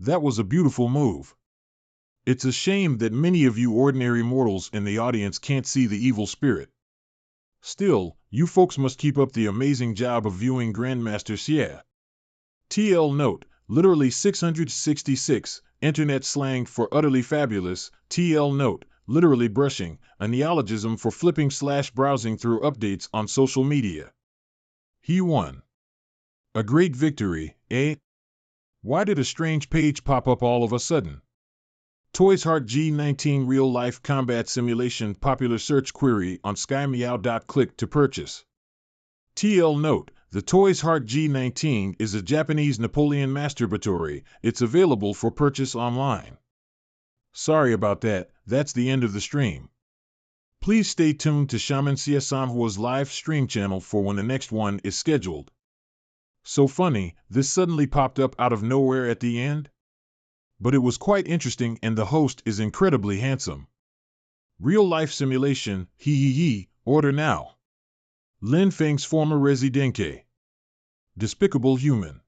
That was a beautiful move. It's a shame that many of you ordinary mortals in the audience can't see the evil spirit. Still, you folks must keep up the amazing job of viewing Grandmaster Xie. TL note, literally 666, internet slang for utterly fabulous. TL note, literally brushing, a neologism for flipping/browsing through updates on social media. He won. A great victory, eh? Why did a strange page pop up all of a sudden? Toys Heart G19 Real Life Combat Simulation Popular Search Query on SkyMeow. Click to purchase. TL note, the Toys Heart G19 is a Japanese Napoleon masturbatory. It's available for purchase online. Sorry about that, that's the end of the stream. Please stay tuned to Shaman CS Manhwa's live stream channel for when the next one is scheduled. So funny, this suddenly popped up out of nowhere at the end? But it was quite interesting and the host is incredibly handsome. Real life simulation, hee, order now. Lin Feng's former residente. Despicable human.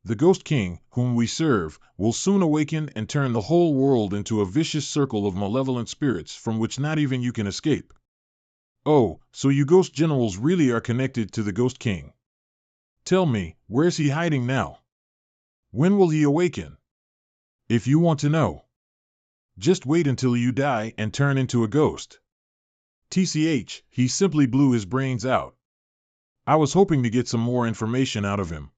The Ghost King, whom we serve, will soon awaken and turn the whole world into a vicious circle of malevolent spirits from which not even you can escape. Oh, so you ghost generals really are connected to the Ghost King. Tell me, where's he hiding now? When will he awaken? If you want to know, just wait until you die and turn into a ghost. TCH, he simply blew his brains out. I was hoping to get some more information out of him.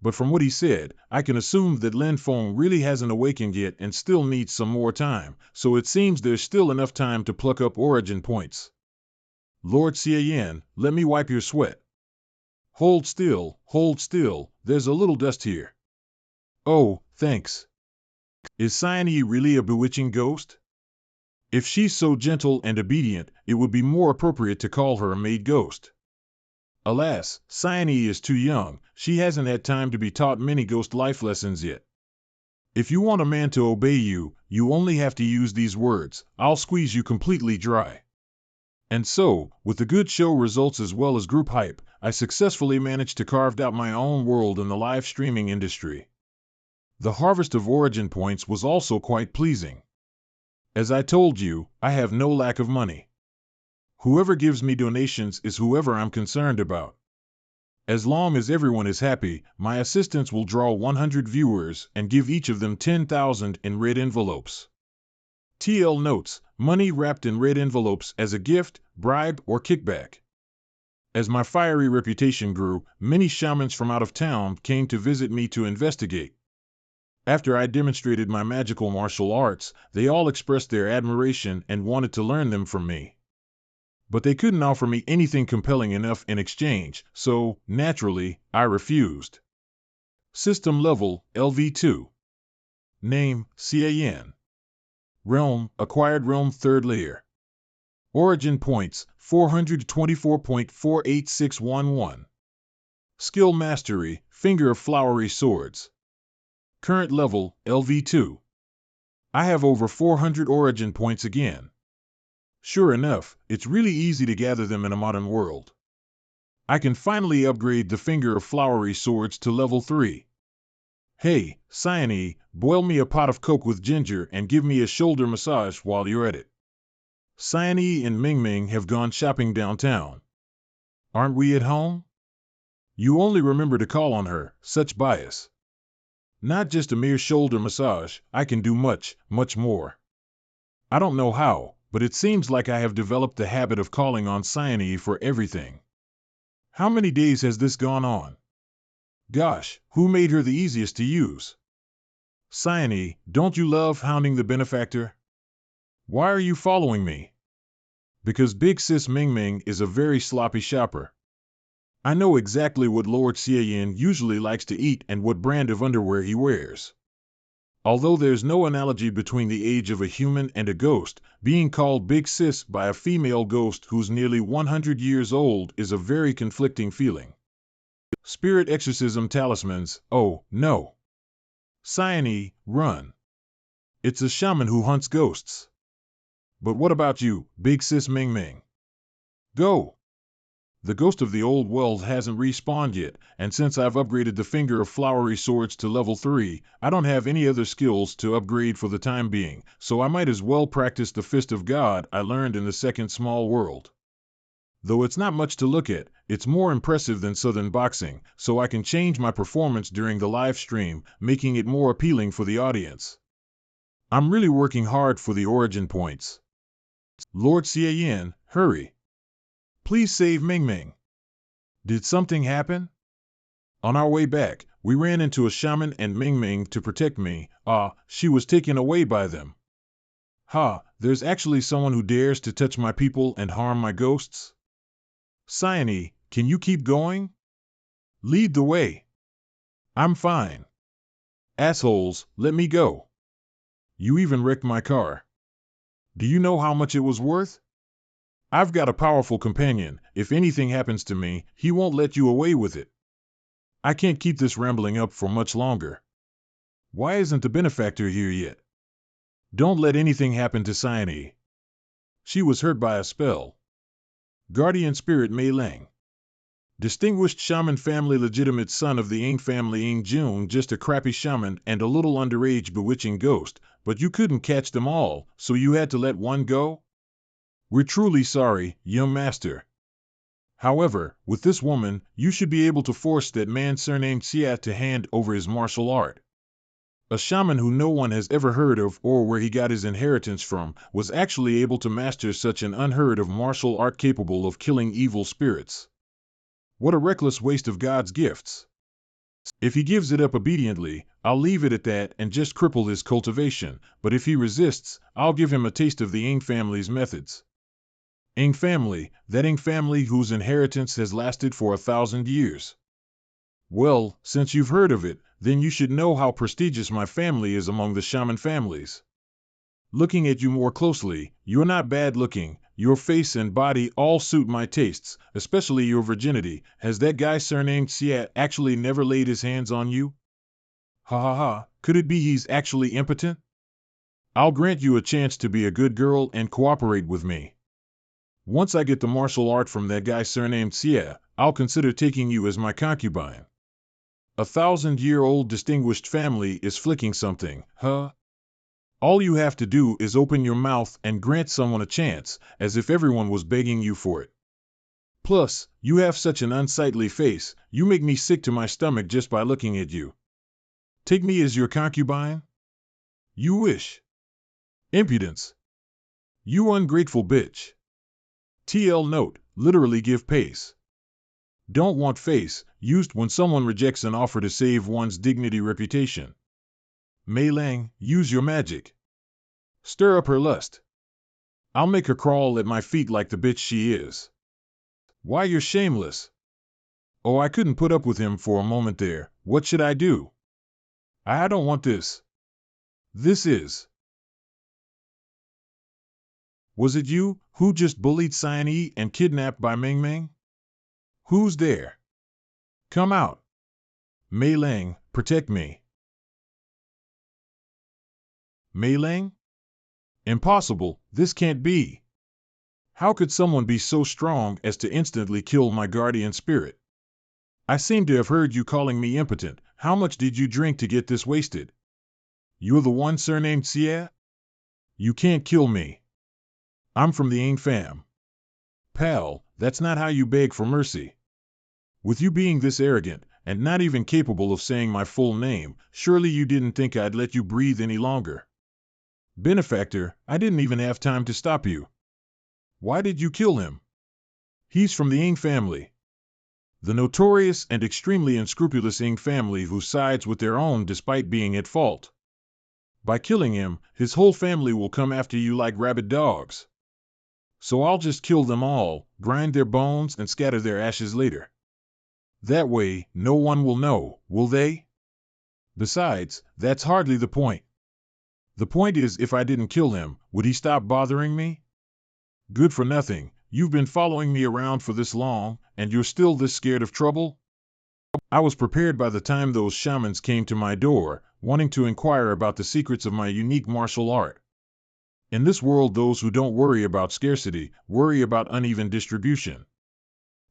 But from what he said, I can assume that Lin Feng really hasn't awakened yet and still needs some more time, so it seems there's still enough time to pluck up origin points. Lord Xie, let me wipe your sweat. Hold still, there's a little dust here. Oh, thanks. Is Cyane really a bewitching ghost? If she's so gentle and obedient, it would be more appropriate to call her a maid ghost. Alas, Cyane is too young, she hasn't had time to be taught many ghost life lessons yet. If you want a man to obey you, you only have to use these words, I'll squeeze you completely dry. And so, with the good show results as well as group hype, I successfully managed to carve out my own world in the live streaming industry. The harvest of origin points was also quite pleasing. As I told you, I have no lack of money. Whoever gives me donations is whoever I'm concerned about. As long as everyone is happy, my assistants will draw 100 viewers and give each of them 10,000 in red envelopes. TL notes, money wrapped in red envelopes as a gift, bribe, or kickback. As my fiery reputation grew, many shamans from out of town came to visit me to investigate. After I demonstrated my magical martial arts, they all expressed their admiration and wanted to learn them from me. But they couldn't offer me anything compelling enough in exchange, so, naturally, I refused. System level, LV2. Name, Cian. Realm, acquired realm 3rd layer. Origin points, 424.48611. Skill mastery, finger of flowery swords. Current level, LV2. I have over 400 origin points again. Sure enough, it's really easy to gather them in a modern world. I can finally upgrade the finger of flowery swords to level 3. Hey, Cyane, boil me a pot of Coke with ginger and give me a shoulder massage while you're at it. Cyane and Ming have gone shopping downtown. Aren't we at home? You only remember to call on her, such bias. Not just a mere shoulder massage, I can do much, much more. I don't know how, but it seems like I have developed the habit of calling on Cyane for everything. How many days has this gone on? Gosh, who made her the easiest to use? Cyane, don't you love hounding the benefactor? Why are you following me? Because Big Sis Ming is a very sloppy shopper. I know exactly what Lord Xie usually likes to eat and what brand of underwear he wears. Although there's no analogy between the age of a human and a ghost, being called Big Sis by a female ghost who's nearly 100 years old is a very conflicting feeling. Spirit exorcism talismans, oh, no. Cyane, run. It's a shaman who hunts ghosts. But what about you, Big Sis Ming? Go. The ghost of the old world hasn't respawned yet, and since I've upgraded the finger of flowery swords to level 3, I don't have any other skills to upgrade for the time being, so I might as well practice the fist of God I learned in the second small world. Though it's not much to look at, it's more impressive than Southern boxing, so I can change my performance during the live stream, making it more appealing for the audience. I'm really working hard for the origin points. Lord Xiaoyan, hurry. Please save Ming Ming. Did something happen? On our way back, we ran into a shaman and Ming Ming to protect me. She was taken away by them. There's actually someone who dares to touch my people and harm my ghosts? Cyane, can you keep going? Lead the way. I'm fine. Assholes, let me go. You even wrecked my car. Do you know how much it was worth? I've got a powerful companion. If anything happens to me, he won't let you away with it. I can't keep this rambling up for much longer. Why isn't the benefactor here yet? Don't let anything happen to Cyane. She was hurt by a spell. Guardian Spirit Mei Lang. Distinguished shaman family, legitimate son of the Ing family. Ing Jun, just a crappy shaman and a little underage bewitching ghost, but you couldn't catch them all, so you had to let one go? We're truly sorry, young master. However, with this woman, you should be able to force that man surnamed Xia to hand over his martial art. A shaman who no one has ever heard of or where he got his inheritance from was actually able to master such an unheard of martial art capable of killing evil spirits. What a reckless waste of God's gifts. If he gives it up obediently, I'll leave it at that and just cripple his cultivation, but if he resists, I'll give him a taste of the Ing family's methods. Ing family, that Ing family whose inheritance has lasted for 1,000 years. Well, since you've heard of it, then you should know how prestigious my family is among the shaman families. Looking at you more closely, you're not bad looking. Your face and body all suit my tastes, especially your virginity. Has that guy surnamed Xia actually never laid his hands on you? Could it be he's actually impotent? I'll grant you a chance to be a good girl and cooperate with me. Once I get the martial art from that guy surnamed Xia, I'll consider taking you as my concubine. 1,000-year-old distinguished family is flicking something, huh? All you have to do is open your mouth and grant someone a chance, as if everyone was begging you for it. Plus, you have such an unsightly face, you make me sick to my stomach just by looking at you. Take me as your concubine? You wish. Impudence. You ungrateful bitch. TL note, literally give pace. Don't want face, used when someone rejects an offer to save one's dignity reputation. Mei Lang, use your magic. Stir up her lust. I'll make her crawl at my feet like the bitch she is. Why, you're shameless. Oh, I couldn't put up with him for a moment there. What should I do? I don't want this. This is. Was it you who just bullied Cyane and kidnapped by Ming Ming? Who's there? Come out. Mei Lang, protect me. Mei Lang? Impossible, this can't be. How could someone be so strong as to instantly kill my guardian spirit? I seem to have heard you calling me impotent. How much did you drink to get this wasted? You're the one surnamed Xia? You can't kill me. I'm from the Ing fam. Pal, that's not how you beg for mercy. With you being this arrogant, and not even capable of saying my full name, surely you didn't think I'd let you breathe any longer. Benefactor, I didn't even have time to stop you. Why did you kill him? He's from the Ing family. The notorious and extremely unscrupulous Ing family who sides with their own despite being at fault. By killing him, his whole family will come after you like rabid dogs. So I'll just kill them all, grind their bones and scatter their ashes later. That way, no one will know, will they? Besides, that's hardly the point. The point is, if I didn't kill him, would he stop bothering me? Good for nothing. You've been following me around for this long, and you're still this scared of trouble? I was prepared by the time those shamans came to my door, wanting to inquire about the secrets of my unique martial art. In this world, those who don't worry about scarcity, worry about uneven distribution.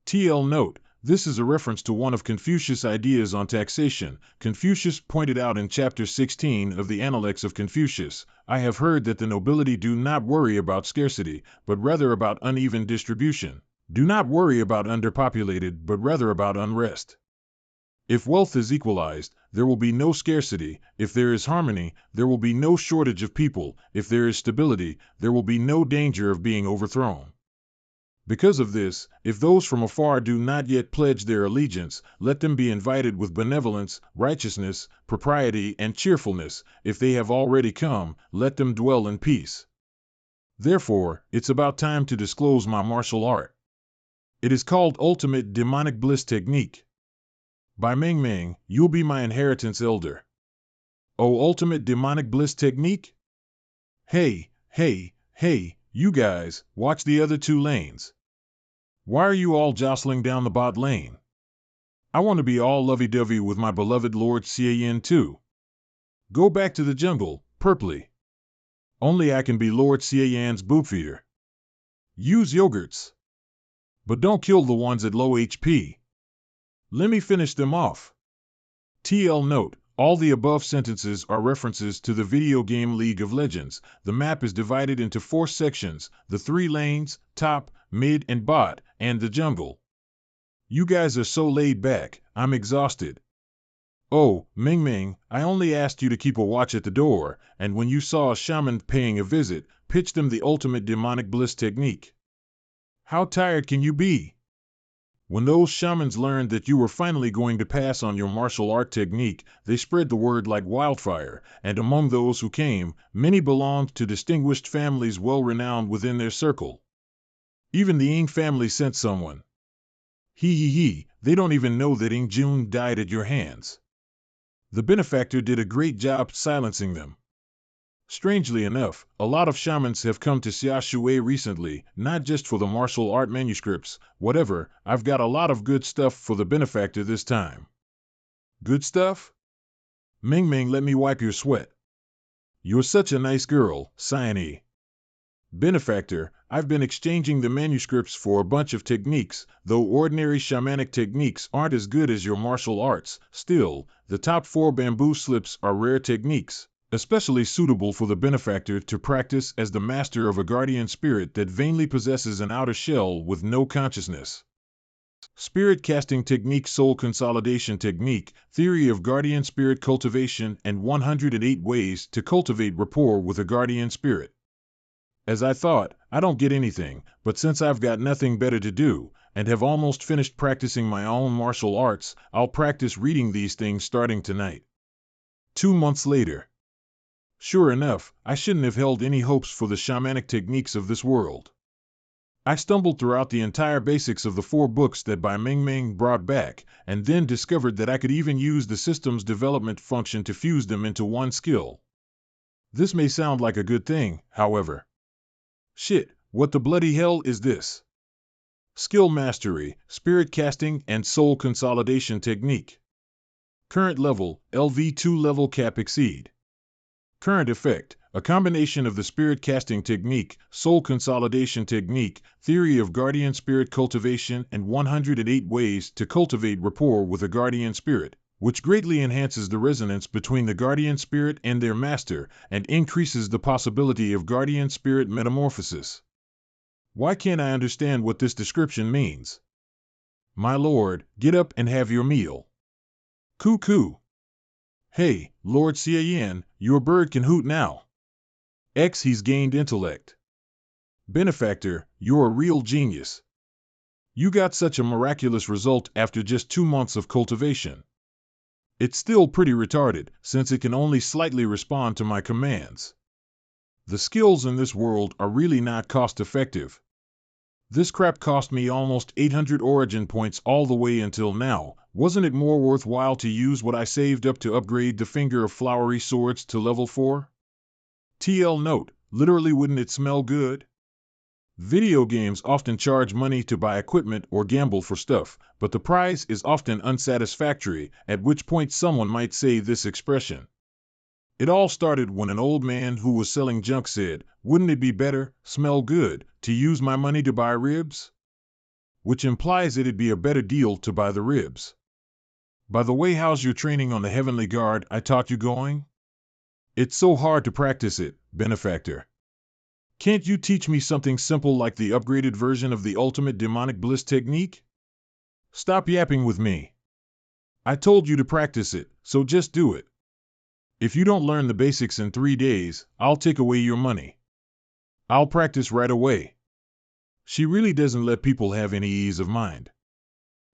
TL note, this is a reference to one of Confucius' ideas on taxation. Confucius pointed out in chapter 16 of the Analects of Confucius, I have heard that the nobility do not worry about scarcity, but rather about uneven distribution. Do not worry about underpopulated, but rather about unrest. If wealth is equalized, there will be no scarcity. If there is harmony, there will be no shortage of people. If there is stability, there will be no danger of being overthrown. Because of this, if those from afar do not yet pledge their allegiance, let them be invited with benevolence, righteousness, propriety, and cheerfulness. If they have already come, let them dwell in peace. Therefore, it's about time to disclose my martial art. It is called Ultimate Demonic Bliss Technique. By Meng, you'll be my inheritance elder. Oh, Ultimate Demonic Bliss Technique? Hey, you guys, watch the other 2 lanes. Why are you all jostling down the bot lane? I want to be all lovey-dovey with my beloved Lord Cian too. Go back to the jungle, Purpley. Only I can be Lord Cian's boob feeder. Use yogurts. But don't kill the ones at low HP. Let me finish them off. TL note, all the above sentences are references to the video game League of Legends. The map is divided into 4 sections, the 3 lanes, top, mid, and bot, and the jungle. You guys are so laid back, I'm exhausted. Oh, Meng, I only asked you to keep a watch at the door, and when you saw a shaman paying a visit, pitch them the ultimate demonic bliss technique. How tired can you be? When those shamans learned that you were finally going to pass on your martial art technique, they spread the word like wildfire, and among those who came, many belonged to distinguished families well renowned within their circle. Even the Ying family sent someone. They don't even know that Ying Jun died at your hands. The benefactor did a great job silencing them. Strangely enough, a lot of shamans have come to Xia Shui recently, not just for the martial art manuscripts, whatever. I've got a lot of good stuff for the benefactor this time. Good stuff? Meng, let me wipe your sweat. You're such a nice girl, Cyane. Benefactor, I've been exchanging the manuscripts for a bunch of techniques. Though ordinary shamanic techniques aren't as good as your martial arts, still, the top 4 bamboo slips are rare techniques, especially suitable for the benefactor to practice as the master of a guardian spirit that vainly possesses an outer shell with no consciousness. Spirit casting technique, soul consolidation technique, theory of guardian spirit cultivation, and 108 ways to cultivate rapport with a guardian spirit. As I thought, I don't get anything, but since I've got nothing better to do, and have almost finished practicing my own martial arts, I'll practice reading these things starting tonight. 2 months later. Sure enough, I shouldn't have held any hopes for the shamanic techniques of this world. I stumbled throughout the entire basics of the 4 books that Bai Meng brought back, and then discovered that I could even use the system's development function to fuse them into one skill. This may sound like a good thing, however. Shit, what the bloody hell is this? Skill Mastery, Spirit Casting, and Soul Consolidation Technique. Current level, LV2 level cap exceed. Current effect, a combination of the spirit casting technique, soul consolidation technique, theory of guardian spirit cultivation, and 108 ways to cultivate rapport with a guardian spirit, which greatly enhances the resonance between the guardian spirit and their master, and increases the possibility of guardian spirit metamorphosis. Why can't I understand what this description means? My lord, get up and have your meal. Cuckoo. Hey, Lord Cian, your bird can hoot now. He's gained intellect. Benefactor, you're a real genius. You got such a miraculous result after just 2 months of cultivation. It's still pretty retarded, since it can only slightly respond to my commands. The skills in this world are really not cost-effective. This crap cost me almost 800 origin points all the way until now. Wasn't it more worthwhile to use what I saved up to upgrade the Finger of Flowery Swords to level 4? TL note, literally wouldn't it smell good? Video games often charge money to buy equipment or gamble for stuff, but the price is often unsatisfactory, at which point someone might say this expression. It all started when an old man who was selling junk said, "Wouldn't it be better, smell good, to use my money to buy ribs?" Which implies it'd be a better deal to buy the ribs. By the way, how's your training on the Heavenly Guard I taught you going? It's so hard to practice it, Benefactor. Can't you teach me something simple like the upgraded version of the ultimate demonic bliss technique? Stop yapping with me. I told you to practice it, so just do it. If you don't learn the basics in 3 days, I'll take away your money. I'll practice right away. She really doesn't let people have any ease of mind.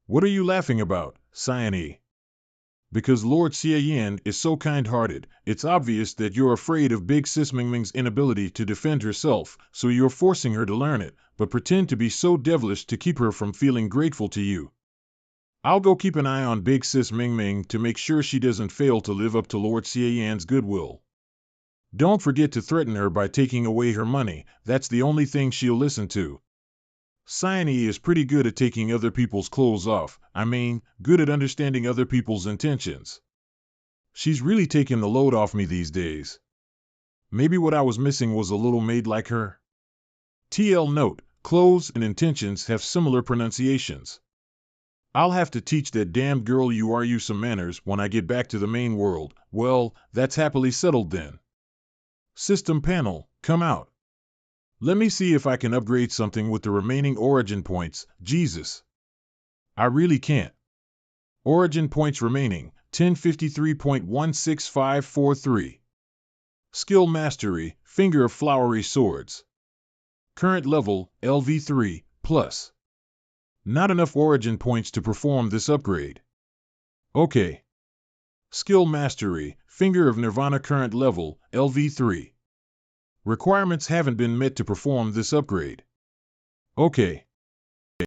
What are you laughing about, Cyane? Because Lord Xiaoyan is so kind-hearted, it's obvious that you're afraid of Big Sis Mingming's inability to defend herself, so you're forcing her to learn it, but pretend to be so devilish to keep her from feeling grateful to you. I'll go keep an eye on Big Sis Mingming to make sure she doesn't fail to live up to Lord Xiaoyan's goodwill. Don't forget to threaten her by taking away her money, that's the only thing she'll listen to. Cyane is pretty good at taking other people's clothes off, good at understanding other people's intentions. She's really taken the load off me these days. Maybe what I was missing was a little maid like her. TL note, clothes and intentions have similar pronunciations. I'll have to teach that damned girl you some manners when I get back to the main world. Well, that's happily settled then. System panel, come out. Let me see if I can upgrade something with the remaining origin points. Jesus. I really can't. Origin points remaining, 1053.16543. Skill Mastery, Finger of Flowery Swords. Current level, LV3, plus. Not enough origin points to perform this upgrade. Okay. Skill Mastery, Finger of Nirvana current level, LV3. Requirements haven't been met to perform this upgrade. Okay.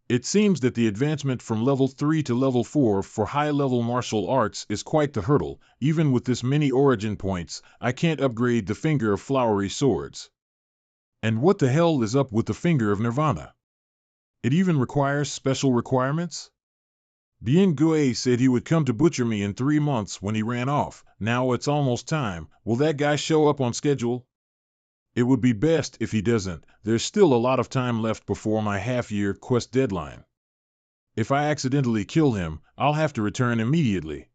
It seems that the advancement from level 3 to level 4 for high-level martial arts is quite the hurdle. Even with this many origin points, I can't upgrade the Finger of Flowery Swords. And what the hell is up with the Finger of Nirvana? It even requires special requirements? Bien Gue said he would come to butcher me in 3 months when he ran off. Now it's almost time. Will that guy show up on schedule? It would be best if he doesn't. There's still a lot of time left before my half-year quest deadline. If I accidentally kill him, I'll have to return immediately.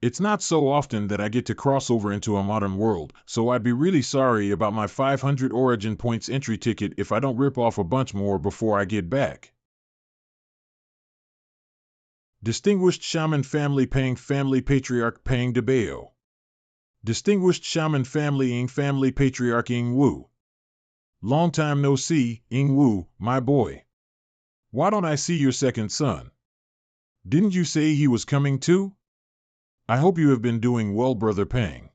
It's not so often that I get to cross over into a modern world, so I'd be really sorry about my 500 origin points entry ticket if I don't rip off a bunch more before I get back. Distinguished Shaman Family Pang Family Patriarch Pang de Bao. Distinguished Shaman Family Ing Family Patriarch Ing Wu. Long time no see, Ing Wu, my boy. Why don't I see your second son? Didn't you say he was coming too? I hope you have been doing well, Brother Pang.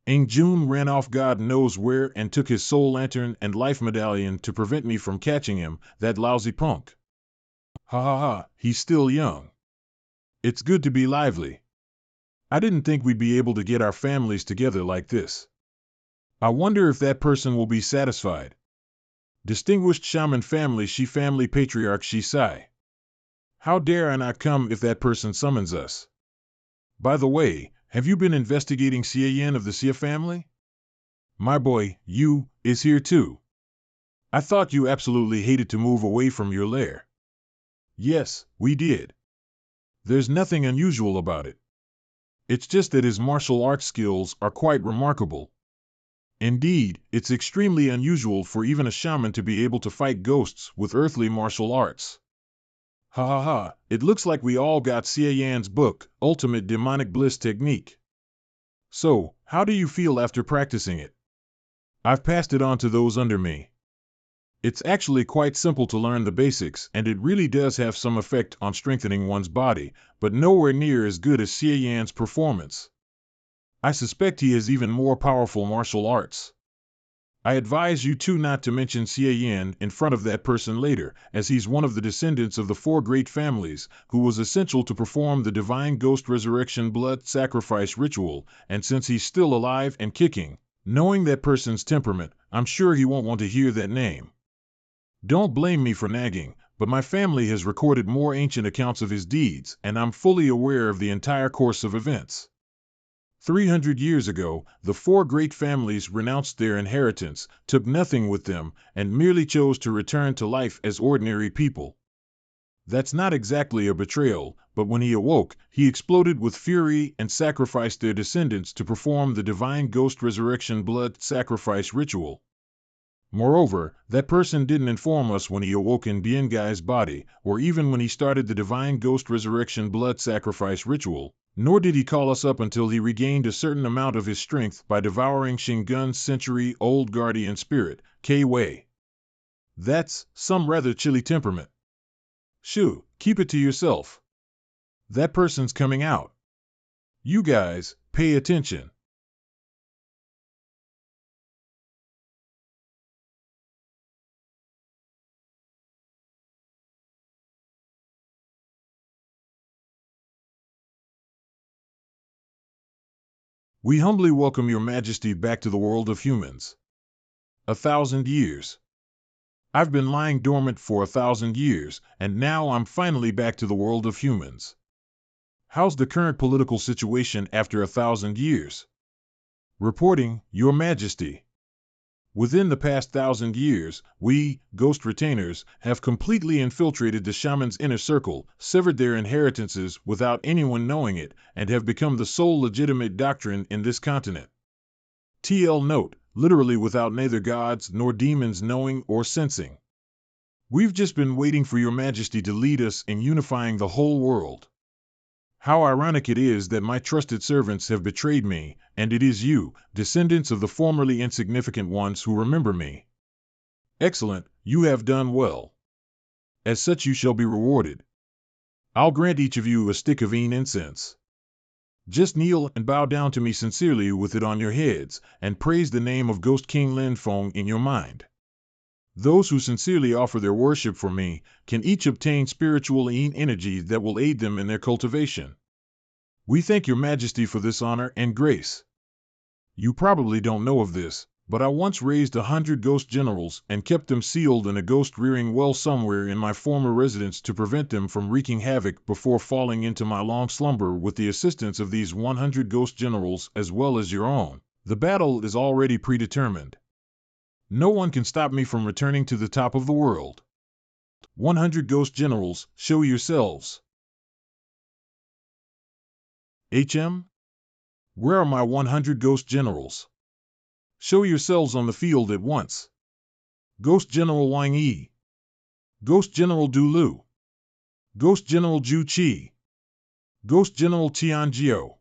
Ing Jun ran off God knows where and took his soul lantern and life medallion to prevent me from catching him, that lousy punk. Ha ha ha, he's still young. It's good to be lively. I didn't think we'd be able to get our families together like this. I wonder if that person will be satisfied. Distinguished Shaman Family Shi Family Patriarch Shi Sai. How dare I not come if that person summons us? By the way, have you been investigating Xiaoyan of the Xia family? My boy, you, is here too. I thought you absolutely hated to move away from your lair. Yes, we did. There's nothing unusual about it. It's just that his martial arts skills are quite remarkable. Indeed, it's extremely unusual for even a shaman to be able to fight ghosts with earthly martial arts. Ha ha ha, it looks like we all got Xiaoyan's book, Ultimate Demonic Bliss Technique. So, how do you feel after practicing it? I've passed it on to those under me. It's actually quite simple to learn the basics, and it really does have some effect on strengthening one's body, but nowhere near as good as Xiaoyan's performance. I suspect he has even more powerful martial arts. I advise you too not to mention Xiaoyan in front of that person later, as he's one of the descendants of the 4 great families, who was essential to perform the divine ghost resurrection blood sacrifice ritual, and since he's still alive and kicking, knowing that person's temperament, I'm sure he won't want to hear that name. Don't blame me for nagging, but my family has recorded more ancient accounts of his deeds, and I'm fully aware of the entire course of events. 300 years ago, the 4 great families renounced their inheritance, took nothing with them, and merely chose to return to life as ordinary people. That's not exactly a betrayal, but when he awoke, he exploded with fury and sacrificed their descendants to perform the divine ghost resurrection blood sacrifice ritual. Moreover, that person didn't inform us when he awoke in Bien Gai's body, or even when he started the divine ghost resurrection blood sacrifice ritual, nor did he call us up until he regained a certain amount of his strength by devouring Shingun's century-old guardian spirit, K-Wei. That's some rather chilly temperament. Shoo, keep it to yourself. That person's coming out. You guys, pay attention. We humbly welcome your majesty back to the world of humans. 1,000 years. I've been lying dormant for 1,000 years, and now I'm finally back to the world of humans. How's the current political situation after 1,000 years? Reporting, Your Majesty. Within the past 1,000 years, we, ghost retainers, have completely infiltrated the shaman's inner circle, severed their inheritances without anyone knowing it, and have become the sole legitimate doctrine in this continent. TL note, literally without neither gods nor demons knowing or sensing. We've just been waiting for Your Majesty to lead us in unifying the whole world. How ironic it is that my trusted servants have betrayed me, and it is you, descendants of the formerly insignificant ones, who remember me. Excellent, you have done well. As such you shall be rewarded. I'll grant each of you a stick of incense. Just kneel and bow down to me sincerely with it on your heads, and praise the name of Ghost King Lin Feng in your mind. Those who sincerely offer their worship for me can each obtain spiritual energy that will aid them in their cultivation. We thank Your Majesty for this honor and grace. You probably don't know of this, but I once raised 100 ghost generals and kept them sealed in a ghost-rearing well somewhere in my former residence to prevent them from wreaking havoc before falling into my long slumber. With the assistance of these 100 ghost generals as well as your own, the battle is already predetermined. No one can stop me from returning to the top of the world. 100 ghost generals, show yourselves. HM? Where are my 100 ghost generals? Show yourselves on the field at once. Ghost General Wang Yi. Ghost General Du Lu. Ghost General Zhu Qi. Ghost General Tian Jiao.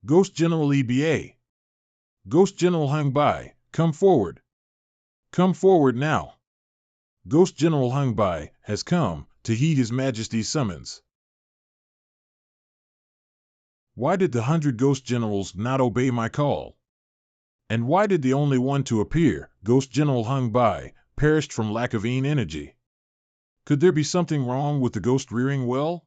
Ghost General EBA. Ghost General Hung Bai, come forward. Come forward now. Ghost General Hung Bai has come to heed His Majesty's summons. Why did the 100 ghost generals not obey my call? And why did the only one to appear, Ghost General Hung Bai, perished from lack of energy? Could there be something wrong with the ghost rearing well?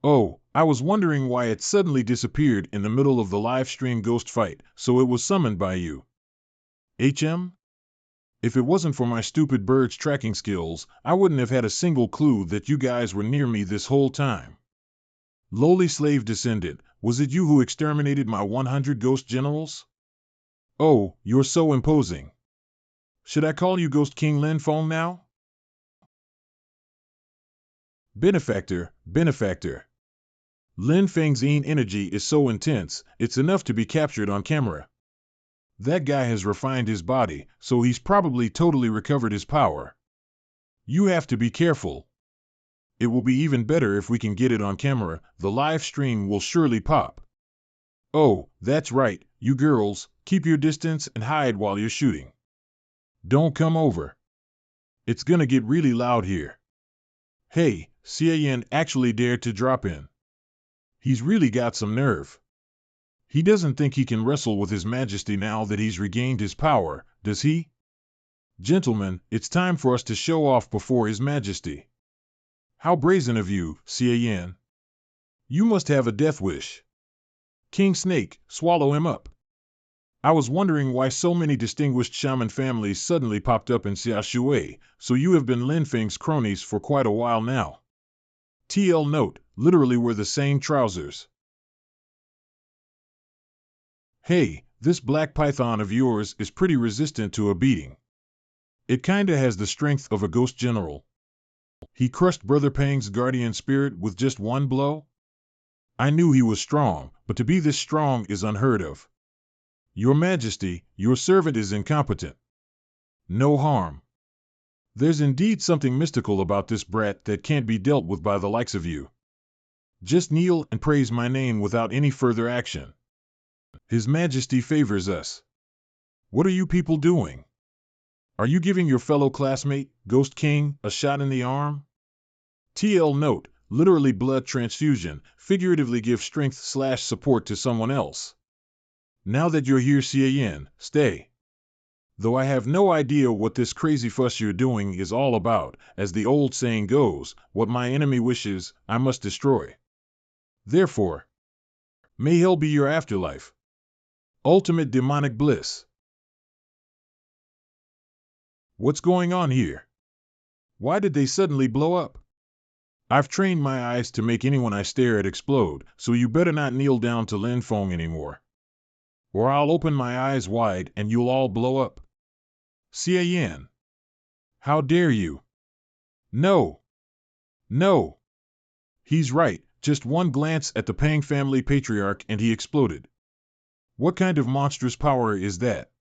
Oh, I was wondering why it suddenly disappeared in the middle of the live stream ghost fight, so it was summoned by you. HM? If it wasn't for my stupid bird's tracking skills, I wouldn't have had a single clue that you guys were near me this whole time. Lowly slave descendant, was it you who exterminated my 100 ghost generals? Oh, you're so imposing. Should I call you Ghost King Lin Feng now? Benefactor, benefactor. Lin Feng's energy is so intense, it's enough to be captured on camera. That guy has refined his body, so he's probably totally recovered his power. You have to be careful. It will be even better if we can get it on camera. The live stream will surely pop. Oh, that's right, you girls, keep your distance and hide while you're shooting. Don't come over. It's gonna get really loud here. Hey, Xiayan actually dared to drop in. He's really got some nerve. He doesn't think he can wrestle with His Majesty now that he's regained his power, does he? Gentlemen, it's time for us to show off before His Majesty. How brazen of you, Xiayan. You must have a death wish. King Snake, swallow him up. I was wondering why so many distinguished shaman families suddenly popped up in Xiaoshui, so you have been Lin Feng's cronies for quite a while now. TL note, literally we're the same trousers. Hey, this black python of yours is pretty resistant to a beating. It kinda has the strength of a ghost general. He crushed Brother Pang's guardian spirit with just one blow? I knew he was strong, but to be this strong is unheard of. Your Majesty, your servant is incompetent. no harm. There's indeed something mystical about this brat that can't be dealt with by the likes of you. Just kneel and praise my name without any further action. His Majesty favors us. What are you people doing? Are you giving your fellow classmate, Ghost King, a shot in the arm? TL note, literally blood transfusion, figuratively give strength/support to someone else. Now that you're here, Cian, stay. Though I have no idea what this crazy fuss you're doing is all about, as the old saying goes, what my enemy wishes, I must destroy. Therefore, may hell be your afterlife. Ultimate demonic bliss. What's going on here? Why did they suddenly blow up? I've trained my eyes to make anyone I stare at explode, so you better not kneel down to Lin Feng anymore. Or I'll open my eyes wide and you'll all blow up. Cian. How dare you? No. No. He's right, just one glance at the Pang family patriarch and he exploded. What kind of monstrous power is that?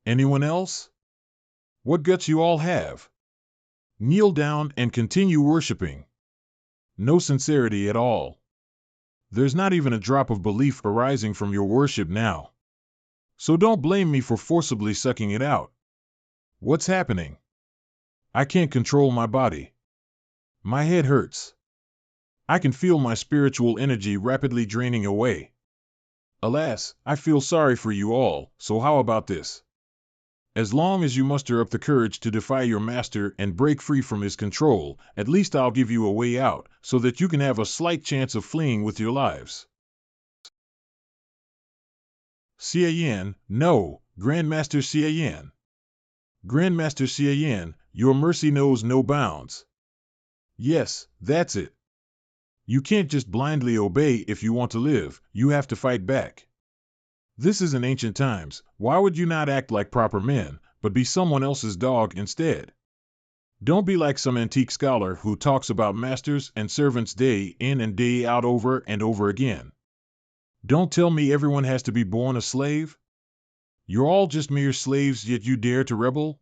Anyone else? What guts you all have? Kneel down and continue worshipping. No sincerity at all. There's not even a drop of belief arising from your worship now. So don't blame me for forcibly sucking it out. What's happening? I can't control my body. My head hurts. I can feel my spiritual energy rapidly draining away. Alas, I feel sorry for you all, so how about this? As long as you muster up the courage to defy your master and break free from his control, at least I'll give you a way out, so that you can have a slight chance of fleeing with your lives. Cian, no, Grandmaster Cian. Grandmaster Cian, your mercy knows no bounds. Yes, that's it. You can't just blindly obey if you want to live, you have to fight back. This is in ancient times, why would you not act like proper men, but be someone else's dog instead? Don't be like some antique scholar who talks about masters and servants day in and day out over and over again. Don't tell me everyone has to be born a slave. You're all just mere slaves, yet you dare to rebel?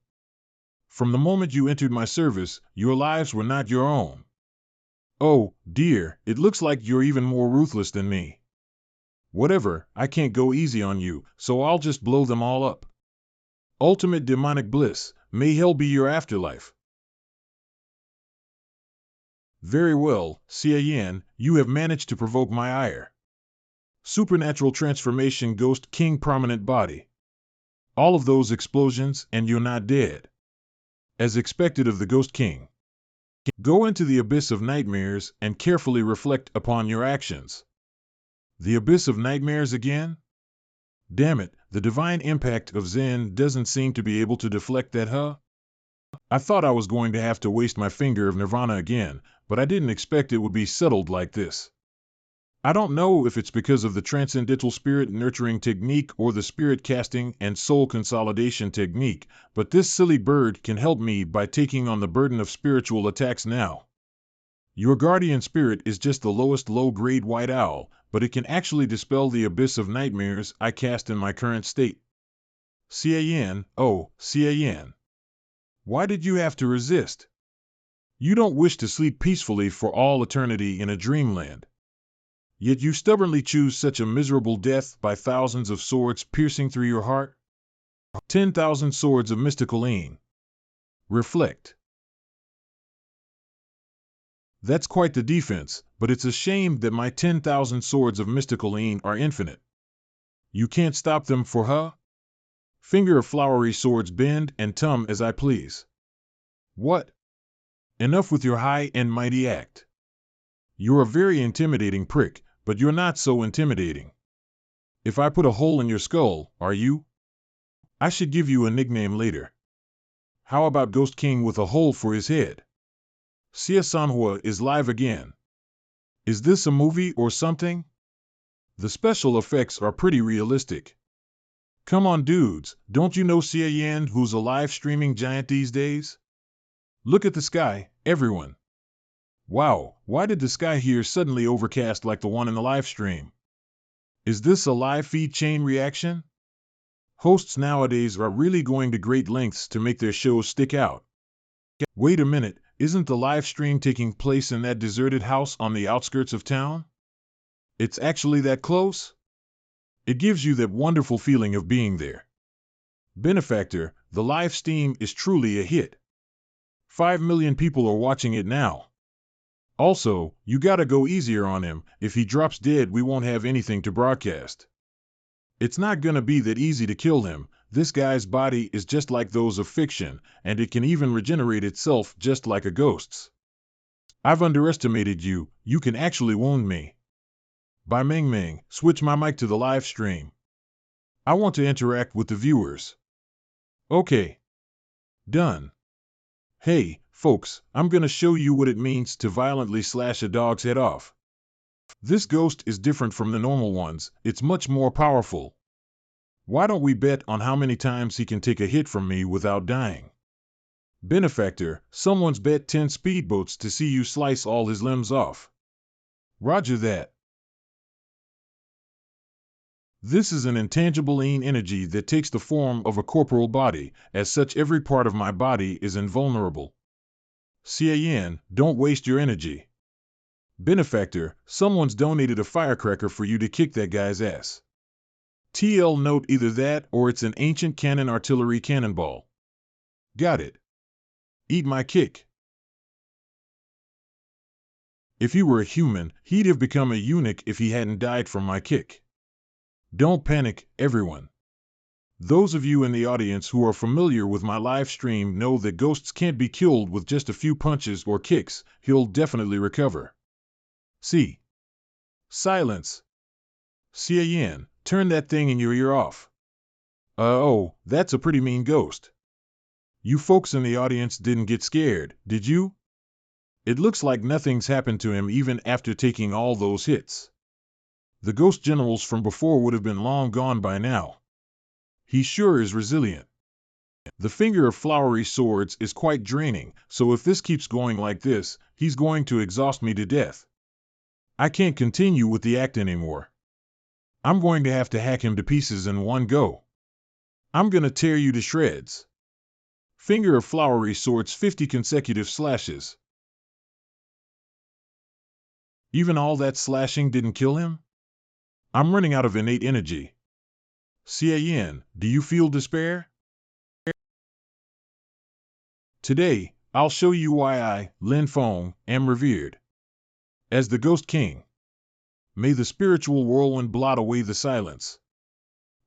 From the moment you entered my service, your lives were not your own. Oh, dear, it looks like you're even more ruthless than me. Whatever, I can't go easy on you, so I'll just blow them all up. Ultimate demonic bliss, may hell be your afterlife. Very well, Cian, you have managed to provoke my ire. Supernatural transformation, Ghost King, prominent body. All of those explosions, and you're not dead. As expected of the Ghost King. Go into the abyss of nightmares and carefully reflect upon your actions. The abyss of nightmares again? Damn it, the divine impact of Zen doesn't seem to be able to deflect that, huh? I thought I was going to have to waste my finger of nirvana again, but I didn't expect it would be settled like this. I don't know if it's because of the transcendental spirit nurturing technique or the spirit casting and soul consolidation technique, but this silly bird can help me by taking on the burden of spiritual attacks now. Your guardian spirit is just the lowest low-grade white owl, but it can actually dispel the abyss of nightmares I cast in my current state. Cian, oh, Cian. Why did you have to resist? You don't wish to sleep peacefully for all eternity in a dreamland. Yet you stubbornly choose such a miserable death by thousands of swords piercing through your heart? 10,000 swords of mystical aim. Reflect. That's quite the defense, but it's a shame that my 10,000 swords of mystical aim are infinite. You can't stop them for huh? Finger of flowery swords bend and tum as I please. What? Enough with your high and mighty act. You're a very intimidating prick, but you're not so intimidating. If I put a hole in your skull, are you? I should give you a nickname later. How about Ghost King with a hole for his head? Manhwa is live again. Is this a movie or something? The special effects are pretty realistic. Come on dudes, don't you know Cian who's a live streaming giant these days? Look at the sky, everyone. Wow, why did the sky here suddenly overcast like the one in the live stream? Is this a live feed chain reaction? Hosts nowadays are really going to great lengths to make their shows stick out. Wait a minute, isn't the live stream taking place in that deserted house on the outskirts of town? It's actually that close? It gives you that wonderful feeling of being there. Benefactor, the live stream is truly a hit. 5 million people are watching it now. Also, you gotta go easier on him. If he drops dead, we won't have anything to broadcast. It's not gonna be that easy to kill him. This guy's body is just like those of fiction, and it can even regenerate itself just like a ghost's. I've underestimated you. You can actually wound me. By Meng Meng, switch my mic to the live stream. I want to interact with the viewers. Okay. Done. Hey, folks, I'm gonna show you what it means to violently slash a dog's head off. This ghost is different from the normal ones. It's much more powerful. Why don't we bet on how many times he can take a hit from me without dying? Benefactor, someone's bet 10 speedboats to see you slice all his limbs off. Roger that. This is an intangible energy that takes the form of a corporal body. As such, every part of my body is invulnerable. Cian, don't waste your energy. Benefactor, someone's donated a firecracker for you to kick that guy's ass. TL note, either that or it's an ancient cannon artillery cannonball. Got it. Eat my kick. If he were a human, he'd have become a eunuch if he hadn't died from my kick. Don't panic, everyone. Those of you in the audience who are familiar with my live stream know that ghosts can't be killed with just a few punches or kicks. He'll definitely recover. See. Silence. Cian, turn that thing in your ear off. Oh, that's a pretty mean ghost. You folks in the audience didn't get scared, did you? It looks like nothing's happened to him even after taking all those hits. The ghost generals from before would have been long gone by now. He sure is resilient. The finger of flowery swords is quite draining, so if this keeps going like this, he's going to exhaust me to death. I can't continue with the act anymore. I'm going to have to hack him to pieces in one go. I'm gonna tear you to shreds. Finger of flowery swords, 50 consecutive slashes. Even all that slashing didn't kill him? I'm running out of innate energy. Cian, do you feel despair? Today, I'll show you why I, Lin Feng, am revered as the Ghost King. May the spiritual whirlwind blot away the silence.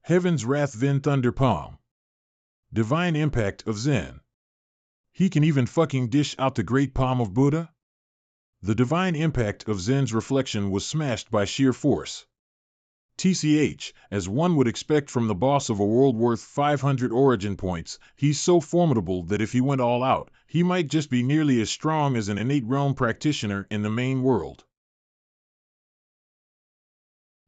Heaven's wrath Vin Thunder Palm. Divine impact of Zen. He can even fucking dish out the great palm of Buddha? The divine impact of Zen's reflection was smashed by sheer force. TCH, as one would expect from the boss of a world worth 500 origin points, he's so formidable that if he went all out, he might just be nearly as strong as an innate realm practitioner in the main world.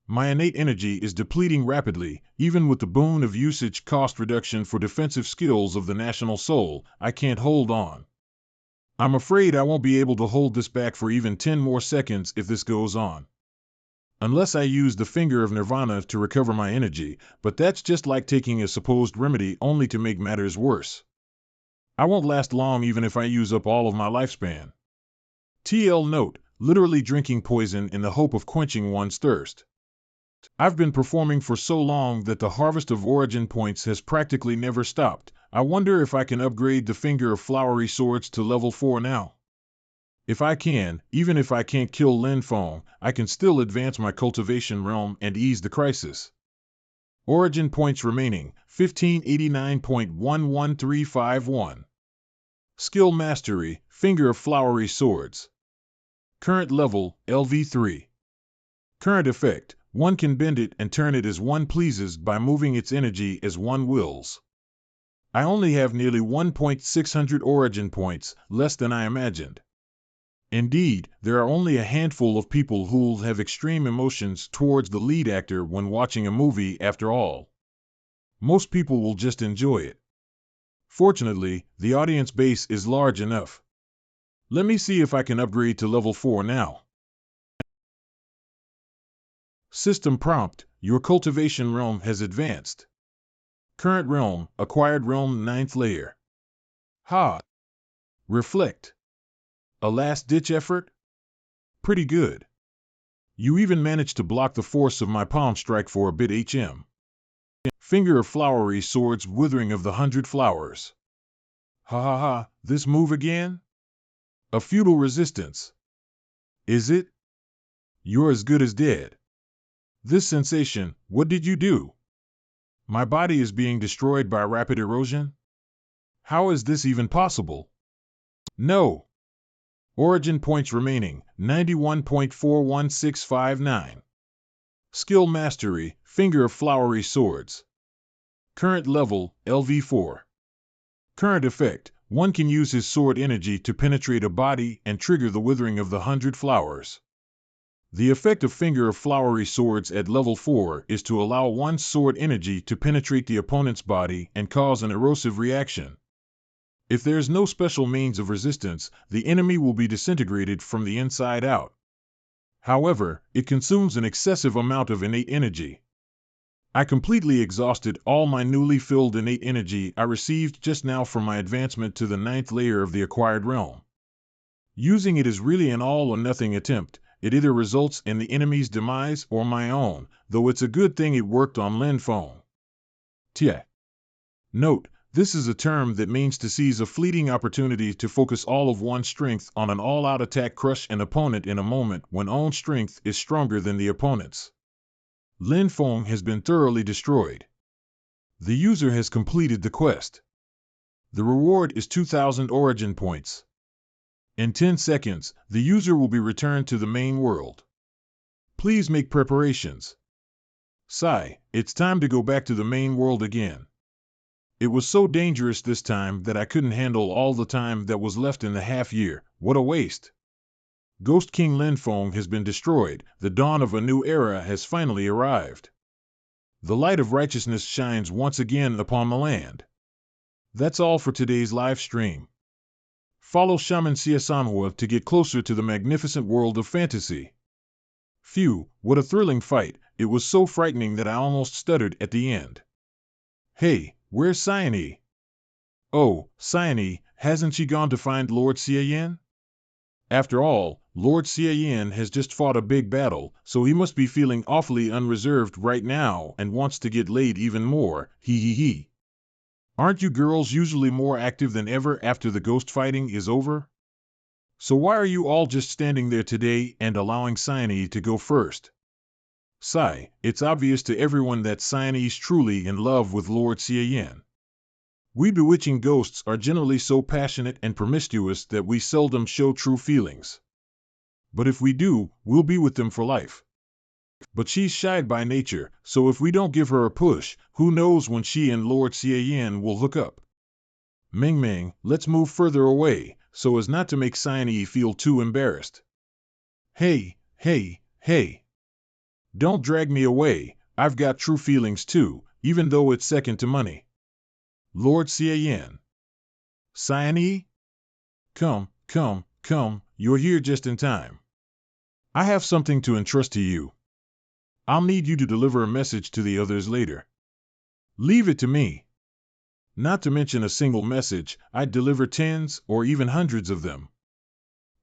My innate energy is depleting rapidly. Even with the boon of usage cost reduction for defensive skills of the national soul, I can't hold on. I'm afraid I won't be able to hold this back for even 10 more seconds if this goes on. Unless I use the finger of nirvana to recover my energy, but that's just like taking a supposed remedy only to make matters worse. I won't last long even if I use up all of my lifespan. TL note, literally drinking poison in the hope of quenching one's thirst. I've been performing for so long that the harvest of origin points has practically never stopped. I wonder if I can upgrade the finger of flowery swords to level 4 now. If I can, even if I can't kill Lin Feng, I can still advance my cultivation realm and ease the crisis. Origin points remaining, 1589.11351. Skill Mastery, Finger of Flowery Swords. Current level, LV3. Current effect, one can bend it and turn it as one pleases by moving its energy as one wills. I only have nearly 1,600 origin points, less than I imagined. Indeed, there are only a handful of people who'll have extreme emotions towards the lead actor when watching a movie after all. Most people will just enjoy it. Fortunately, the audience base is large enough. Let me see if I can upgrade to level 4 now. System prompt, your cultivation realm has advanced. Current realm, acquired realm, 9th layer. Ha! Reflect. A last-ditch effort? Pretty good. You even managed to block the force of my palm strike for a bit, HM. Finger of flowery swords, withering of the 100 flowers. Ha ha ha, this move again? A futile resistance. Is it? You're as good as dead. This sensation, what did you do? My body is being destroyed by rapid erosion? How is this even possible? No. Origin points remaining, 91.41659. Skill Mastery, Finger of Flowery Swords. Current level, LV4. Current effect, one can use his sword energy to penetrate a body and trigger the withering of the 100 flowers. The effect of Finger of Flowery Swords at level 4 is to allow one's sword energy to penetrate the opponent's body and cause an erosive reaction. If there's no special means of resistance, the enemy will be disintegrated from the inside out. However, it consumes an excessive amount of innate energy. I completely exhausted all my newly filled innate energy I received just now from my advancement to the 9th layer of the acquired realm. Using it is really an all-or-nothing attempt. It either results in the enemy's demise or my own, though it's a good thing it worked on Lin Feng. Tia. Note, this is a term that means to seize a fleeting opportunity to focus all of one's strength on an all-out attack, crush an opponent in a moment when own strength is stronger than the opponent's. Lin Feng has been thoroughly destroyed. The user has completed the quest. The reward is 2,000 origin points. In 10 seconds, the user will be returned to the main world. Please make preparations. Sigh, it's time to go back to the main world again. It was so dangerous this time that I couldn't handle all the time that was left in the half year. What a waste. Ghost King Lin Feng has been destroyed. The dawn of a new era has finally arrived. The light of righteousness shines once again upon the land. That's all for today's live stream. Follow Shaman Manhwa to get closer to the magnificent world of fantasy. Phew, what a thrilling fight. It was so frightening that I almost stuttered at the end. Hey, where's Cyane? Oh, Cyane, hasn't she gone to find Lord Xiaoyan? After all, Lord Xiaoyan has just fought a big battle, so he must be feeling awfully unreserved right now and wants to get laid even more, hee hee hee. Aren't you girls usually more active than ever after the ghost fighting is over? So why are you all just standing there today and allowing Cyane to go first? Sigh, it's obvious to everyone that Cyane's truly in love with Lord Xiaoyan. We bewitching ghosts are generally so passionate and promiscuous that we seldom show true feelings. But if we do, we'll be with them for life. But she's shy by nature, so if we don't give her a push, who knows when she and Lord Xiaoyan will hook up. Ming, let's move further away, so as not to make Cyane feel too embarrassed. Hey. Don't drag me away, I've got true feelings too, even though it's second to money. Lord Xiaoyan. Cyane? Come, you're here just in time. I have something to entrust to you. I'll need you to deliver a message to the others later. Leave it to me. Not to mention a single message, I'd deliver tens or even hundreds of them.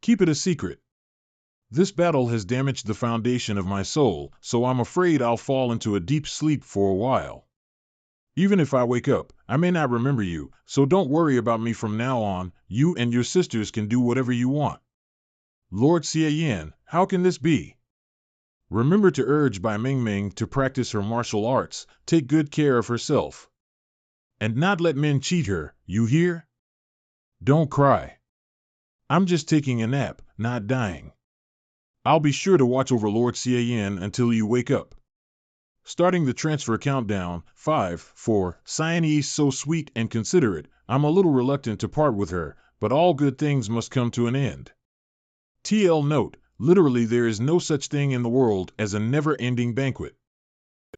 Keep it a secret. This battle has damaged the foundation of my soul, so I'm afraid I'll fall into a deep sleep for a while. Even if I wake up, I may not remember you, so don't worry about me from now on. You and your sisters can do whatever you want. Lord Xiaoyan, how can this be? Remember to urge Bai Ming to practice her martial arts, take good care of herself. And not let men cheat her, you hear? Don't cry. I'm just taking a nap, not dying. I'll be sure to watch over Lord Xiaoyan until you wake up. Starting the transfer countdown, 5, 4, Cyane's so sweet and considerate, I'm a little reluctant to part with her, but all good things must come to an end. TL note, literally there is no such thing in the world as a never-ending banquet.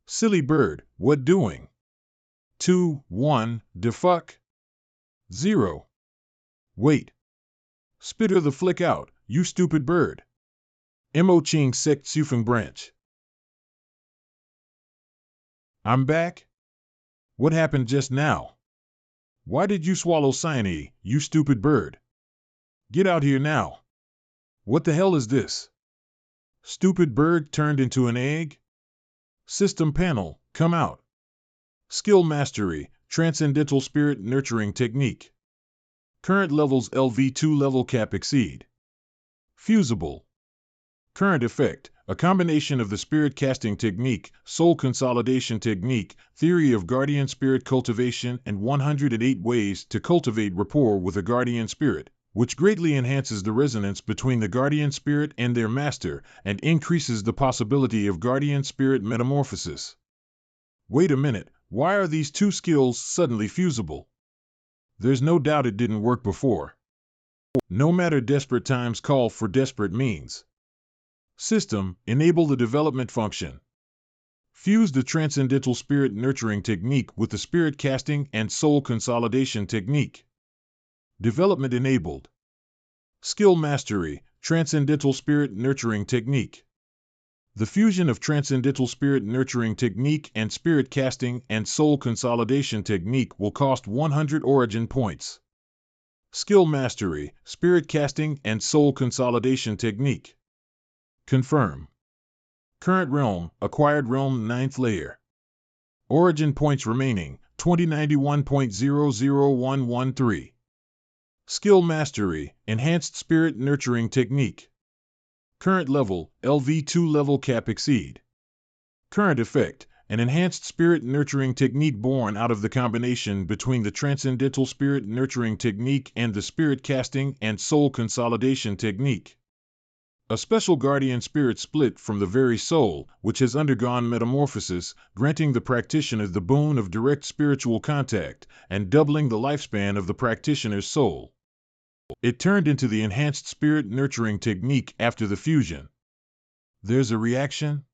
Silly bird, what doing? 2, 1, defuck? 0. Wait. Spit her the flick out, you stupid bird. Mo Ching Sect Sufeng Branch. I'm back? What happened just now? Why did you swallow cyanide, you stupid bird? Get out here now. What the hell is this? Stupid bird turned into an egg? System panel, come out. Skill mastery, transcendental spirit nurturing technique. Current levels LV2 level cap exceed. Fusible. Current effect, a combination of the spirit casting technique, soul consolidation technique, theory of guardian spirit cultivation, and 108 ways to cultivate rapport with a guardian spirit, which greatly enhances the resonance between the guardian spirit and their master and increases the possibility of guardian spirit metamorphosis. Wait a minute, why are these two skills suddenly fusible? There's no doubt it didn't work before. No matter, desperate times call for desperate means. System, enable the development function. Fuse the transcendental spirit nurturing technique with the spirit casting and soul consolidation technique. Development enabled. Skill mastery, transcendental spirit nurturing technique. The fusion of transcendental spirit nurturing technique and spirit casting and soul consolidation technique will cost 100 origin points. Skill mastery, spirit casting and soul consolidation technique. Confirm. Current realm, acquired realm 9th layer. Origin points remaining, 2091.00113. Skill mastery, enhanced spirit nurturing technique. Current level, LV2 level cap exceed. Current effect, an enhanced spirit nurturing technique born out of the combination between the transcendental spirit nurturing technique and the spirit casting and soul consolidation technique. A special guardian spirit split from the very soul, which has undergone metamorphosis, granting the practitioner the boon of direct spiritual contact, and doubling the lifespan of the practitioner's soul. It turned into the enhanced spirit nurturing technique after the fusion. There's a reaction?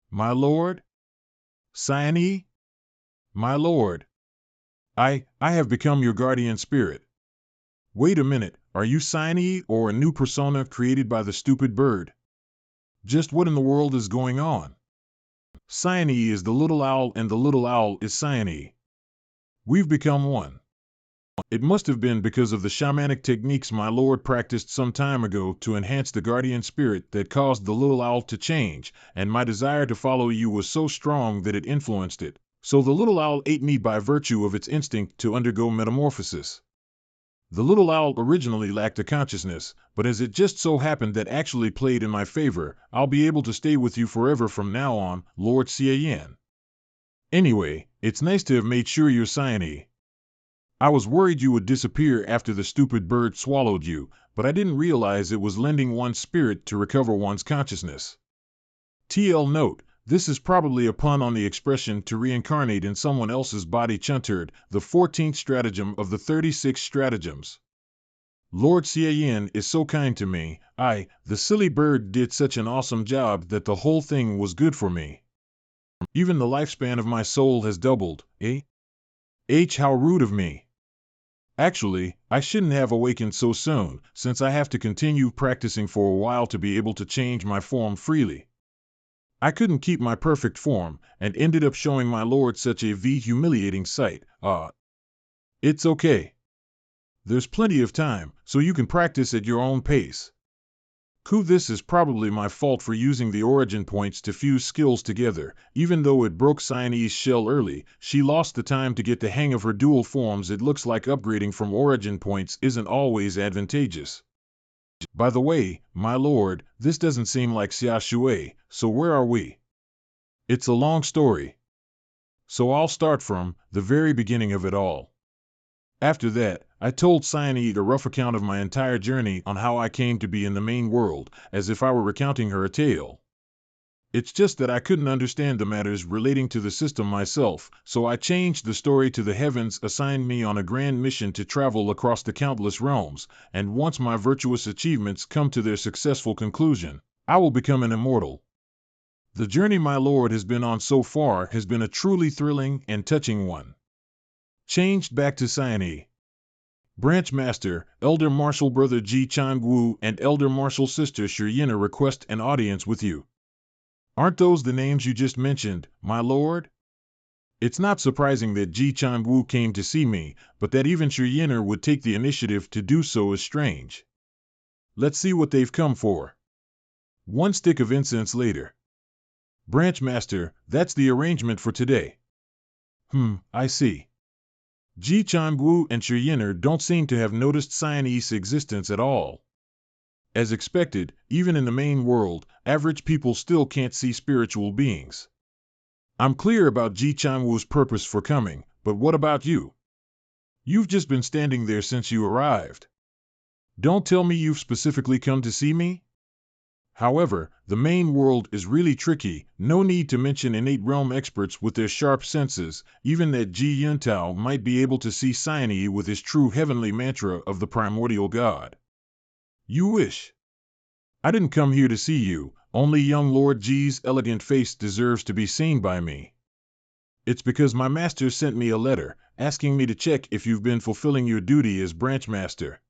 My lord? Cyanide? My lord. I have become your guardian spirit. Wait a minute, are you Cyanide or a new persona created by the stupid bird? Just what in the world is going on? Cyanide is the little owl and the little owl is Cyanide. We've become one. It must have been because of the shamanic techniques my lord practiced some time ago to enhance the guardian spirit that caused the little owl to change, and my desire to follow you was so strong that it influenced it. So the little owl ate me by virtue of its instinct to undergo metamorphosis. The little owl originally lacked a consciousness, but as it just so happened that actually played in my favor, I'll be able to stay with you forever from now on, Lord Ss3. Anyway, it's nice to have made sure you're Cyanide. I was worried you would disappear after the stupid bird swallowed you, but I didn't realize it was lending one's spirit to recover one's consciousness. TL note, this is probably a pun on the expression to reincarnate in someone else's body chuntered, the 14th stratagem of the 36 stratagems. Lord Ss3 is so kind to me, the silly bird did such an awesome job that the whole thing was good for me. Even the lifespan of my soul has doubled, eh? How rude of me. Actually, I shouldn't have awakened so soon, since I have to continue practicing for a while to be able to change my form freely. I couldn't keep my perfect form, and ended up showing my lord such a humiliating sight. It's okay. There's plenty of time, so you can practice at your own pace. This is probably my fault for using the origin points to fuse skills together. Even though it broke Cyanide's shell early, she lost the time to get the hang of her dual forms. It looks like upgrading from origin points isn't always advantageous. By the way, my lord, this doesn't seem like Xia Shui, so where are we? It's a long story. So I'll start from the very beginning of it all. After that, I told Cyanide a rough account of my entire journey on how I came to be in the main world, as if I were recounting her a tale. It's just that I couldn't understand the matters relating to the system myself, so I changed the story to the heavens assigned me on a grand mission to travel across the countless realms, and once my virtuous achievements come to their successful conclusion, I will become an immortal. The journey my lord has been on so far has been a truly thrilling and touching one. Changed back to Cyanide. Branch Master, Elder Martial Brother Ji Chang Wu and Elder Martial Sister Shiryina request an audience with you. Aren't those the names you just mentioned, my lord? It's not surprising that Ji Chang-woo came to see me, but that even Shuyiner would take the initiative to do so is strange. Let's see what they've come for. One stick of incense later. Branch Master, that's the arrangement for today. I see. Ji Chang-woo and Shuyiner don't seem to have noticed Cyanese existence at all. As expected, even in the main world, average people still can't see spiritual beings. I'm clear about Ji Chang-woo's purpose for coming, but what about you? You've just been standing there since you arrived. Don't tell me you've specifically come to see me? However, the main world is really tricky, no need to mention innate realm experts with their sharp senses, even that Ji Yuntao might be able to see Cyane with his true heavenly mantra of the primordial god. You wish. I didn't come here to see you, only young Lord Ji's elegant face deserves to be seen by me. It's because my master sent me a letter, asking me to check if you've been fulfilling your duty as branch master.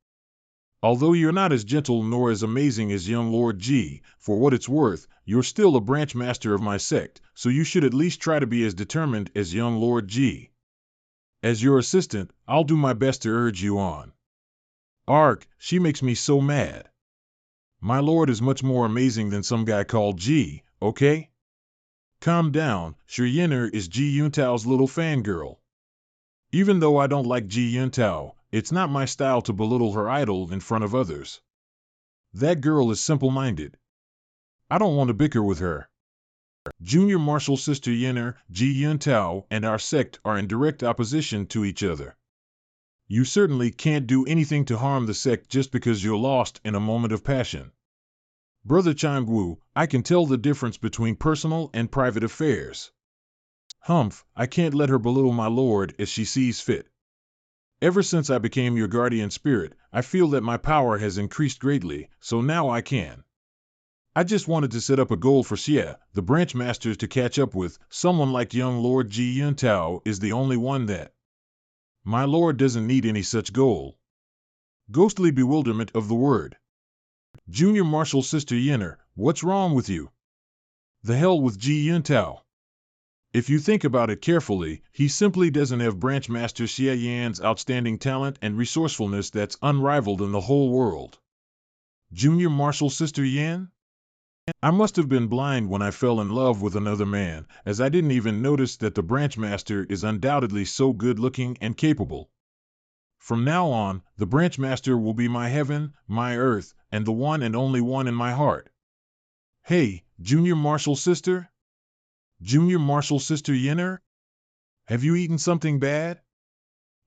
Although you're not as gentle nor as amazing as young Lord Ji, for what it's worth, you're still a branch master of my sect, so you should at least try to be as determined as young Lord Ji. As your assistant, I'll do my best to urge you on. Arg, she makes me so mad. My lord is much more amazing than some guy called Ji, okay? Calm down, Shuyiner is Ji Yuntao's little fangirl. Even though I don't like Ji Yuntao, it's not my style to belittle her idol in front of others. That girl is simple-minded. I don't want to bicker with her. Junior Marshal Sister Yiner, Ji Yuntao, and our sect are in direct opposition to each other. You certainly can't do anything to harm the sect just because you're lost in a moment of passion. Brother Chang-woo, I can tell the difference between personal and private affairs. Humph, I can't let her belittle my lord as she sees fit. Ever since I became your guardian spirit, I feel that my power has increased greatly, so now I can. I just wanted to set up a goal for Xie, the branch masters to catch up with. Someone like young Lord Ji Yuntao is the only one that. My lord doesn't need any such goal. Ghostly bewilderment of the word. Junior Marshal Sister Yiner, what's wrong with you? The hell with Ji Yuntao. If you think about it carefully, he simply doesn't have Branch Master Xie Yan's outstanding talent and resourcefulness that's unrivaled in the whole world. Junior Marshal Sister Yan? I must have been blind when I fell in love with another man, as I didn't even notice that the Branch Master is undoubtedly so good-looking and capable. From now on, the Branch Master will be my heaven, my earth, and the one and only one in my heart. Hey, Junior Marshal Sister? Junior Marshal Sister Yiner? Have you eaten something bad?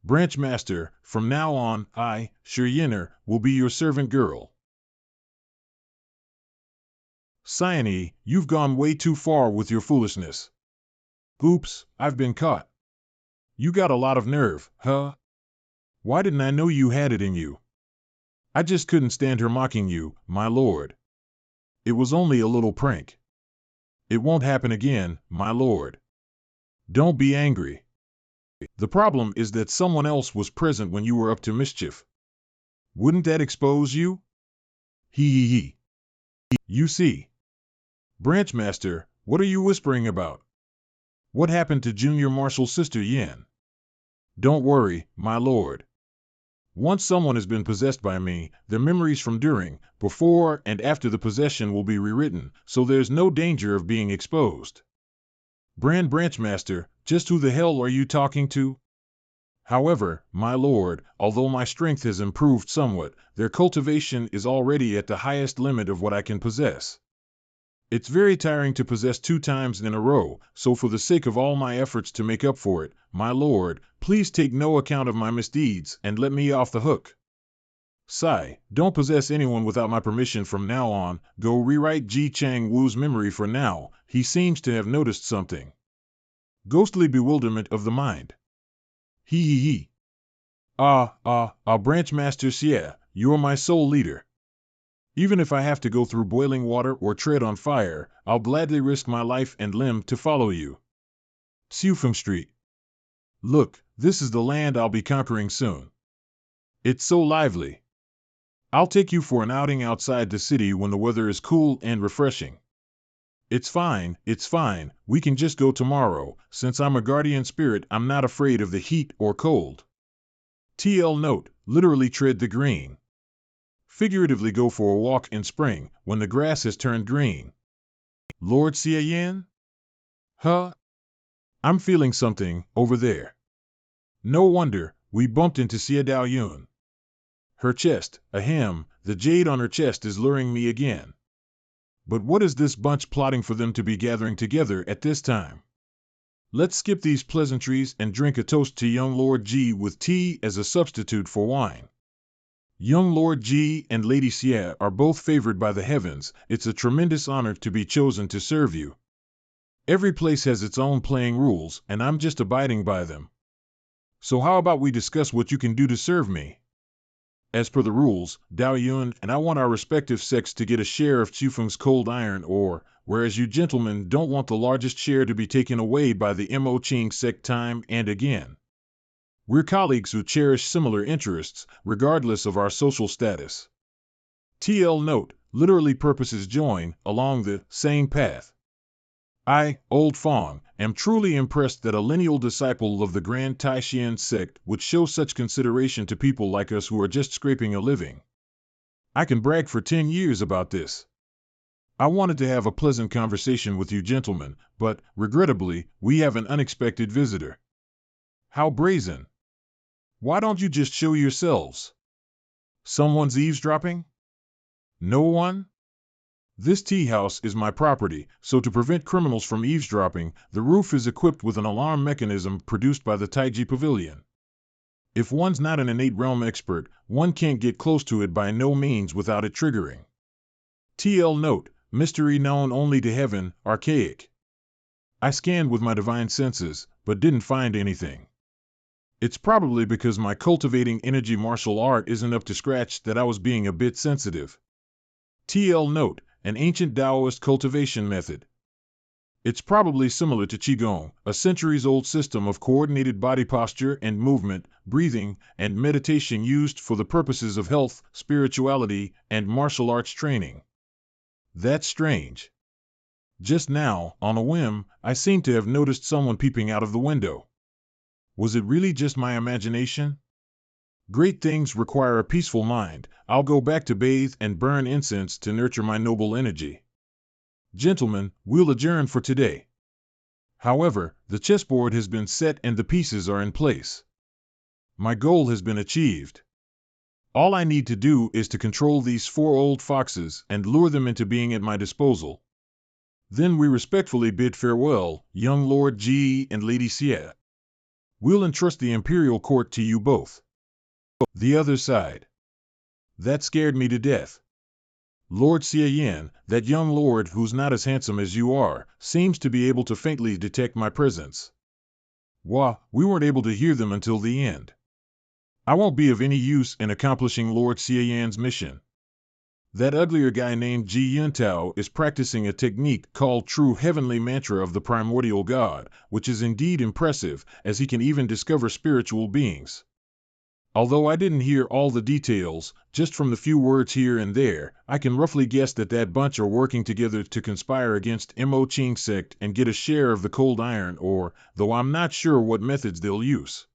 Branch Master, from now on, I, Yiner, will be your servant girl. Cyane, you've gone way too far with your foolishness. Oops, I've been caught. You got a lot of nerve, huh? Why didn't I know you had it in you? I just couldn't stand her mocking you, my lord. It was only a little prank. It won't happen again, my lord. Don't be angry. The problem is that someone else was present when you were up to mischief. Wouldn't that expose you? Hee. You see. Branch Master, what are you whispering about? What happened to Junior Marshal Sister Yan? Don't worry, my lord. Once someone has been possessed by me, their memories from during, before, and after the possession will be rewritten, so there's no danger of being exposed. Branch Master, just who the hell are you talking to? However, my lord, although my strength has improved somewhat, their cultivation is already at the highest limit of what I can possess. It's very tiring to possess 2 times in a row, so for the sake of all my efforts to make up for it, my lord, please take no account of my misdeeds and let me off the hook. Sigh, don't possess anyone without my permission from now on. Go rewrite Ji Chang-woo's memory for now, he seems to have noticed something. Ghostly bewilderment of the mind. Hee. Branch Master Xie, you're my sole leader. Even if I have to go through boiling water or tread on fire, I'll gladly risk my life and limb to follow you. Seufeng Street. Look, this is the land I'll be conquering soon. It's so lively. I'll take you for an outing outside the city when the weather is cool and refreshing. It's fine, we can just go tomorrow. Since I'm a guardian spirit, I'm not afraid of the heat or cold. TL note, literally tread the green. Figuratively go for a walk in spring, when the grass has turned green. Lord Xiaoyan? Huh? I'm feeling something, over there. No wonder, we bumped into Xia Dao Yun. Her chest, ahem, the jade on her chest is luring me again. But what is this bunch plotting for them to be gathering together at this time? Let's skip these pleasantries and drink a toast to young Lord Ji with tea as a substitute for wine. Young Lord Ji and Lady Xia are both favored by the heavens. It's a tremendous honor to be chosen to serve you. Every place has its own playing rules, and I'm just abiding by them. So how about we discuss what you can do to serve me? As per the rules, Dao Yun and I want our respective sects to get a share of Chufeng's cold iron ore, whereas you gentlemen don't want the largest share to be taken away by the Mo Ching sect time and again. We're colleagues who cherish similar interests, regardless of our social status. TL note, literally purposes join, along the same path. I, Old Fong, am truly impressed that a lineal disciple of the Grand Taishan sect would show such consideration to people like us who are just scraping a living. I can brag for 10 years about this. I wanted to have a pleasant conversation with you gentlemen, but, regrettably, we have an unexpected visitor. How brazen! Why don't you just show yourselves? Someone's eavesdropping? No one? This tea house is my property, so to prevent criminals from eavesdropping, the roof is equipped with an alarm mechanism produced by the Taiji Pavilion. If one's not an innate realm expert, one can't get close to it by no means without it triggering. TL note, mystery known only to heaven, archaic. I scanned with my divine senses, but didn't find anything. It's probably because my cultivating energy martial art isn't up to scratch that I was being a bit sensitive. TL note, an ancient Taoist cultivation method. It's probably similar to Qigong, a centuries-old system of coordinated body posture and movement, breathing, and meditation used for the purposes of health, spirituality, and martial arts training. That's strange. Just now, on a whim, I seem to have noticed someone peeping out of the window. Was it really just my imagination? Great things require a peaceful mind. I'll go back to bathe and burn incense to nurture my noble energy. Gentlemen, we'll adjourn for today. However, the chessboard has been set and the pieces are in place. My goal has been achieved. All I need to do is to control these 4 old foxes and lure them into being at my disposal. Then we respectfully bid farewell, young Lord Ji and Lady Xia. We'll entrust the imperial court to you both. The other side. That scared me to death. Lord Xiaoyan, that young lord who's not as handsome as you are, seems to be able to faintly detect my presence. Wah, we weren't able to hear them until the end. I won't be of any use in accomplishing Lord Xiaoyan's mission. That uglier guy named Ji Yuntao is practicing a technique called True Heavenly Mantra of the Primordial God, which is indeed impressive, as he can even discover spiritual beings. Although I didn't hear all the details, just from the few words here and there, I can roughly guess that bunch are working together to conspire against Mo Ching sect and get a share of the cold iron ore, though I'm not sure what methods they'll use.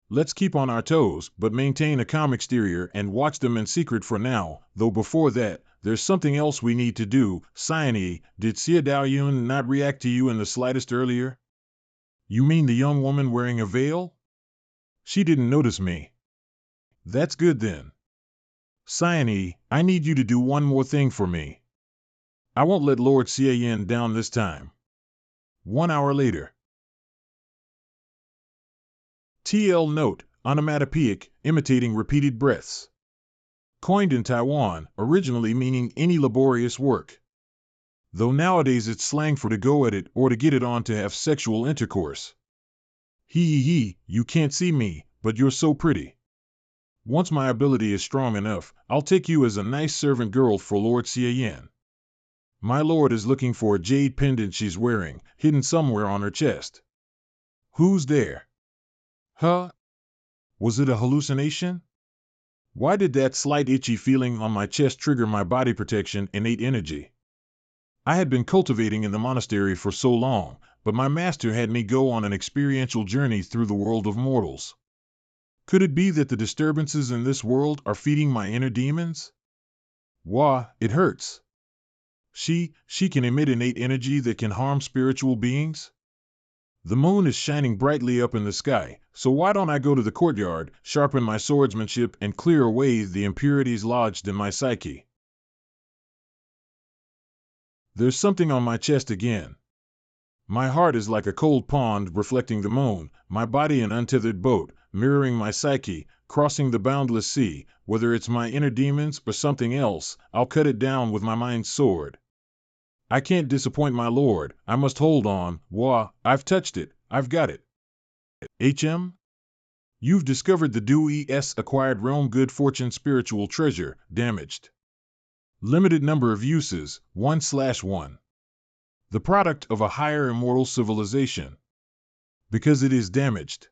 Let's keep on our toes, but maintain a calm exterior and watch them in secret for now, though before that, there's something else we need to do. Sione, did Xia Daoyun not react to you in the slightest earlier? You mean the young woman wearing a veil? She didn't notice me. That's good then. Sione, I need you to do one more thing for me. I won't let Lord Xiaoyan down this time. 1 hour later. TL note, onomatopoeic, imitating repeated breaths. Coined in Taiwan, originally meaning any laborious work. Though nowadays it's slang for to go at it or to get it on to have sexual intercourse. Hee, you can't see me, but you're so pretty. Once my ability is strong enough, I'll take you as a nice servant girl for Lord Xiaoyan. My lord is looking for a jade pendant she's wearing, hidden somewhere on her chest. Who's there? Huh? Was it a hallucination? Why did that slight itchy feeling on my chest trigger my body protection innate energy? I had been cultivating in the monastery for so long, but my master had me go on an experiential journey through the world of mortals. Could it be that the disturbances in this world are feeding my inner demons? Wah, it hurts. She can emit innate energy that can harm spiritual beings? The moon is shining brightly up in the sky, so why don't I go to the courtyard, sharpen my swordsmanship, and clear away the impurities lodged in my psyche? There's something on my chest again. My heart is like a cold pond reflecting the moon, my body an untethered boat, mirroring my psyche, crossing the boundless sea. Whether it's my inner demons or something else, I'll cut it down with my mind's sword. I can't disappoint my lord, I must hold on. Wah, I've touched it, I've got it. HM? You've discovered the Dewey S acquired realm good fortune spiritual treasure, damaged. Limited number of uses, 1/1. The product of a higher immortal civilization. Because it is damaged.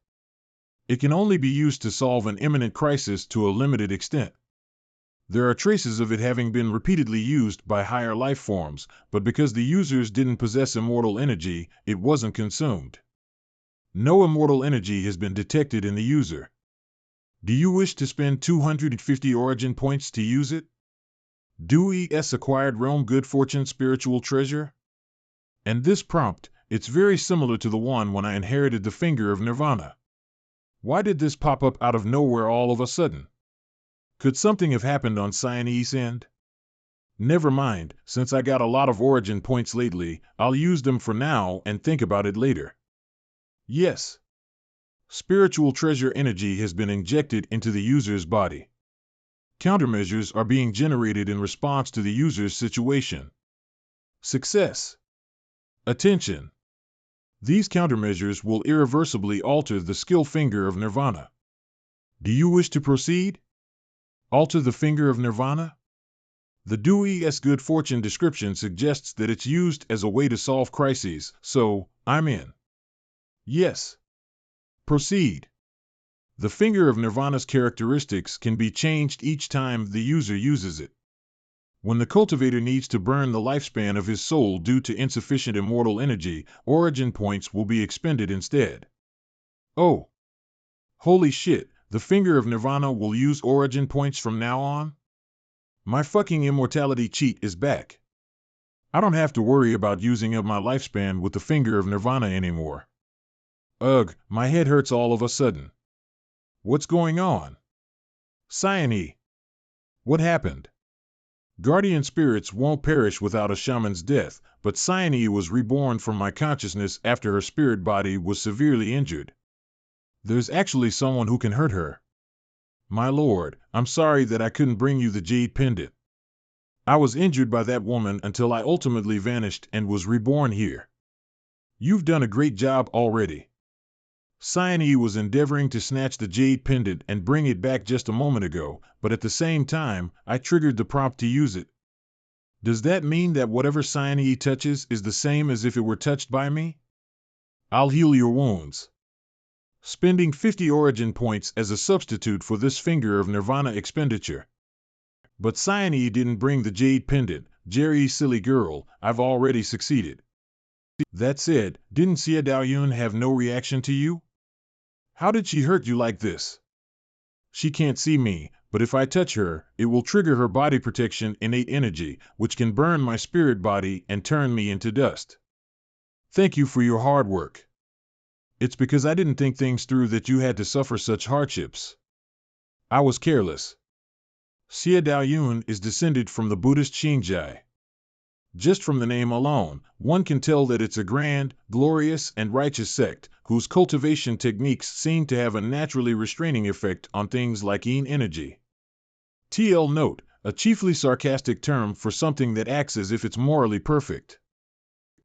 It can only be used to solve an imminent crisis to a limited extent. There are traces of it having been repeatedly used by higher life forms, but because the users didn't possess immortal energy, it wasn't consumed. No immortal energy has been detected in the user. Do you wish to spend 250 origin points to use it? Dewey S acquired realm good fortune spiritual treasure? And this prompt, it's very similar to the one when I inherited the finger of Nirvana. Why did this pop up out of nowhere all of a sudden? Could something have happened on Cyane's end? Never mind, since I got a lot of origin points lately, I'll use them for now and think about it later. Yes. Spiritual treasure energy has been injected into the user's body. Countermeasures are being generated in response to the user's situation. Success. Attention. These countermeasures will irreversibly alter the skill finger of Nirvana. Do you wish to proceed? Alter the finger of Nirvana? The Dewey S good fortune description suggests that it's used as a way to solve crises, so I'm in. Yes. Proceed. The finger of Nirvana's characteristics can be changed each time the user uses it. When the cultivator needs to burn the lifespan of his soul due to insufficient immortal energy, origin points will be expended instead. Oh. Holy shit, the finger of Nirvana will use origin points from now on? My fucking immortality cheat is back. I don't have to worry about using up my lifespan with the finger of Nirvana anymore. Ugh, my head hurts all of a sudden. What's going on? Cyane. What happened? Guardian spirits won't perish without a shaman's death, but Cyane was reborn from my consciousness after her spirit body was severely injured. There's actually someone who can hurt her. My lord, I'm sorry that I couldn't bring you the jade pendant. I was injured by that woman until I ultimately vanished and was reborn here. You've done a great job already. Cyane was endeavoring to snatch the jade pendant and bring it back just a moment ago, but at the same time, I triggered the prompt to use it. Does that mean that whatever Cyane touches is the same as if it were touched by me? I'll heal your wounds. Spending 50 origin points as a substitute for this finger of Nirvana expenditure. But Cyane didn't bring the jade pendant. Jerry, silly girl, I've already succeeded. That said, didn't Xia Daoyun have no reaction to you? How did she hurt you like this? She can't see me, but if I touch her, it will trigger her body protection innate energy, which can burn my spirit body and turn me into dust. Thank you for your hard work. It's because I didn't think things through that you had to suffer such hardships. I was careless. Xia Daoyun is descended from the Buddhist Xinjai. Just from the name alone, one can tell that it's a grand, glorious, and righteous sect, whose cultivation techniques seem to have a naturally restraining effect on things like yin energy. TL note, a chiefly sarcastic term for something that acts as if it's morally perfect.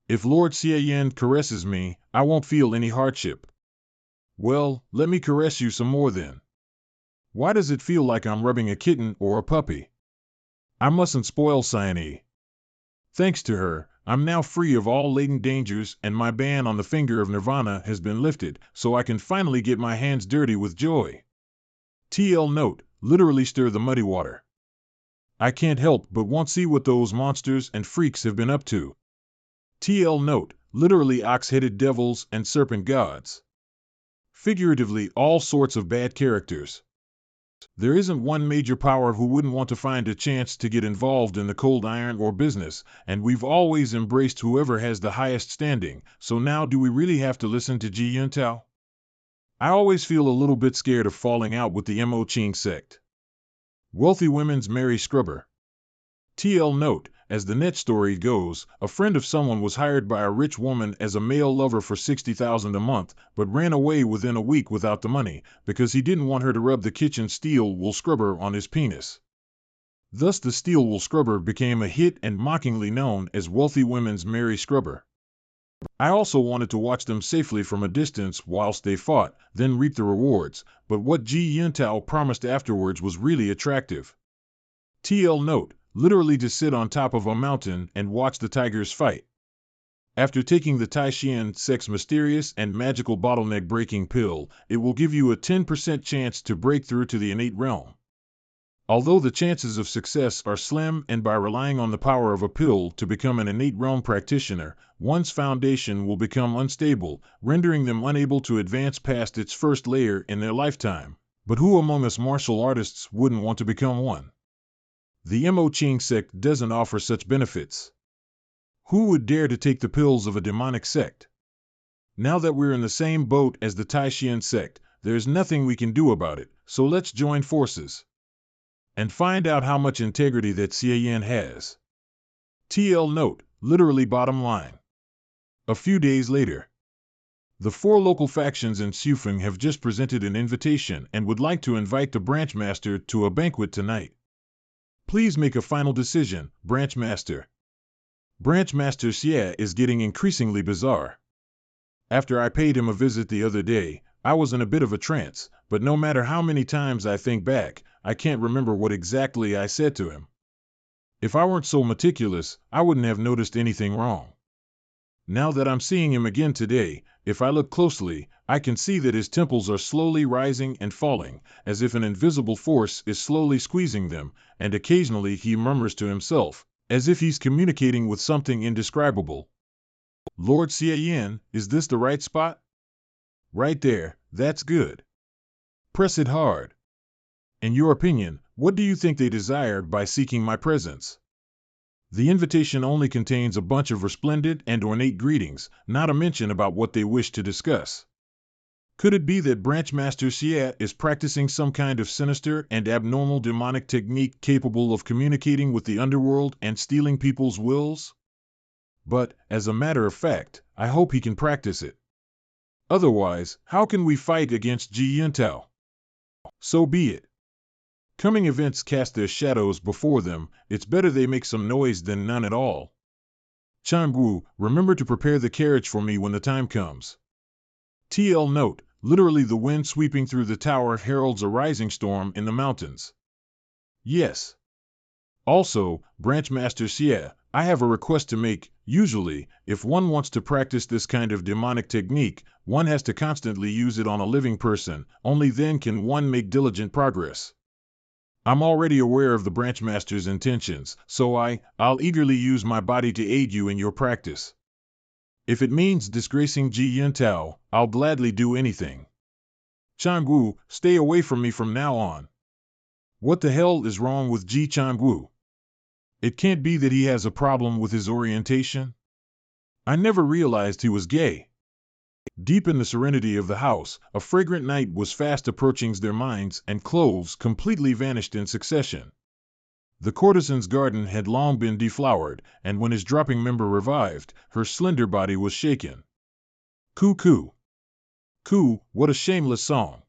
If Lord Xia Yan caresses me, I won't feel any hardship. Well, let me caress you some more then. Why does it feel like I'm rubbing a kitten or a puppy? I mustn't spoil Cyane. Thanks to her, I'm now free of all latent dangers and my ban on the finger of Nirvana has been lifted, so I can finally get my hands dirty with joy. TL note, literally stir the muddy water. I can't help but want to see what those monsters and freaks have been up to. TL note, literally ox-headed devils and serpent gods. Figuratively, all sorts of bad characters. There isn't one major power who wouldn't want to find a chance to get involved in the cold iron or business, and we've always embraced whoever has the highest standing, so now do we really have to listen to Ji Yuntao? I always feel a little bit scared of falling out with the Mo Ching sect. Wealthy women's Mary Scrubber. TL note, as the net story goes, a friend of someone was hired by a rich woman as a male lover for $60,000 a month, but ran away within a week without the money, because he didn't want her to rub the kitchen steel wool scrubber on his penis. Thus the steel wool scrubber became a hit and mockingly known as Wealthy Women's Mary Scrubber. I also wanted to watch them safely from a distance whilst they fought, then reap the rewards, but what Ji Yuntao promised afterwards was really attractive. TL note, literally to sit on top of a mountain and watch the tigers fight. After taking the Taishan sect's mysterious and magical bottleneck breaking pill, it will give you a 10% chance to break through to the innate realm. Although the chances of success are slim, and by relying on the power of a pill to become an innate realm practitioner, one's foundation will become unstable, rendering them unable to advance past its first layer in their lifetime. But who among us martial artists wouldn't want to become one? The Mo Ching sect doesn't offer such benefits. Who would dare to take the pills of a demonic sect? Now that we're in the same boat as the Taishan sect, there's nothing we can do about it, so let's join forces and find out how much integrity that Xie has. TL note, literally bottom line. A few days later. The 4 local factions in Xufeng have just presented an invitation and would like to invite the branch master to a banquet tonight. Please make a final decision, Branch Master. Branch Master Xie is getting increasingly bizarre. After I paid him a visit the other day, I was in a bit of a trance, but no matter how many times I think back, I can't remember what exactly I said to him. If I weren't so meticulous, I wouldn't have noticed anything wrong. Now that I'm seeing him again today, if I look closely, I can see that his temples are slowly rising and falling, as if an invisible force is slowly squeezing them, and occasionally he murmurs to himself, as if he's communicating with something indescribable. Lord Xie, is this the right spot? Right there, that's good. Press it hard. In your opinion, what do you think they desired by seeking my presence? The invitation only contains a bunch of resplendent and ornate greetings, not a mention about what they wish to discuss. Could it be that Branch Master Xie is practicing some kind of sinister and abnormal demonic technique capable of communicating with the underworld and stealing people's wills? But, as a matter of fact, I hope he can practice it. Otherwise, how can we fight against Ji Yuntao? So be it. Coming events cast their shadows before them, it's better they make some noise than none at all. Changwu, remember to prepare the carriage for me when the time comes. TL note, literally the wind sweeping through the tower heralds a rising storm in the mountains. Yes. Also, Branch Master Xie, I have a request to make. Usually, if one wants to practice this kind of demonic technique, one has to constantly use it on a living person, only then can one make diligent progress. I'm already aware of the Branch Master's intentions, so I'll eagerly use my body to aid you in your practice. If it means disgracing Ji Yuntao, I'll gladly do anything. Changwu, stay away from me from now on. What the hell is wrong with Ji Changwu? It can't be that he has a problem with his orientation? I never realized he was gay. Deep in the serenity of the house, a fragrant night was fast approaching. Their minds and clothes completely vanished in succession. The courtesan's garden had long been deflowered, and when his dropping member revived, her slender body was shaken. Coo coo. Coo, what a shameless song.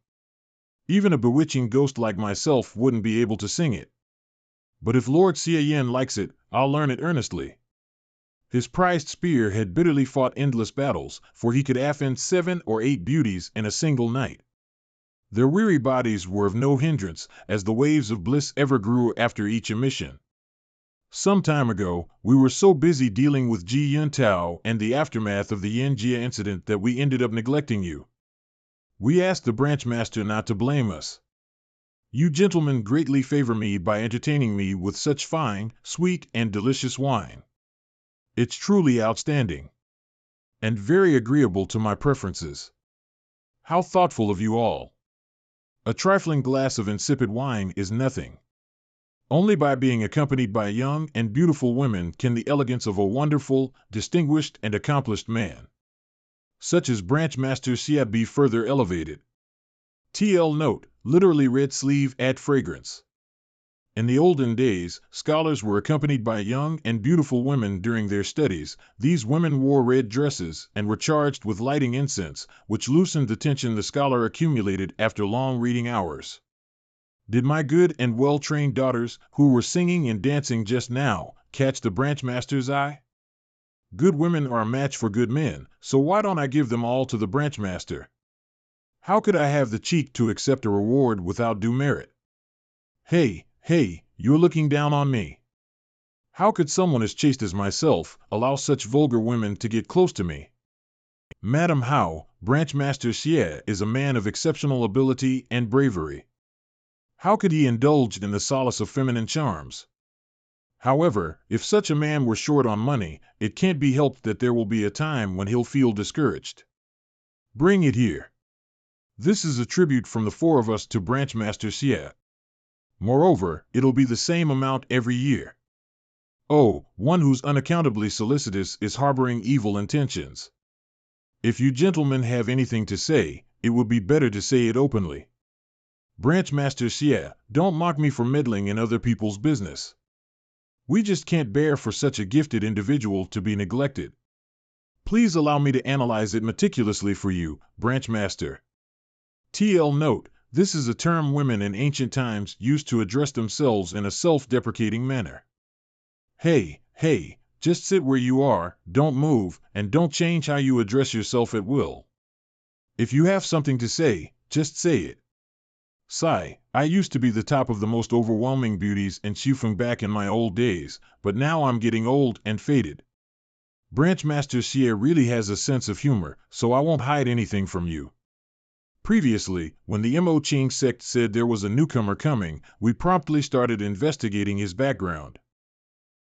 Even a bewitching ghost like myself wouldn't be able to sing it. But if Lord Xie likes it, I'll learn it earnestly. His prized spear had bitterly fought endless battles, for he could offend 7 or 8 beauties in a single night. Their weary bodies were of no hindrance, as the waves of bliss ever grew after each emission. Some time ago, we were so busy dealing with Ji Yuntao and the aftermath of the Yanjia incident that we ended up neglecting you. We asked the Branch Master not to blame us. You gentlemen greatly favor me by entertaining me with such fine, sweet, and delicious wine. It's truly outstanding, and very agreeable to my preferences. How thoughtful of you all. A trifling glass of insipid wine is nothing. Only by being accompanied by young and beautiful women can the elegance of a wonderful, distinguished, and accomplished man, such as Branch Master Sia, be further elevated. TL note, literally red sleeve ad fragrance. In the olden days, scholars were accompanied by young and beautiful women during their studies. These women wore red dresses and were charged with lighting incense, which loosened the tension the scholar accumulated after long reading hours. Did my good and well-trained daughters, who were singing and dancing just now, catch the branch master's eye? Good women are a match for good men, so why don't I give them all to the branch master? How could I have the cheek to accept a reward without due merit? Hey, you're looking down on me. How could someone as chaste as myself allow such vulgar women to get close to me? Madam How, Branch Master Xie is a man of exceptional ability and bravery. How could he indulge in the solace of feminine charms? However, if such a man were short on money, it can't be helped that there will be a time when he'll feel discouraged. Bring it here. This is a tribute from the four of us to Branch Master Xie. Moreover, it'll be the same amount every year. Oh, one who's unaccountably solicitous is harboring evil intentions. If you gentlemen have anything to say, it would be better to say it openly. Branch Master Xie, don't mock me for meddling in other people's business. We just can't bear for such a gifted individual to be neglected. Please allow me to analyze it meticulously for you, Branch Master. TL note, this is a term women in ancient times used to address themselves in a self-deprecating manner. Hey, just sit where you are, don't move, and don't change how you address yourself at will. If you have something to say, just say it. Sigh, I used to be the top of the most overwhelming beauties in Xufeng back in my old days, but now I'm getting old and faded. Branch Master Xie really has a sense of humor, so I won't hide anything from you. Previously, when the Mo Qing sect said there was a newcomer coming, we promptly started investigating his background.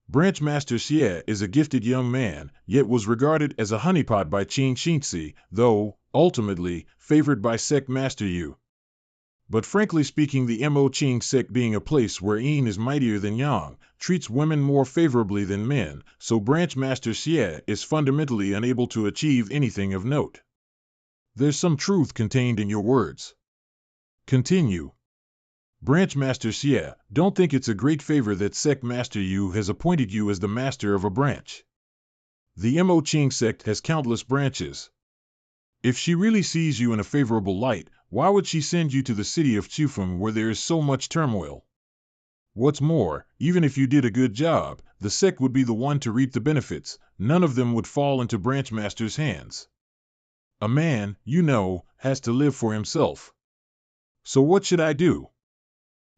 Branch Master Xie is a gifted young man, yet was regarded as a honeypot by Qing Xinzi, though, ultimately, favored by sect Master Yu. But frankly speaking, the Mo Qing sect, being a place where yin is mightier than yang, treats women more favorably than men, so Branch Master Xie is fundamentally unable to achieve anything of note. There's some truth contained in your words. Continue. Branch Master Xie, don't think it's a great favor that Sect Master Yu has appointed you as the master of a branch. The Mo Qing sect has countless branches. If she really sees you in a favorable light, why would she send you to the city of Xufeng where there is so much turmoil? What's more, even if you did a good job, the sect would be the one to reap the benefits. None of them would fall into Branch Master's hands. A man, you know, has to live for himself. So what should I do?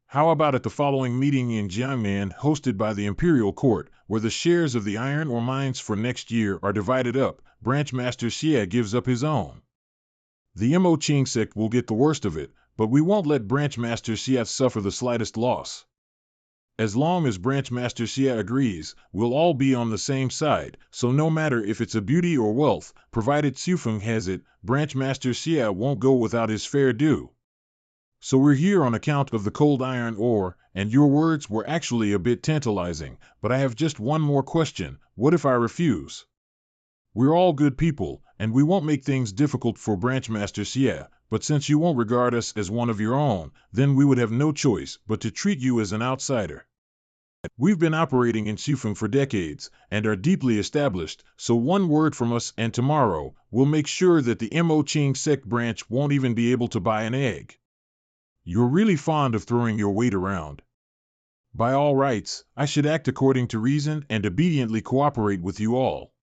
How about at the following meeting in Jiangnan hosted by the Imperial Court, where the shares of the iron ore mines for next year are divided up, Branch Master Xie gives up his own. The Mo Qing sect will get the worst of it, but we won't let Branch Master Xie suffer the slightest loss. As long as Branch Master Xie agrees, we'll all be on the same side, so no matter if it's a beauty or wealth, provided Xufeng has it, Branch Master Xie won't go without his fair due. So we're here on account of the cold iron ore, and your words were actually a bit tantalizing, but I have just one more question. What if I refuse? We're all good people, and we won't make things difficult for Branch Master Xie, but since you won't regard us as one of your own, then we would have no choice but to treat you as an outsider. We've been operating in Xufeng for decades, and are deeply established, so one word from us and tomorrow, we'll make sure that the Mo Qing sect branch won't even be able to buy an egg. You're really fond of throwing your weight around. By all rights, I should act according to reason and obediently cooperate with you all.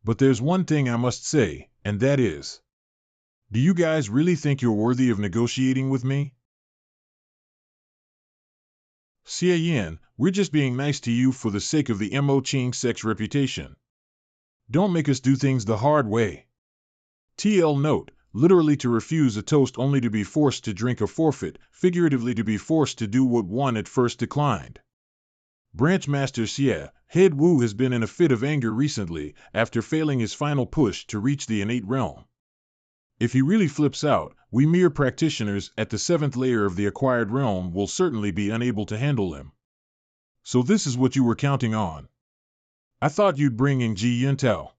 But there's one thing I must say, and that is, do you guys really think you're worthy of negotiating with me? Xie Yin, we're just being nice to you for the sake of the Mo Qing sect's reputation. Don't make us do things the hard way. TL note, literally to refuse a toast only to be forced to drink a forfeit, figuratively to be forced to do what one at first declined. Branch Master Xie, Head Wu, has been in a fit of anger recently after failing his final push to reach the innate realm. If he really flips out, we mere practitioners at the 7th layer of the acquired realm will certainly be unable to handle him. So this is what you were counting on. I thought you'd bring in Ji Yuntao,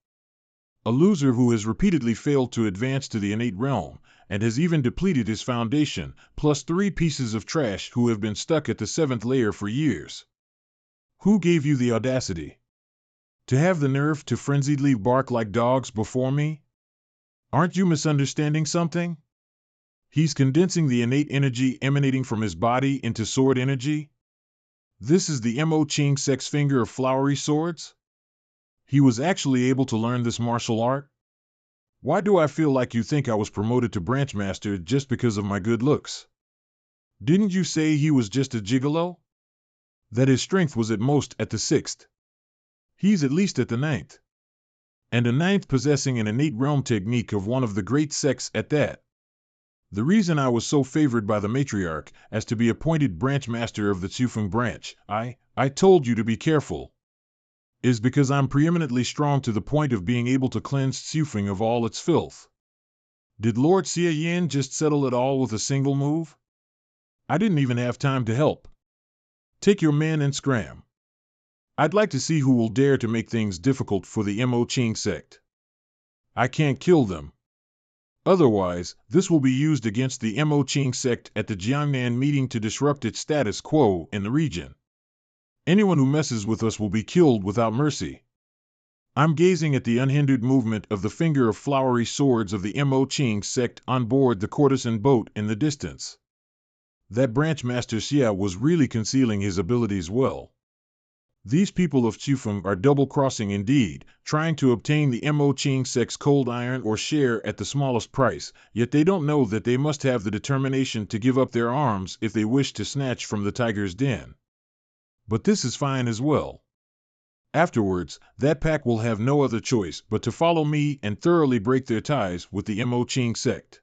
a loser who has repeatedly failed to advance to the innate realm, and has even depleted his foundation, plus 3 pieces of trash who have been stuck at the 7th layer for years. Who gave you the audacity to have the nerve to frenziedly bark like dogs before me? Aren't you misunderstanding something? He's condensing the innate energy emanating from his body into sword energy? This is the Mo Ching Sect's finger of flowery swords? He was actually able to learn this martial art? Why do I feel like you think I was promoted to branch master just because of my good looks? Didn't you say he was just a gigolo? That his strength was at most at the 6th. He's at least at the 9th. And a 9th possessing an innate realm technique of one of the great sects at that. The reason I was so favored by the matriarch as to be appointed branch master of the Xufeng branch, I told you to be careful, is because I'm preeminently strong to the point of being able to cleanse Xufeng of all its filth. Did Lord Xie Yan just settle it all with a single move? I didn't even have time to help. Take your men and scram. I'd like to see who will dare to make things difficult for the Mo Ching sect. I can't kill them. Otherwise, this will be used against the Mo Ching sect at the Jiangnan meeting to disrupt its status quo in the region. Anyone who messes with us will be killed without mercy. I'm gazing at the unhindered movement of the finger of flowery swords of the Mo Ching sect on board the courtesan boat in the distance. That branch master Xia was really concealing his abilities well. These people of Xufeng are double-crossing indeed, trying to obtain the Mo Ching sect's cold iron or share at the smallest price, yet they don't know that they must have the determination to give up their arms if they wish to snatch from the tiger's den. But this is fine as well. Afterwards, that pack will have no other choice but to follow me and thoroughly break their ties with the Mo Ching sect.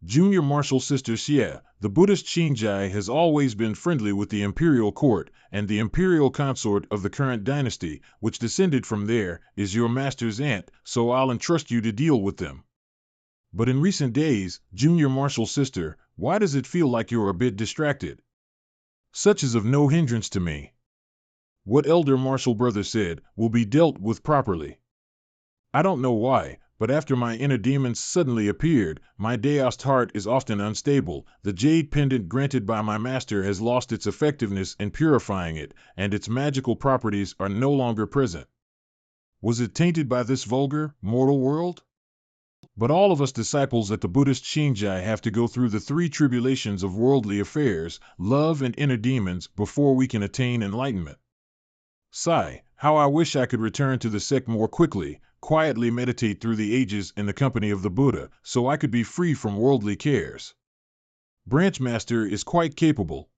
Junior Martial Sister Xie, the Buddhist Xinjai, has always been friendly with the imperial court, and the imperial consort of the current dynasty, which descended from there, is your master's aunt, so I'll entrust you to deal with them. But in recent days, Junior Martial Sister, why does it feel like you're a bit distracted? Such is of no hindrance to me. What Elder Martial Brother said will be dealt with properly. I don't know why, but after my inner demons suddenly appeared, my Daoist heart is often unstable, the jade pendant granted by my master has lost its effectiveness in purifying it, and its magical properties are no longer present. Was it tainted by this vulgar, mortal world? But all of us disciples at the Buddhist Xinjai have to go through the 3 tribulations of worldly affairs, love and inner demons, before we can attain enlightenment. Sigh, how I wish I could return to the sect more quickly, quietly meditate through the ages in the company of the Buddha, so I could be free from worldly cares. Branch Master is quite capable.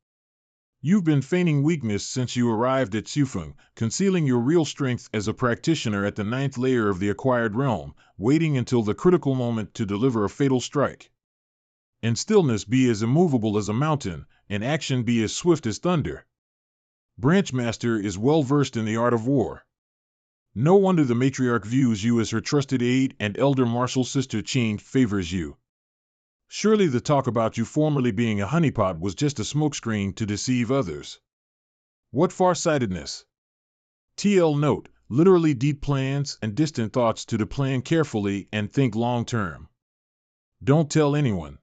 You've been feigning weakness since you arrived at Xufeng, concealing your real strength as a practitioner at the 9th layer of the acquired realm, waiting until the critical moment to deliver a fatal strike. In stillness be as immovable as a mountain, in action be as swift as thunder. Branch Master is well versed in the art of war. No wonder the matriarch views you as her trusted aide and Elder Martial Sister Qing favors you. Surely the talk about you formerly being a honeypot was just a smokescreen to deceive others. What far-sightedness! TL note, literally deep plans and distant thoughts to plan carefully and think long-term. Don't tell anyone.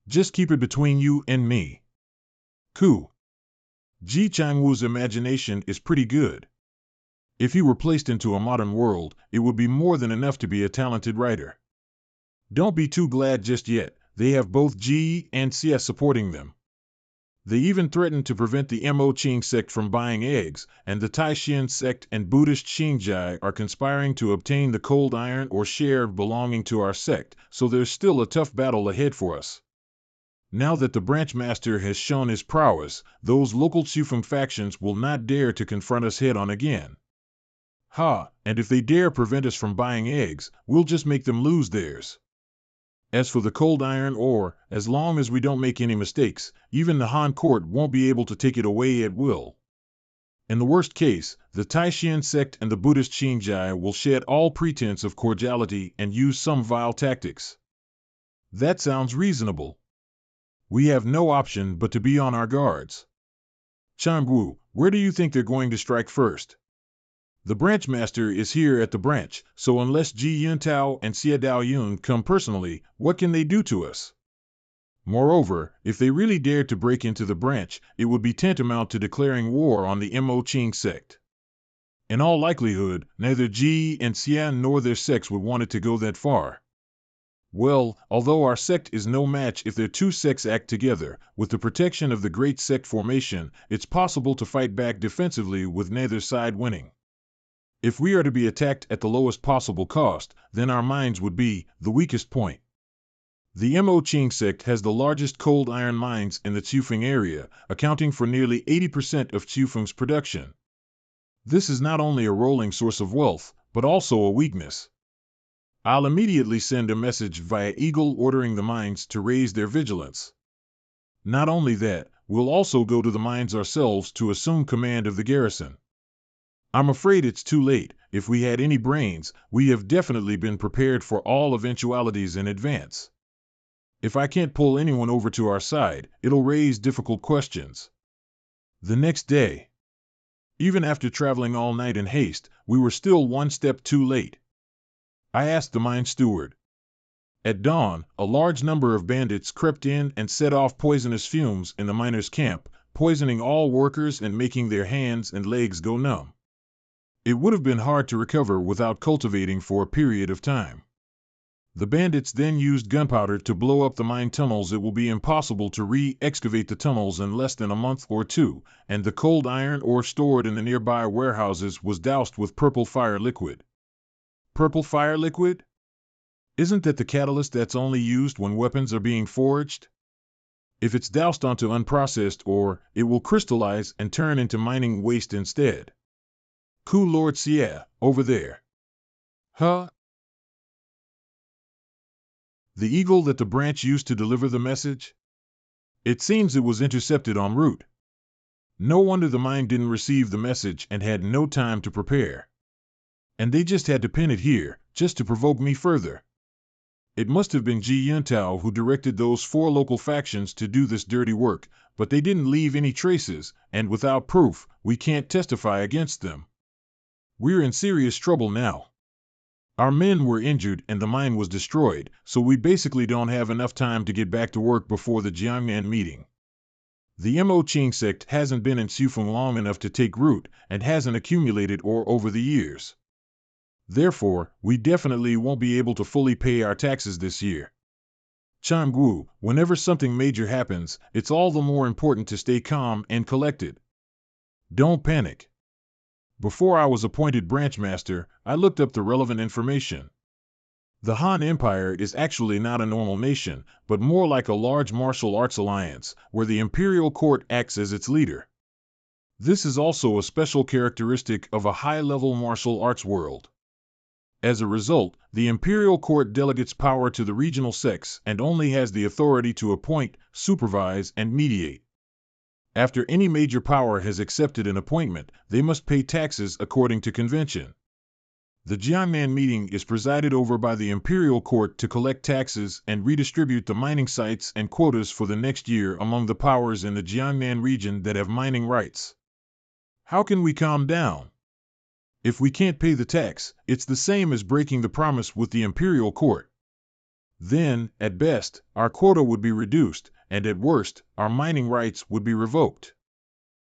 Just keep it between you and me. Ku. Ji Changwu's imagination is pretty good. If he were placed into a modern world, it would be more than enough to be a talented writer. Don't be too glad just yet, they have both Ji and Xie supporting them. They even threaten to prevent the Mo Ching sect from buying eggs, and the Taishan sect and Buddhist Xinjai are conspiring to obtain the cold iron or share belonging to our sect, so there's still a tough battle ahead for us. Now that the branch master has shown his prowess, those local Xufeng factions will not dare to confront us head-on again. Ha, and if they dare prevent us from buying eggs, we'll just make them lose theirs. As for the cold iron ore, as long as we don't make any mistakes, even the Han court won't be able to take it away at will. In the worst case, the Taishan sect and the Buddhist Xinjiang will shed all pretense of cordiality and use some vile tactics. That sounds reasonable. We have no option but to be on our guards. Changwu, where do you think they're going to strike first? The branch master is here at the branch, so unless Ji Yuntao and Xie Daoyun come personally, what can they do to us? Moreover, if they really dared to break into the branch, it would be tantamount to declaring war on the Mo Qing sect. In all likelihood, neither Ji and Xie nor their sects would want it to go that far. Well, although our sect is no match if their two sects act together, with the protection of the great sect formation, it's possible to fight back defensively with neither side winning. If we are to be attacked at the lowest possible cost, then our mines would be the weakest point. The Mo Qing sect has the largest cold iron mines in the Chufeng area, accounting for nearly 80% of Chufeng's production. This is not only a rolling source of wealth, but also a weakness. I'll immediately send a message via Eagle ordering the mines to raise their vigilance. Not only that, we'll also go to the mines ourselves to assume command of the garrison. I'm afraid it's too late. If we had any brains, we have definitely been prepared for all eventualities in advance. If I can't pull anyone over to our side, it'll raise difficult questions. The next day, even after traveling all night in haste, we were still one step too late. I asked the mine steward. At dawn, a large number of bandits crept in and set off poisonous fumes in the miners' camp, poisoning all workers and making their hands and legs go numb. It would have been hard to recover without cultivating for a period of time. The bandits then used gunpowder to blow up the mine tunnels. It will be impossible to re-excavate the tunnels in less than a month or two, and the cold iron ore stored in the nearby warehouses was doused with purple fire liquid. Purple fire liquid? Isn't that the catalyst that's only used when weapons are being forged? If it's doused onto unprocessed ore, it will crystallize and turn into mining waste instead. Ku Lord Xie, over there. Huh? The eagle that the branch used to deliver the message? It seems it was intercepted en route. No wonder the mine didn't receive the message and had no time to prepare. And they just had to pin it here, just to provoke me further. It must have been Ji Yuntao who directed those 4 local factions to do this dirty work, but they didn't leave any traces, and without proof, we can't testify against them. We're in serious trouble now. Our men were injured and the mine was destroyed, so we basically don't have enough time to get back to work before the Jiangnan meeting. The Mo Qing sect hasn't been in Xufeng long enough to take root and hasn't accumulated ore over the years. Therefore, we definitely won't be able to fully pay our taxes this year. Changwu, whenever something major happens, it's all the more important to stay calm and collected. Don't panic. Before I was appointed branch master, I looked up the relevant information. The Han Empire is actually not a normal nation, but more like a large martial arts alliance, where the imperial court acts as its leader. This is also a special characteristic of a high-level martial arts world. As a result, the imperial court delegates power to the regional sects and only has the authority to appoint, supervise, and mediate. After any major power has accepted an appointment, they must pay taxes according to convention. The Jiangnan meeting is presided over by the imperial court to collect taxes and redistribute the mining sites and quotas for the next year among the powers in the Jiangnan region that have mining rights. How can we calm down? If we can't pay the tax, it's the same as breaking the promise with the imperial court. Then, at best, our quota would be reduced, and at worst, our mining rights would be revoked.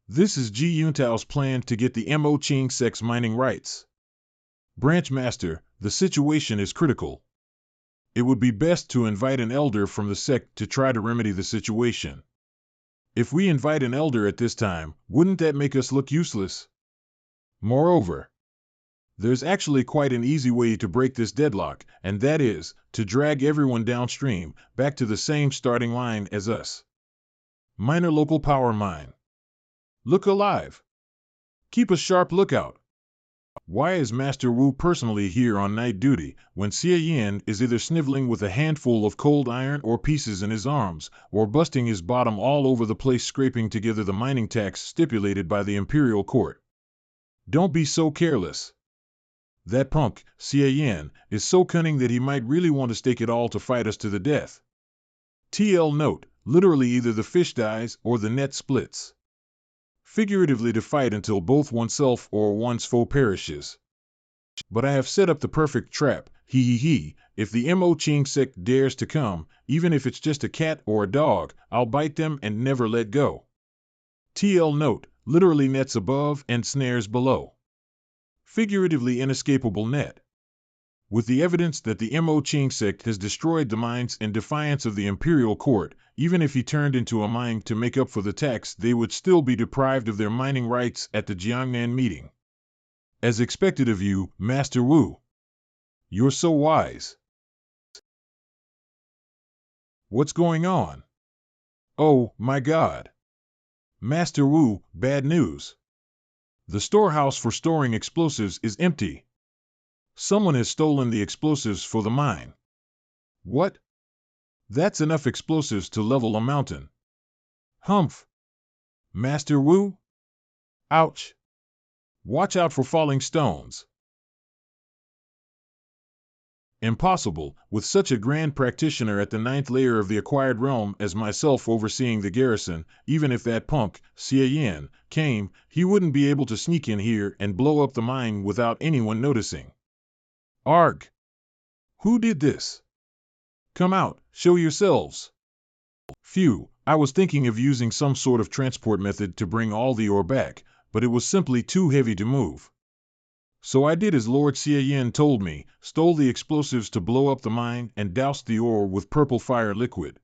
This is Ji Yuntao's plan to get the Mo Qing sect's mining rights. Branch Master, the situation is critical. It would be best to invite an elder from the sect to try to remedy the situation. If we invite an elder at this time, wouldn't that make us look useless? Moreover, there's actually quite an easy way to break this deadlock, and that is, to drag everyone downstream, back to the same starting line as us. Minor local power mine. Look alive. Keep a sharp lookout. Why is Master Wu personally here on night duty when Xie Yan is either sniveling with a handful of cold iron or pieces in his arms, or busting his bottom all over the place scraping together the mining tax stipulated by the imperial court? Don't be so careless. That punk, Xie Yan, is so cunning that he might really want to stake it all to fight us to the death. TL note, literally either the fish dies or the net splits. Figuratively to fight until both oneself or one's foe perishes. But I have set up the perfect trap, he. If the Mo Ching sect dares to come, even if it's just a cat or a dog, I'll bite them and never let go. TL note, literally nets above and snares below. Figuratively inescapable net. With the evidence that the Mo Ching sect has destroyed the mines in defiance of the imperial court, even if he turned into a mine to make up for the tax, they would still be deprived of their mining rights at the Jiangnan meeting. As expected of you, Master Wu. You're so wise. What's going on? Oh, my God. Master Wu, bad news. The storehouse for storing explosives is empty. Someone has stolen the explosives for the mine. What? That's enough explosives to level a mountain. Humph. Master Wu? Ouch. Watch out for falling stones. Impossible, with such a grand practitioner at the 9th layer of the acquired realm as myself overseeing the garrison. Even if that punk, Xie Yan, came, he wouldn't be able to sneak in here and blow up the mine without anyone noticing. Arg! Who did this? Come out, show yourselves. Phew, I was thinking of using some sort of transport method to bring all the ore back, but it was simply too heavy to move. So I did as Lord Xie Yan told me, stole the explosives to blow up the mine and doused the ore with purple fire liquid.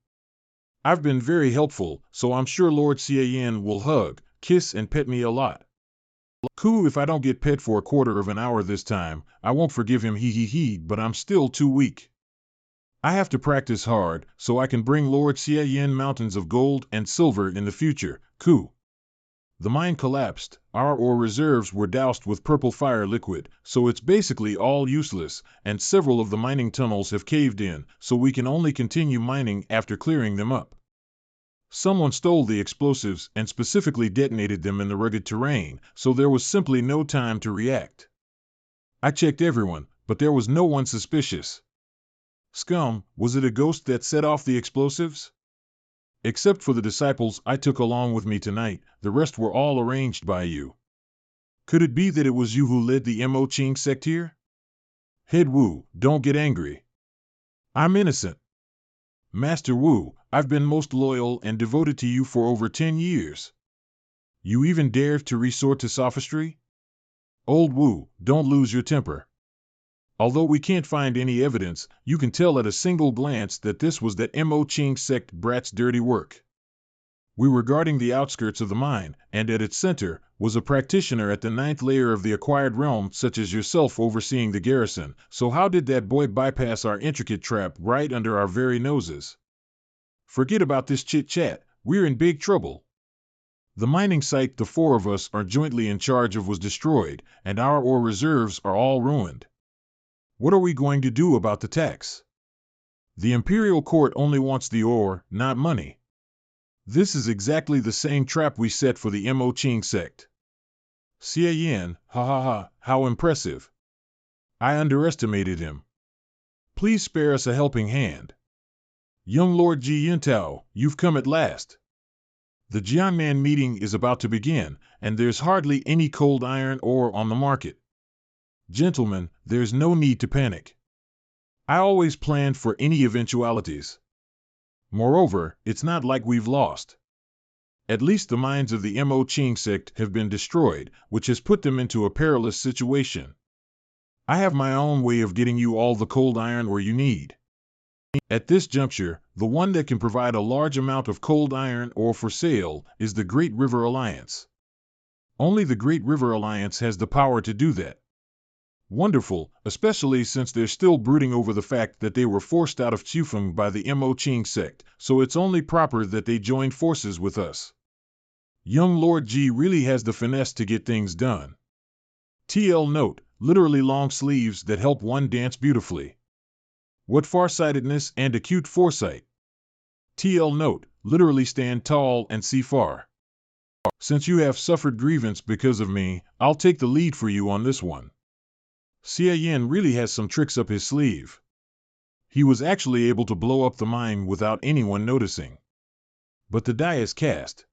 I've been very helpful, so I'm sure Lord Xie Yan will hug, kiss and pet me a lot. Cool, if I don't get pet for a quarter of an hour this time, I won't forgive him he, but I'm still too weak. I have to practice hard, so I can bring Lord Xie Yan mountains of gold and silver in the future. Cool. The mine collapsed, our ore reserves were doused with purple fire liquid, so it's basically all useless, and several of the mining tunnels have caved in, so we can only continue mining after clearing them up. Someone stole the explosives and specifically detonated them in the rugged terrain, so there was simply no time to react. I checked everyone, but there was no one suspicious. Scum, was it a ghost that set off the explosives? Except for the disciples I took along with me tonight, the rest were all arranged by you. Could it be that it was you who led the Mo Ching sect here? Head Wu, don't get angry. I'm innocent. Master Wu, I've been most loyal and devoted to you for over 10 years. You even dared to resort to sophistry? Old Wu, don't lose your temper. Although we can't find any evidence, you can tell at a single glance that this was that Mo Ching sect brat's dirty work. We were guarding the outskirts of the mine, and at its center was a practitioner at the 9th layer of the acquired realm such as yourself overseeing the garrison, so how did that boy bypass our intricate trap right under our very noses? Forget about this chit-chat, we're in big trouble. The mining site the four of us are jointly in charge of was destroyed, and our ore reserves are all ruined. What are we going to do about the tax? The imperial court only wants the ore, not money. This is exactly the same trap we set for the Mo Ching sect. Xie Yan, how impressive. I underestimated him. Please spare us a helping hand. Young Lord Ji Yuntao, you've come at last. The Jiangnan meeting is about to begin, and there's hardly any cold iron ore on the market. Gentlemen, there's no need to panic. I always planned for any eventualities. Moreover, it's not like we've lost. At least the mines of the Mo Ching sect have been destroyed, which has put them into a perilous situation. I have my own way of getting you all the cold iron ore you need. At this juncture, the one that can provide a large amount of cold iron ore for sale is the Great River Alliance. Only the Great River Alliance has the power to do that. Wonderful, especially since they're still brooding over the fact that they were forced out of Chufeng by the Mo Ching sect, so it's only proper that they join forces with us. Young Lord Ji really has the finesse to get things done. TL note, literally long sleeves that help one dance beautifully. What farsightedness and acute foresight. TL note, literally stand tall and see far. Since you have suffered grievance because of me, I'll take the lead for you on this one. Xie Yin really has some tricks up his sleeve. He was actually able to blow up the mine without anyone noticing. But the die is cast.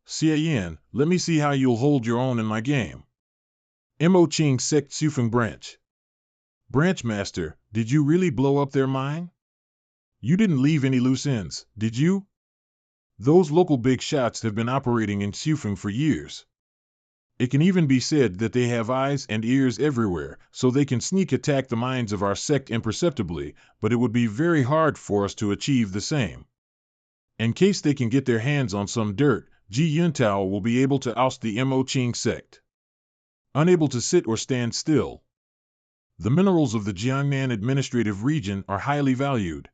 Xie Yin, let me see how you'll hold your own in my game. Mo Qing Sect Sufeng Branch. Branch Master, did you really blow up their mine? You didn't leave any loose ends, did you? Those local big shots have been operating in Sufeng for years. It can even be said that they have eyes and ears everywhere, so they can sneak attack the minds of our sect imperceptibly, but it would be very hard for us to achieve the same. In case they can get their hands on some dirt, Ji Yuntao will be able to oust the Mo Qing sect. Unable to sit or stand still. The minerals of the Jiangnan administrative region are highly valued.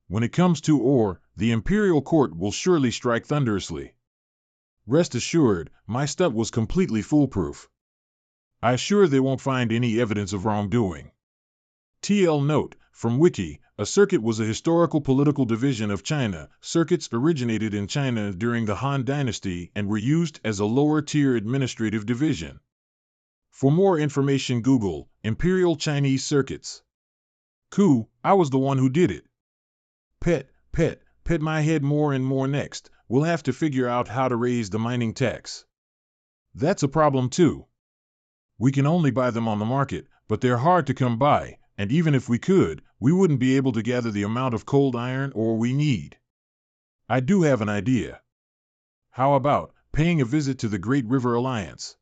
When it comes to ore, the imperial court will surely strike thunderously. Rest assured, my stunt was completely foolproof. I assure they won't find any evidence of wrongdoing. TL note, from Wiki, a circuit was a historical political division of China. Circuits originated in China during the Han Dynasty and were used as a lower-tier administrative division. For more information, Google Imperial Chinese Circuits. I was the one who did it. Pet my head more and more next. We'll have to figure out how to raise the mining tax. That's a problem too. We can only buy them on the market, but they're hard to come by, and even if we could, we wouldn't be able to gather the amount of cold iron ore we need. I do have an idea. How about paying a visit to the Great River Alliance?